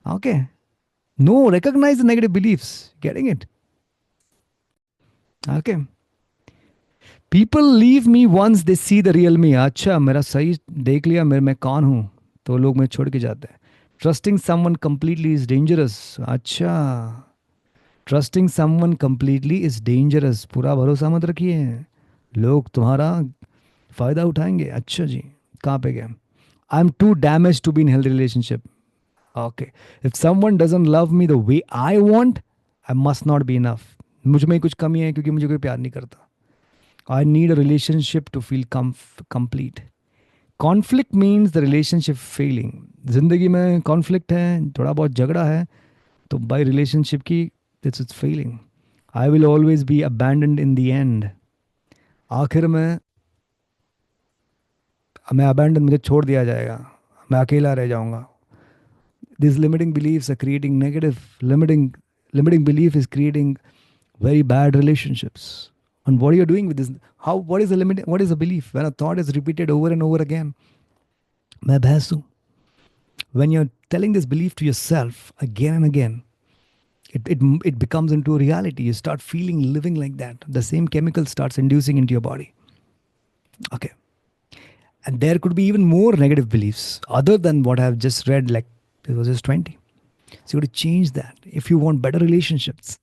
Okay. No, recognize the negative beliefs. Getting it? Okay. People leave me once they see the real me. अच्छा मेरा सही देख लिया मैं कौन हूँ तो लोग मुझे छोड़ के जाते हैं. Trusting someone completely is dangerous. अच्छा. Trusting someone completely is dangerous. पूरा भरोसा मत रखिए, लोग तुम्हारा फायदा उठाएंगे. अच्छा जी, कहाँ पे गए? I'm too damaged to be in a healthy relationship. Okay. If someone doesn't love me the way I want, I must not be enough. मुझ में कुछ कमी है क्योंकि मुझे कोई प्यार नहीं करता. I need a relationship to feel complete. Conflict means the relationship failing. जिंदगी में conflict है, थोड़ा बहुत झगड़ा है, तो by relationship की it's failing. I will always be abandoned in the end. आखिर में मैं abandoned, मुझे छोड़ दिया जाएगा, मैं अकेला रह जाऊंगा. These limiting beliefs are creating limiting belief is creating very bad relationships. And what are you doing with this? What is the limit? What is the belief? When a thought is repeated over and over again, मैं भैंस हूं. When you're telling this belief to yourself again and again, it becomes into a reality. You start feeling living like that. The same chemical starts inducing into your body. Okay. And there could be even more negative beliefs other than what I've just read, like it was just 20. So you got to change that. If you want better relationships,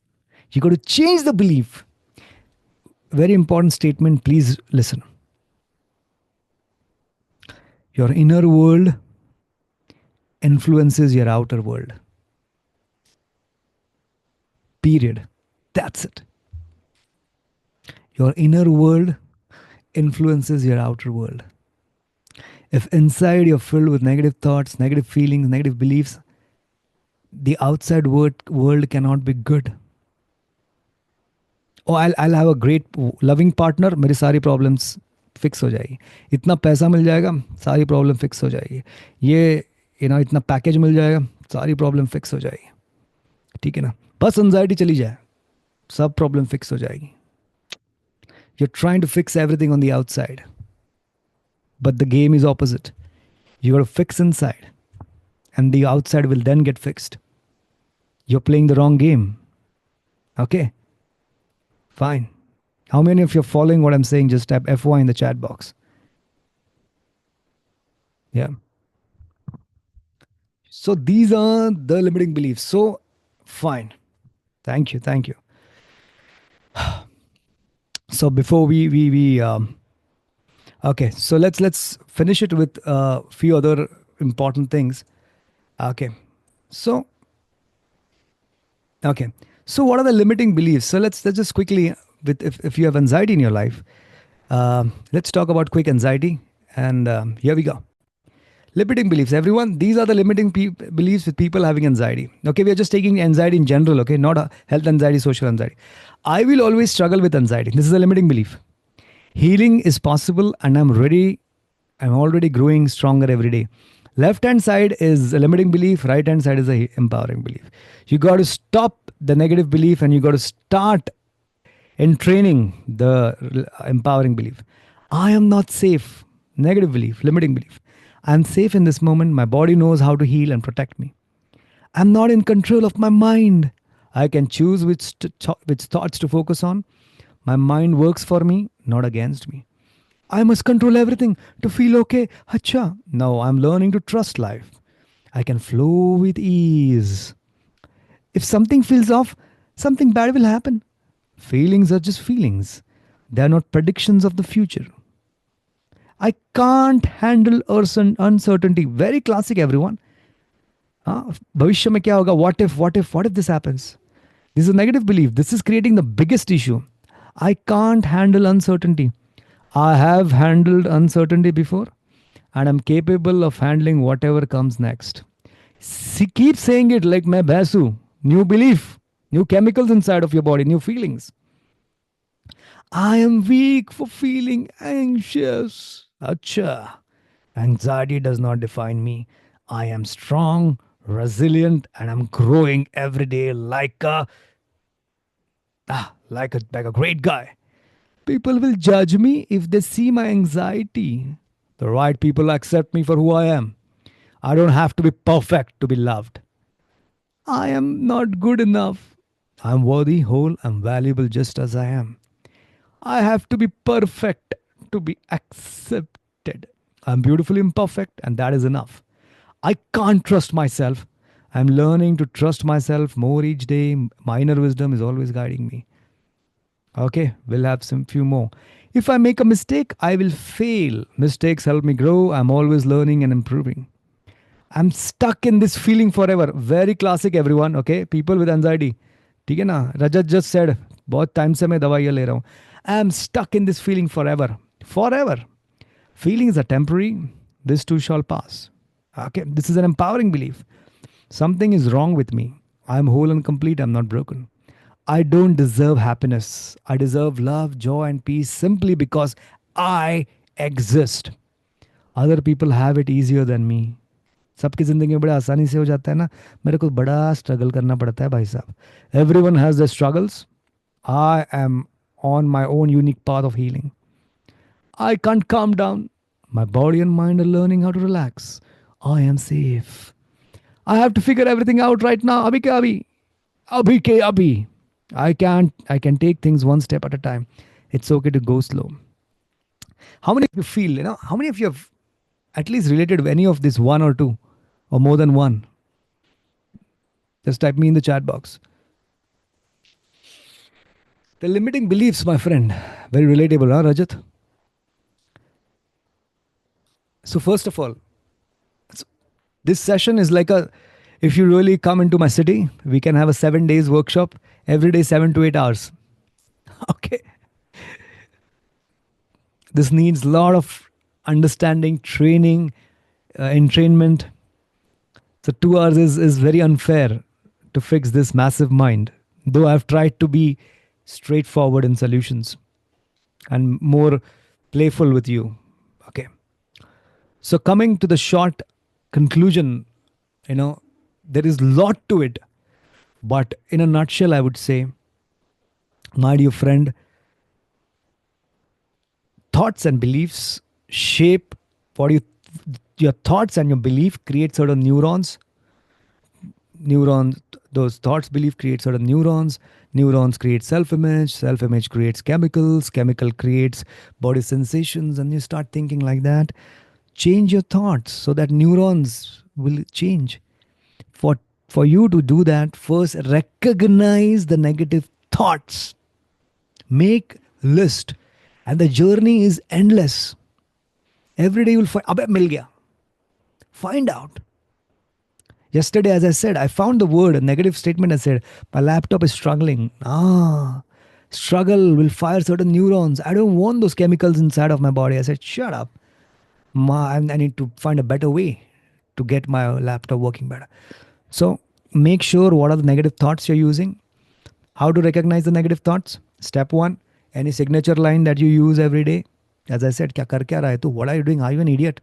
you got to change the belief. Very important statement, please listen. Your inner world influences your outer world. Period. That's it. Your inner world influences your outer world. If inside you're filled with negative thoughts, negative feelings, negative beliefs, the outside world cannot be good. Oh, I'll have a great loving partner, मेरी सारी problems fix हो जाएगी. इतना पैसा मिल जाएगा, सारी problem fix हो जाएगी. ये इतना पैकेज मिल जाएगा, सारी problem fix हो जाएगी. ठीक है ना? बस anxiety चली जाए, सब problem fix हो जाएगी. You're trying to fix everything on the outside. But the game is opposite. You got to fix inside. And the outside will then get fixed. You're playing the wrong game. Okay? Fine. How many of you are following what I'm saying? Just type FY in the chat box. Yeah. So these are the limiting beliefs. So, fine. Thank you. Thank you. So before we okay, so let's finish it with a few other important things. Okay, so what are the limiting beliefs? So let's just quickly, with if you have anxiety in your life, let's talk about quick anxiety. And here we go. Limiting beliefs, everyone. These are the limiting beliefs with people having anxiety. Okay, we are just taking anxiety in general. Okay, not a health anxiety, social anxiety. I will always struggle with anxiety. This is a limiting belief. Healing is possible, and I'm already growing stronger every day. Left hand side is a limiting belief, right hand side is a empowering belief. You got to stop the negative belief and you got to start in training the empowering belief. I am not safe. Negative belief, limiting belief. I'm safe in this moment. My body knows how to heal and protect me. I'm not in control of my mind. I can choose which thoughts to focus on. My mind works for me, not against me. I must control everything to feel okay. Hacha. No, I'm learning to trust life. I can flow with ease. If something feels off, something bad will happen. Feelings are just feelings. They are not predictions of the future. I can't handle uncertainty. Very classic, everyone. Bhavishya mein kya hoga? What if this happens? This is a negative belief. This is creating the biggest issue. I can't handle uncertainty. I have handled uncertainty before, and I'm capable of handling whatever comes next. Keep saying it like मैं भैंस हूं. New belief, new chemicals inside of your body, new feelings. I am weak for feeling anxious. Acha. Anxiety does not define me. I am strong, resilient, and I'm growing every day like a great guy. People will judge me if they see my anxiety. The right people accept me for who I am. I don't have to be perfect to be loved. I am not good enough. I'm worthy, whole, and valuable just as I am. I have to be perfect to be accepted. I'm beautifully imperfect, and that is enough. I can't trust myself. I'm learning to trust myself more each day. My inner wisdom is always guiding me. Okay, we'll have some few more. If I make a mistake, I will fail. Mistakes help me grow. I'm always learning and improving. I'm stuck in this feeling forever. Very classic, everyone. Okay, people with anxiety. ठीक है ना? Rajat just said, बहुत time से मैं दवाइयाँ ले रहा हूँ. I am stuck in this feeling forever. Forever. Feelings are temporary. This too shall pass. Okay, this is an empowering belief. Something is wrong with me. I am whole and complete. I'm not broken. I don't deserve happiness. I deserve love, joy, and peace simply because I exist. Other people have it easier than me. सबकी जिंदगी में बड़ा आसानी से हो जाता है ना, मेरे को बड़ा स्ट्रगल करना पड़ता है भाई साहब. Everyone has their struggles. I am on my own unique path of healing. I can't calm down. My body and mind are learning how to relax. I am safe. I have to figure everything out right now. Abhi ke abhi. Abhi ke abhi. I can take things one step at a time. It's okay to go slow. How many of you feel, how many of you have at least related with any of this, one or two, or more than one? Just type me in the chat box. The limiting beliefs, my friend. Very relatable, huh, Rajat? So first of all, this session is like if you really come into my city, we can have a 7 days workshop, every day 7 to 8 hours. Okay. This needs a lot of understanding, training, entrainment. So 2 hours is very unfair to fix this massive mind. Though I've tried to be straightforward in solutions and more playful with you. Okay. So coming to the short conclusion, there is a lot to it. But in a nutshell, I would say, my dear friend, thoughts and beliefs shape what your thoughts and your belief create certain neurons. Those thoughts, belief create certain neurons. Neurons create self-image. Self-image creates chemicals. Chemical creates body sensations. And you start thinking like that. Change your thoughts so that neurons will change. For you to do that, first recognize the negative thoughts. Make list. And the journey is endless. Every day you will find, abbe mil gaya. Find out. Yesterday, as I said, I found the word, a negative statement. I said, my laptop is struggling. Struggle will fire certain neurons. I don't want those chemicals inside of my body. I said, shut up. I need to find a better way to get my laptop working better. So make sure what are the negative thoughts you're using. How to recognize the negative thoughts? Step 1, any signature line that you use every day. As I said, kya kar kya raha hai tu? What are you doing? Are you an idiot?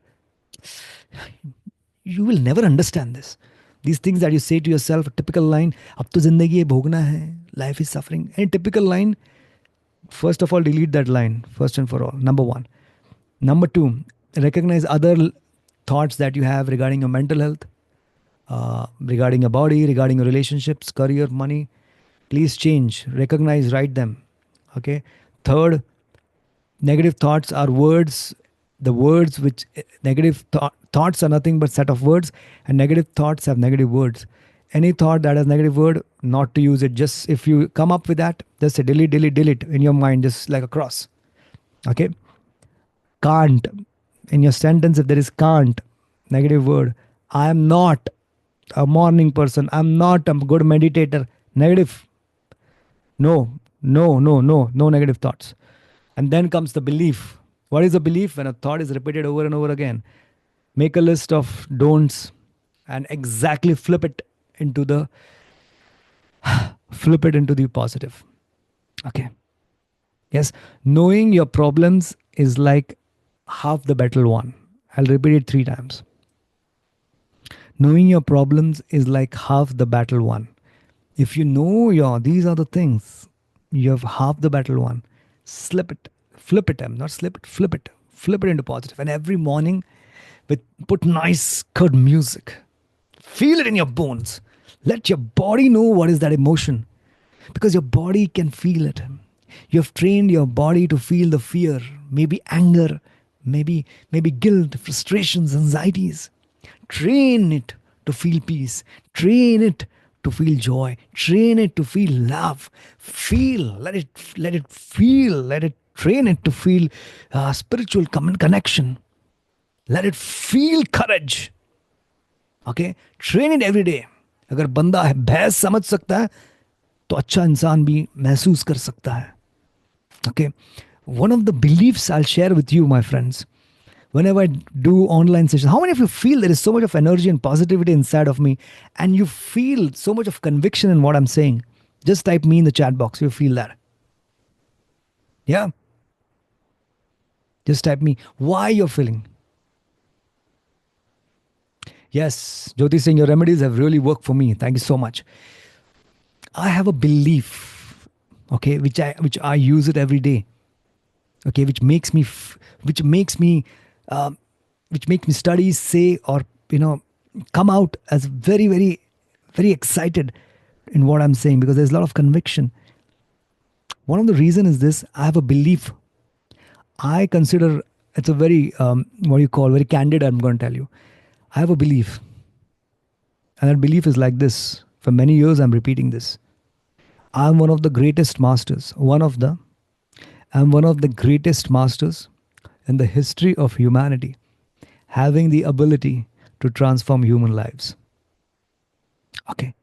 You will never understand this. These things that you say to yourself, a typical line, ab to zindagi hai, bhogna hai, life is suffering. Any typical line, first of all, delete that line, first and for all. Number 1. Number 2, recognize other thoughts that you have regarding your mental health, regarding your body, regarding your relationships, career, money. Please change, recognize, write them. Okay. 3rd, negative thoughts are words. The words which negative thoughts are nothing but set of words, and negative thoughts have negative words. Any thought that has negative word, not to use it. Just if you come up with that, just say delete, delete, delete in your mind, just like a cross. Okay. Can't. In your sentence, if there is can't, negative word. I am not a morning person. I'm not a good meditator. Negative. No negative thoughts. And then comes the belief. What is a belief? When a thought is repeated over and over again. Make a list of don'ts and exactly flip it into the positive. Okay. Yes. Knowing your problems is like half the battle won. I'll repeat it 3 times. Knowing your problems is like half the battle won. If you know these are the things, you have half the battle won. Flip it, not slip it, flip it into positive. And every morning, put nice, good music. Feel it in your bones. Let your body know what is that emotion, because your body can feel it. You have trained your body to feel the fear, maybe anger, maybe guilt, frustrations, anxieties. Train it to feel peace. Train it to feel joy. Train it to feel love. Let it feel. Train it to feel spiritual connection. Let it feel courage. Okay? Train it every day. अगर बंदा है भय समझ सकता है तो अच्छा इंसान भी महसूस कर सकता है. Okay. One of the beliefs I'll share with you, my friends, whenever I do online sessions, how many of you feel there is so much of energy and positivity inside of me and you feel so much of conviction in what I'm saying? Just type me in the chat box. You feel that. Yeah. Just type me why you're feeling. Yes, Jyoti Singh, your remedies have really worked for me. Thank you so much. I have a belief, okay, which I use it every day, okay, which makes me, uh, which makes me study, say, or you know, come out as very, very, very excited in what I'm saying because there's a lot of conviction. One of the reason is this: I have a belief. I consider it's a very what do you call very candid. I'm going to tell you. I have a belief, and that belief is like this. For many years, I'm repeating this. I'm one of the greatest masters. I'm one of the greatest masters in the history of humanity, having the ability to transform human lives. Okay.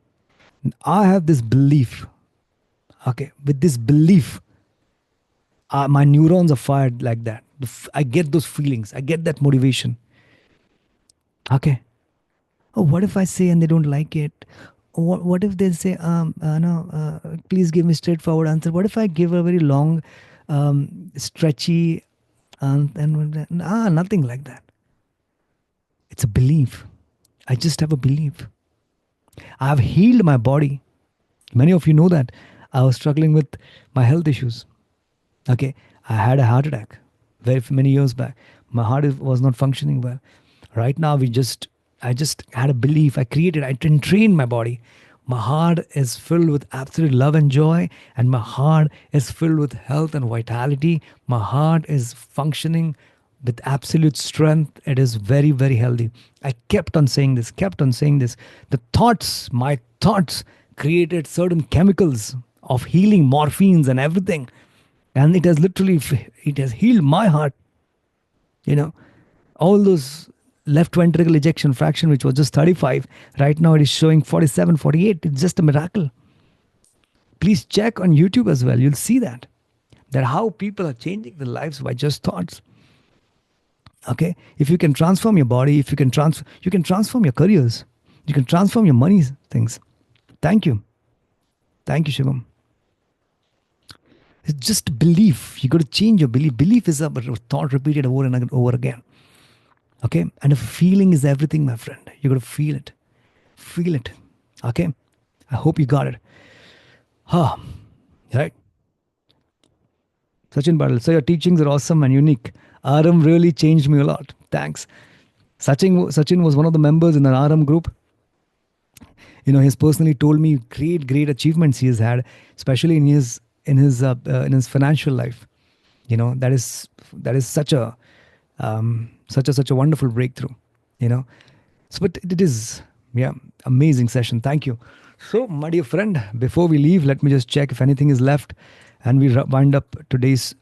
I have this belief. Okay. With this belief, my neurons are fired like that. I get those feelings. I get that motivation. Okay. Oh, what if I say and they don't like it? What if they say, no, please give me straightforward answer. What if I give a very long, stretchy, nothing like that. It's a belief. I just have a belief. I have healed my body. Many of you know that. I was struggling with my health issues. Okay. I had a heart attack very many years back. My heart was not functioning well. Right now, I just had a belief. I trained my body. My heart is filled with absolute love and joy, and my heart is filled with health and vitality. My heart is functioning with absolute strength. It is very, very healthy. I kept on saying this, kept on saying this. My thoughts created certain chemicals of healing, morphines and everything. And it has healed my heart. You know, all those left ventricle ejection fraction, which was just 35, right now it is showing 47, 48. It's just a miracle. Please check on YouTube as well. You'll see that how people are changing their lives by just thoughts. Okay, if you can transform your body, if you can transform your careers, you can transform your money things. Thank you, Shivam. It's just belief. You got to change your belief. Belief is a thought repeated over and over again. Okay, and a feeling is everything, my friend. You got to feel it. Okay, I hope you got it. Huh. Right. Sachin Badal, so your teachings are awesome and unique. Aram really changed me a lot. Thanks. Sachin was one of the members in the Aram group. You know, he's personally told me great achievements he has had, especially in his financial life. You know, that is such a wonderful breakthrough. You know, so but it is, yeah, amazing session. Thank you. So, my dear friend, before we leave, let me just check if anything is left, and we wind up today's.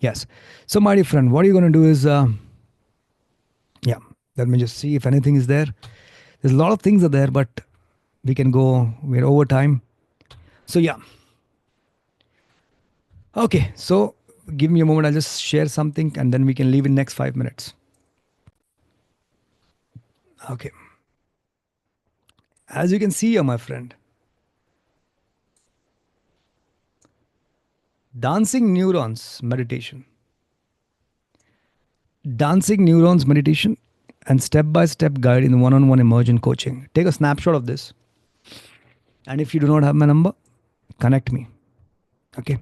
Yes. So, my dear friend, what are you going to do is, yeah, let me just see if anything is there. There's a lot of things are there, but we're over time. So, yeah. Okay, so give me a moment. I'll just share something and then we can leave in next 5 minutes. Okay. As you can see here, my friend, dancing neurons meditation. Dancing neurons meditation and step-by-step guide in one-on-one emergent coaching. Take a snapshot of this. And if you do not have my number, connect me. Okay.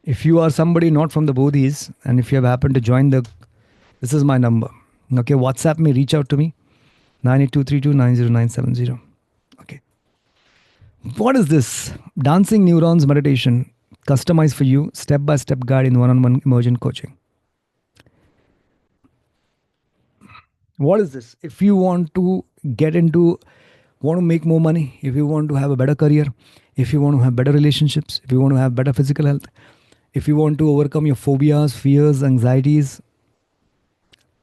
If you are somebody not from the Bodhis and if you have happened to join this is my number. Okay. WhatsApp me, reach out to me. 98232 Okay. What is this? Dancing neurons meditation, customized for you, step-by-step guide in one-on-one emergent coaching. What is this? If you want to want to make more money, if you want to have a better career, if you want to have better relationships, if you want to have better physical health, if you want to overcome your phobias, fears, anxieties,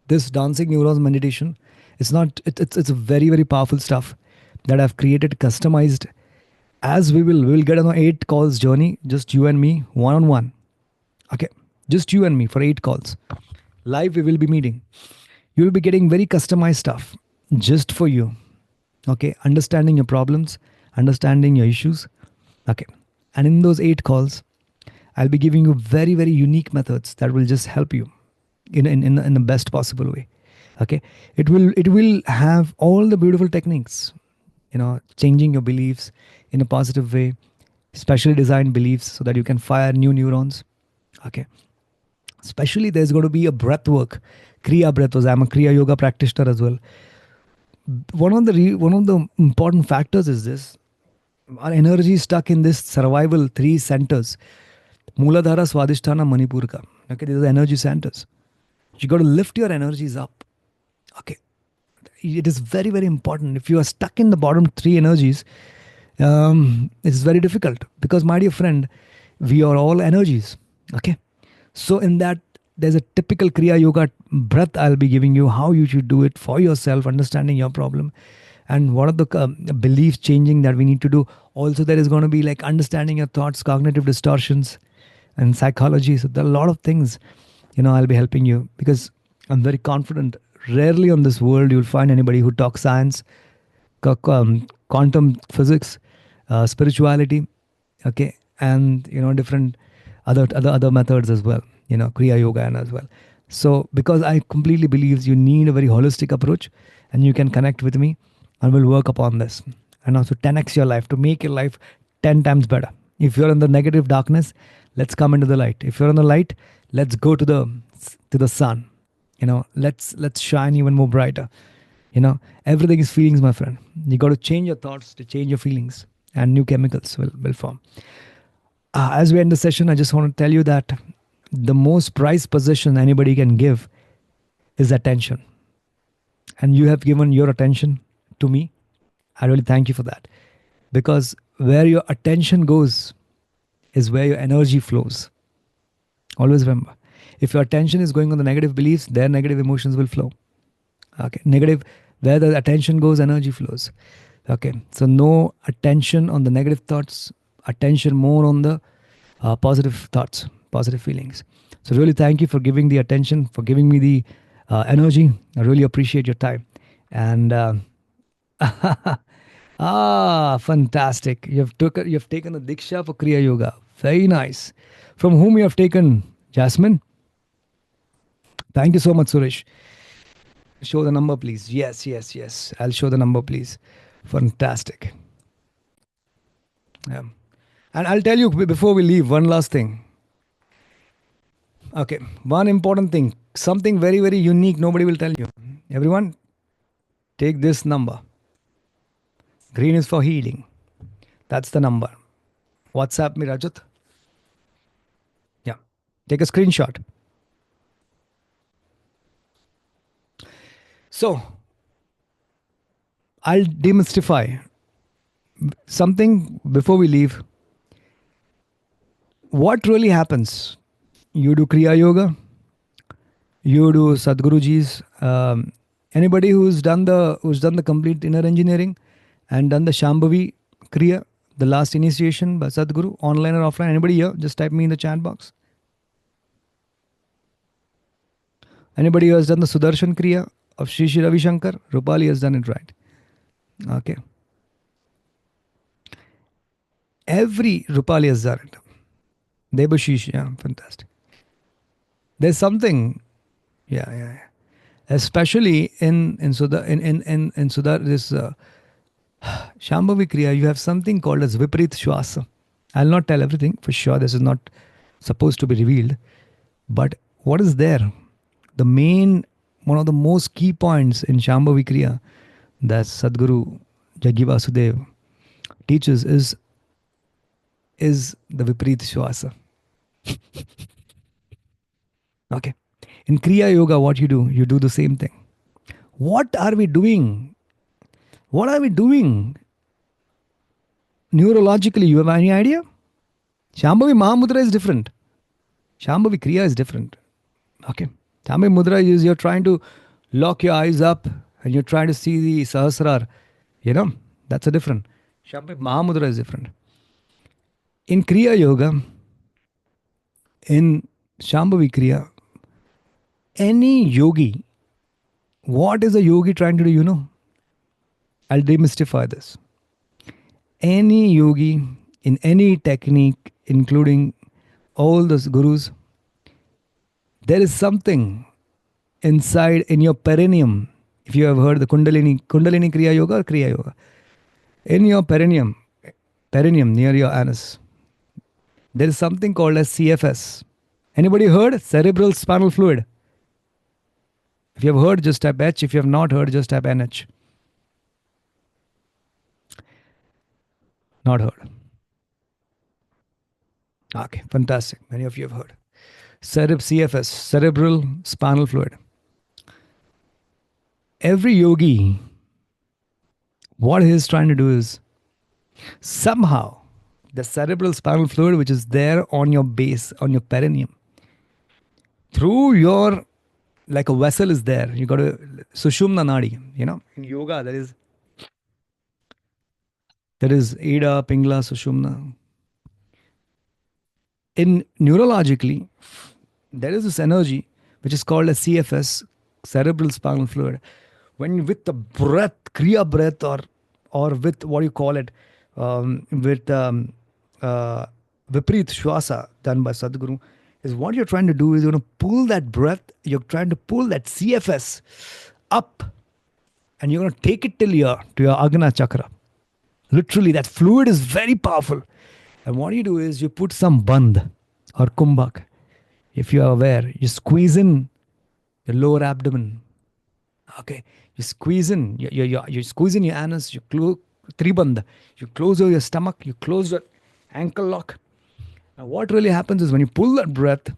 this dancing neurons meditation, it's a very, very powerful stuff that I've created, customized As we will get on an 8 calls journey, just you and me, one on one. Okay, just you and me for 8 calls. Live, we will be meeting. You will be getting very customized stuff just for you. Okay, understanding your problems, understanding your issues. Okay, and in those 8 calls, I'll be giving you very, very unique methods that will just help you in the best possible way. Okay, it will have all the beautiful techniques, changing your beliefs in a positive way, specially designed beliefs so that you can fire new neurons. Okay, especially there's going to be a breath work, kriya breath was. I'm a kriya yoga practitioner as well. One of the important factors is this: our energy is stuck in this survival three centers: Mooladhara, Swadhisthana, Manipurka. Okay, these are the energy centers. You got to lift your energies up. Okay, it is very, very important. If you are stuck in the bottom three energies, it's very difficult, because, my dear friend, we are all energies. Okay, so in that, there's a typical Kriya Yoga breath I'll be giving you, how you should do it for yourself, understanding your problem, and what are the beliefs changing that we need to do. Also, there is going to be like understanding your thoughts, cognitive distortions, and psychology. So there are a lot of things, I'll be helping you, because I'm very confident. Rarely on this world you'll find anybody who talks science, quantum physics, spirituality, okay, and different other methods as well, Kriya Yoga and as well. So because I completely believe you need a very holistic approach, and you can connect with me, and we'll work upon this, and also 10x your life, to make your life 10 times better. If you're in the negative darkness, let's come into the light. If you're in the light, let's go to the sun. Let's shine even more brighter. Everything is feelings, my friend. You got to change your thoughts to change your feelings, and new chemicals will form. As we end the session, I just want to tell you that the most prized possession anybody can give is attention. And you have given your attention to me. I really thank you for that. Because where your attention goes is where your energy flows. Always remember, if your attention is going on the negative beliefs, their negative emotions will flow. Okay, negative, where the attention goes, energy flows. Okay, so no attention on the negative thoughts, attention more on the positive thoughts, positive feelings. So really thank you for giving the attention, for giving me the energy. I really appreciate your time. And fantastic. You've taken a Diksha for Kriya Yoga. Very nice. From whom you have taken, Jasmine? Thank you so much, Suresh. Show the number, please. Yes. I'll show the number, please. Fantastic. Yeah. And I'll tell you before we leave, one last thing. Okay, one important thing. Something very, very unique. Nobody will tell you. Everyone, take this number. Green is for healing. That's the number. WhatsApp me, Rajat. Yeah. Take a screenshot. So, I'll demystify something before we leave. What really happens? You do Kriya Yoga, you do Sadhguruji's. Anybody who's done the complete inner engineering and done the Shambhavi Kriya, the last initiation by Sadhguru, online or offline. Anybody here? Just type me in the chat box. Anybody who has done the Sudarshan Kriya of Sri Sri Ravi Shankar? Rupali has done it right. Okay. Every Rupali has done it. Debashish, yeah, fantastic. There's something, yeah. Especially in Sudha, in Sudha, this Shambhavi Kriya, you have something called as Viprit Shwasa. I'll not tell everything for sure. This is not supposed to be revealed. But what is there? One of the most key points in Shambhavi Kriya that Sadhguru Jaggi Vasudev teaches is the Viprit Shwasa. Okay. In Kriya Yoga, what you do the same thing. What are we doing? What are we doing? Neurologically, you have any idea? Shambhavi Mahamudra is different. Shambhavi Kriya is different. Okay. Shambhavi Mudra is you're trying to lock your eyes up and you're trying to see the Sahasrar. That's a different. Shambhavi, Mahamudra is different. In Kriya Yoga, in Shambhavi Kriya, any yogi, what is a yogi trying to do, you know? I'll demystify this. Any yogi in any technique, including all those gurus, there is something inside in your perineum. If you have heard the Kundalini Kriya Yoga or Kriya Yoga, in your perineum near your anus, there is something called as CFS. Anybody heard? Cerebral spinal fluid. If you have heard, just type H. If you have not heard, just type NH. Not heard. Okay, fantastic. Many of you have heard. CFS, cerebral spinal fluid. Every yogi, what he is trying to do is somehow the cerebral spinal fluid, which is there on your base, on your perineum, through your, like a vessel is there. You got to Sushumna Nadi. You know, in yoga there is Ida, Pingla, Sushumna. In neurologically, there is this energy which is called a CFS, cerebral spinal fluid. When with the breath, Kriya breath, or with what you call it, with Vipreet Shwasa done by Sadhguru, is what you're trying to do is you're going to pull that breath, you're trying to pull that CFS up, and you're going to take it to your Agna chakra. Literally, that fluid is very powerful. And what you do is you put some bandh or kumbhak. If you are aware, you squeeze in your lower abdomen. Okay, you squeeze in, you squeeze in your anus, you close tribandh, you close your stomach, you close your ankle lock. Now, what really happens is when you pull that breath,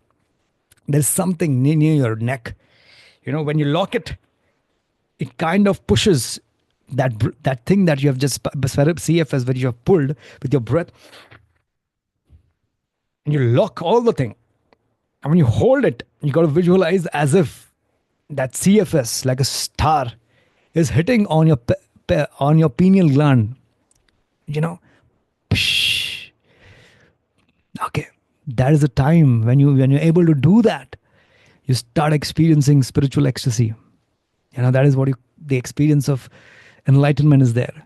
there's something near your neck. You know, when you lock it, it kind of pushes that thing that you have just CFS, where you have pulled with your breath, and you lock all the thing. And when you hold it, you got to visualize as if that CFS, like a star, is hitting on your pineal gland. You know, psh. Okay, that is the time when you're able to do that, you start experiencing spiritual ecstasy. You know, that is what the experience of enlightenment is there.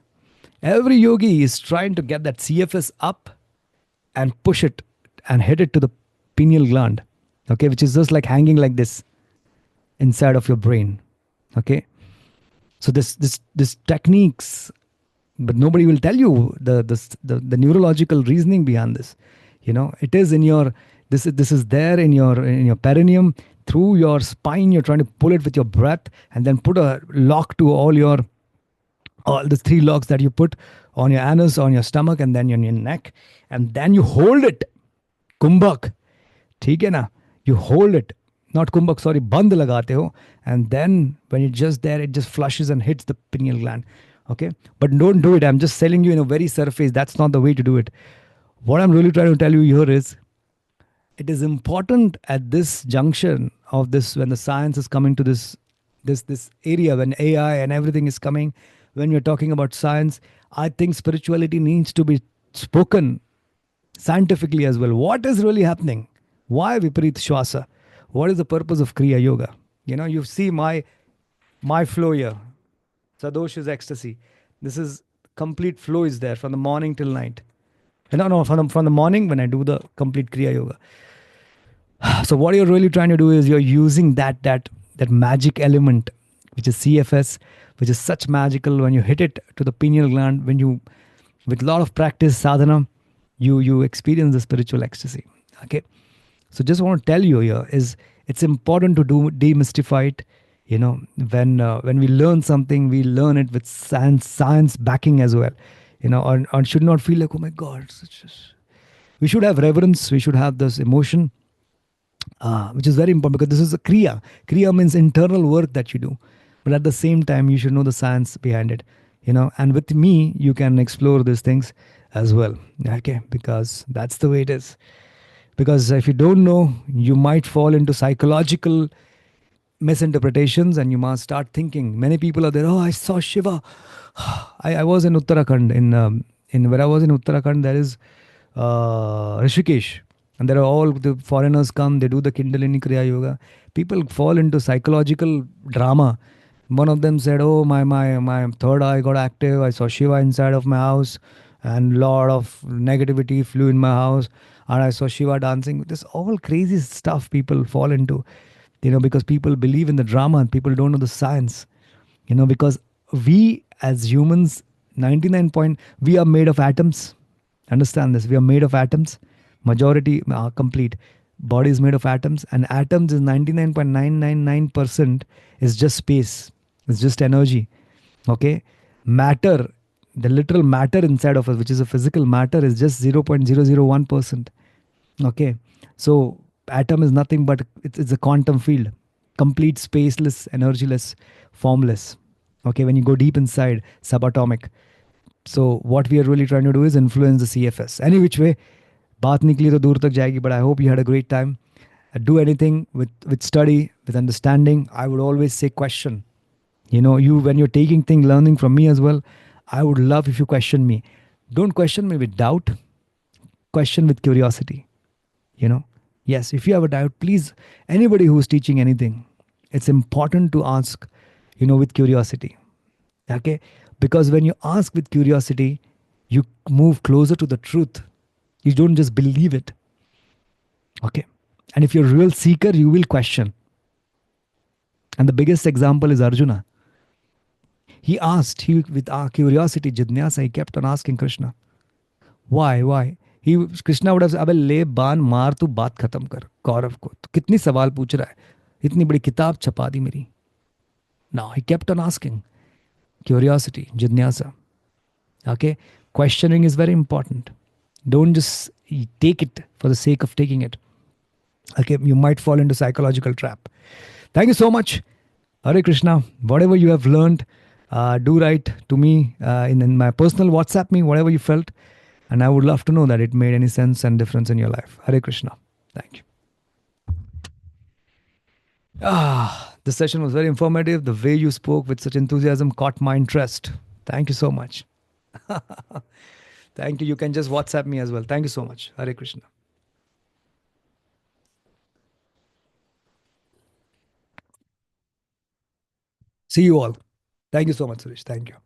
Every yogi is trying to get that CFS up and push it and hit it to the pineal gland, okay, which is just like hanging like this inside of your brain. Okay, so this techniques, but nobody will tell you the neurological reasoning behind this. You know, it is in your this is there in your perineum, through your spine. You're trying to pull it with your breath, and then put a lock to all the 3 locks that you put on your anus, on your stomach, and then on your neck, and then you hold it. Kumbhak, ठीक है ना? You hold it, not kumbhak, sorry, bandh lagate ho, and then when it's just there, it just flushes and hits the pineal gland. Okay, but don't do it. I'm just telling you in a very surface. That's not the way to do it. What I'm really trying to tell you here is, it is important at this junction of this, when the science is coming to this area, when AI and everything is coming, when you're talking about science, I think spirituality needs to be spoken scientifically as well. What is really happening? Why Viparit Shwasa? What is the purpose of Kriya Yoga? You know, you see my flow here. Sadosh is ecstasy. This is complete flow is there from the morning till night. No, from the morning when I do the complete Kriya Yoga. So what you're really trying to do is you're using that magic element, which is CFS, which is such magical. When you hit it to the pineal gland, when you, with a lot of practice, sadhana, you experience the spiritual ecstasy. Okay, so just want to tell you here is, it's important to demystify it. You know, when we learn something, we learn it with science backing as well. You know, or should not feel like, oh my God, we should have reverence. We should have this emotion, which is very important, because this is a kriya. Kriya means internal work that you do, but at the same time, you should know the science behind it. You know, and with me, you can explore these things as well. Okay, because that's the way it is. Because if you don't know, you might fall into psychological misinterpretations, and you must start thinking. Many people are there. Oh, I saw Shiva. I was in Uttarakhand In where I was in Uttarakhand, there is Rishikesh, and there are all the foreigners come. They do the Kundalini Kriya Yoga. People fall into psychological drama. One of them said, "Oh, my third eye got active. I saw Shiva inside of my house, and lot of negativity flew in my house, and I saw Shiva dancing." This all crazy stuff people fall into, because people believe in the drama and people don't know the science. Because we as humans, 99 point, we are made of atoms. Understand this. We are made of atoms. Majority, complete body is made of atoms, and atoms is 99.999% is just space. It's just energy. Okay. Matter, the literal matter inside of us, which is a physical matter, is just 0.001%. Okay. So atom is nothing but it's a quantum field, complete spaceless, energyless, formless. Okay. When you go deep inside, subatomic. So what we are really trying to do is influence the CFS. Any which way, बात निकली तो दूर तक जाएगी. But I hope you had a great time. Do anything with study, with understanding. I would always say question. You when you're taking thing, learning from me as well, I would love if you question me. Don't question me with doubt. Question with curiosity. Yes, if you have a doubt, please, anybody who's teaching anything, it's important to ask, with curiosity. Okay, because when you ask with curiosity, you move closer to the truth. You don't just believe it. Okay, and if you're a real seeker, you will question. And the biggest example is Arjuna. He asked, with our curiosity, Jidnyasa, he kept on asking Krishna, why Krishna would have said, अबे ले बाण मार तू बात खत्म कर कौरव को, तो कितनी सवाल पूछ रहा है, इतनी बड़ी किताब छपा दी मेरी. Now he kept on asking. Curiosity, Jidnyasa. Okay, questioning is very important. Don't just take it for the sake of taking it. Okay, you might fall into psychological trap. Thank you so much. Hare Krishna. Whatever you have learned, do write to me in my personal WhatsApp me, whatever you felt. And I would love to know that it made any sense and difference in your life. Hare Krishna. Thank you. This session was very informative. The way you spoke with such enthusiasm caught my interest. Thank you so much. Thank you. You can just WhatsApp me as well. Thank you so much. Hare Krishna. See you all. Thank you so much, Suresh. Thank you.